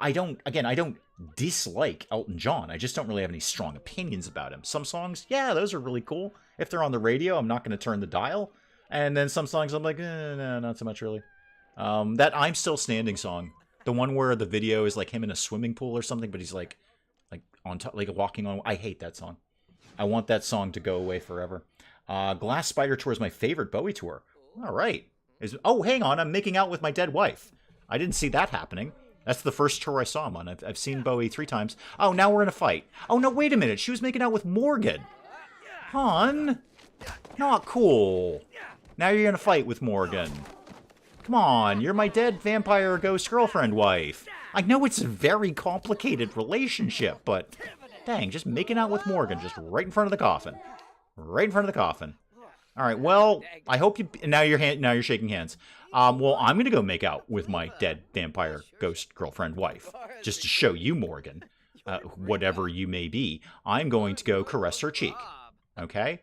I don't dislike Elton John. I just don't really have any strong opinions about him. Some songs, yeah, those are really cool. If they're on the radio, I'm not going to turn the dial. And then some songs I'm like, no, not so much really. That I'm Still Standing song, the one where the video is like him in a swimming pool or something, but he's like on top, like walking on. I hate that song. I want that song to go away forever. Glass Spider Tour is my favorite Bowie tour. All right. Oh, hang on, I'm making out with my dead wife. I didn't see that happening. That's the first tour I saw him on. I've seen Bowie 3 times. Oh, now we're in a fight. Oh, no, wait a minute. She was making out with Morgan. Hon. Not cool. Now you're going to fight with Morgan. Come on, you're my dead vampire ghost girlfriend wife. I know it's a very complicated relationship, but dang, just making out with Morgan just right in front of the coffin. Right in front of the coffin. All right, well, I hope you... Now you're shaking hands. Well, I'm going to go make out with my dead vampire ghost girlfriend wife. Just to show you, Morgan, whatever you may be. I'm going to go caress her cheek. Okay?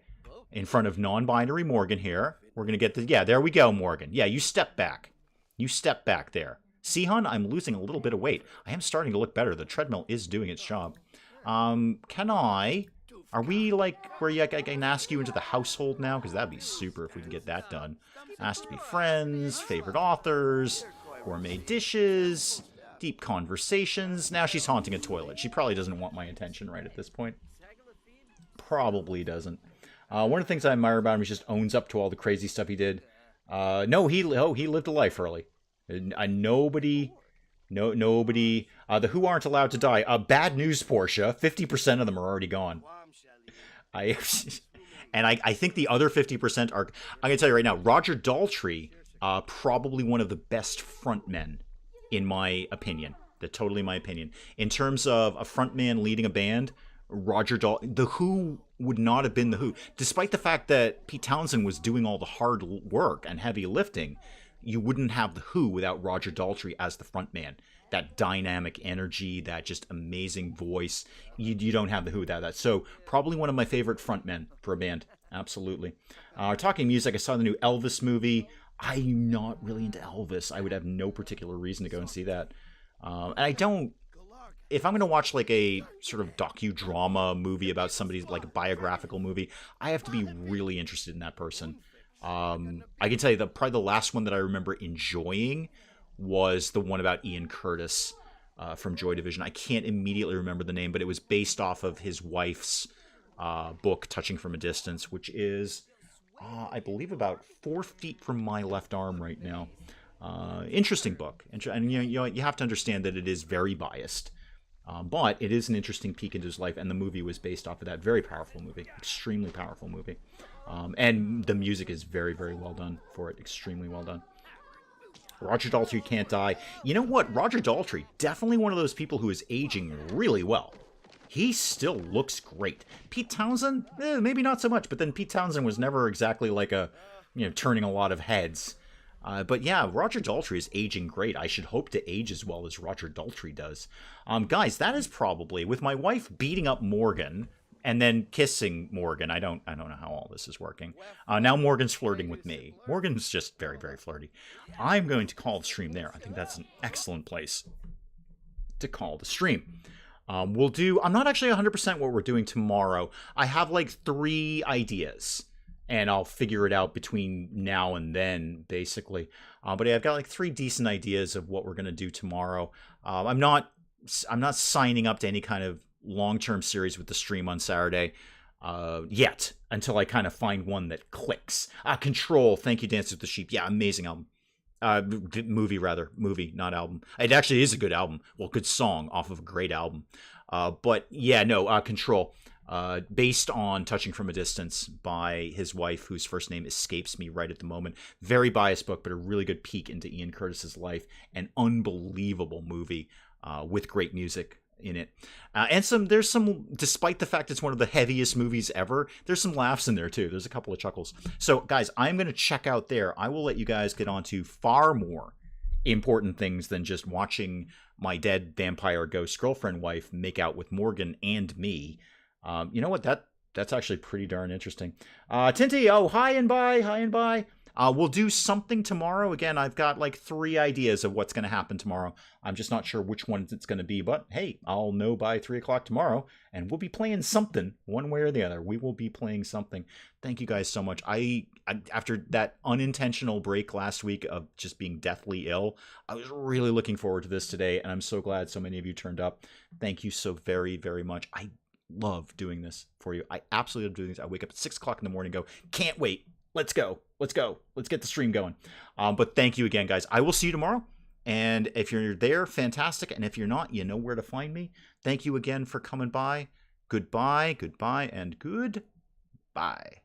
In front of non-binary Morgan here. We're going to get the... Yeah, there we go, Morgan. Yeah, you step back. You step back there. See, hon, I'm losing a little bit of weight. I am starting to look better. The treadmill is doing its job. Can I... Are we, like, where I can ask you into the household now? Because that'd be super if we can get that done. Ask to be friends, favorite authors, gourmet dishes, deep conversations. Now she's haunting a toilet. She probably doesn't want my attention right at this point. Probably doesn't. One of the things I admire about him is just owns up to all the crazy stuff he did. No, he lived a life early. Nobody... the Who aren't allowed to die. Bad news, Portia. 50% of them are already gone. I think the other 50% are... I'm going to tell you right now, Roger Daltrey, probably one of the best frontmen, in my opinion. Totally my opinion. In terms of a frontman leading a band, The Who would not have been the Who, despite the fact that Pete Townsend was doing all the hard work and heavy lifting. You wouldn't have the Who without Roger Daltrey as the frontman. That dynamic energy, that just amazing voice. You don't have the Who without that. So probably one of my favorite frontmen for a band. Absolutely. Talking music, I saw the new Elvis movie. I'm not really into Elvis. I would have no particular reason to go and see that. And I don't. If I'm going to watch like a sort of docudrama movie about somebody, like a biographical movie, I have to be really interested in that person. I can tell you that probably the last one that I remember enjoying was the one about Ian Curtis from Joy Division. I can't immediately remember the name, but it was based off of his wife's book, Touching from a Distance, which is, I believe, about 4 feet from my left arm right now. Interesting book. And you have to understand that it is very biased. But it is an interesting peek into his life, and the movie was based off of that. Very powerful movie. Extremely powerful movie. And the music is very, very well done for it. Extremely well done. Roger Daltrey can't die. You know what? Roger Daltrey, definitely one of those people who is aging really well. He still looks great. Pete Townsend, maybe not so much, but then Pete Townsend was never exactly like turning a lot of heads. But yeah, Roger Daltrey is aging great. I should hope to age as well as Roger Daltrey does. Guys, that is probably, with my wife beating up Morgan and then kissing Morgan. I don't know how all this is working. Now Morgan's flirting with me. Morgan's just very, very flirty. I'm going to call the stream there. I think that's an excellent place to call the stream. I'm not actually 100% what we're doing tomorrow. I have like 3 ideas. And I'll figure it out between now and then, basically. But I've got like 3 decent ideas of what we're going to do tomorrow. I'm not signing up to any kind of long-term series with the stream on Saturday yet, until I kind of find one that clicks. Control, thank you, Dance with the Sheep. Yeah, amazing album. Movie, not album. It actually is a good album. Well, good song off of a great album. But yeah, no, Control. Based on Touching from a Distance by his wife, whose first name escapes me right at the moment. Very biased book, but a really good peek into Ian Curtis's life. An unbelievable movie with great music in it. And there's some, despite the fact it's one of the heaviest movies ever, there's some laughs in there too. There's a couple of chuckles. So guys, I'm going to check out there. I will let you guys get on to far more important things than just watching my dead vampire ghost girlfriend wife make out with Morgan and me. You know what? That's actually pretty darn interesting. Tinty, hi and bye. We'll do something tomorrow. Again, I've got like 3 ideas of what's going to happen tomorrow. I'm just not sure which one it's going to be, but hey, I'll know by 3 o'clock tomorrow, and we'll be playing something one way or the other. We will be playing something. Thank you guys so much. I after that unintentional break last week of just being deathly ill, I was really looking forward to this today, and I'm so glad so many of you turned up. Thank you so very, very much. I love doing this for you. I absolutely love doing this. I wake up at 6 o'clock in the morning and go, can't wait. Let's go. Let's get the stream going. But thank you again, guys. I will see you tomorrow. And if you're there, fantastic. And if you're not, you know where to find me. Thank you again for coming by. Goodbye, and goodbye.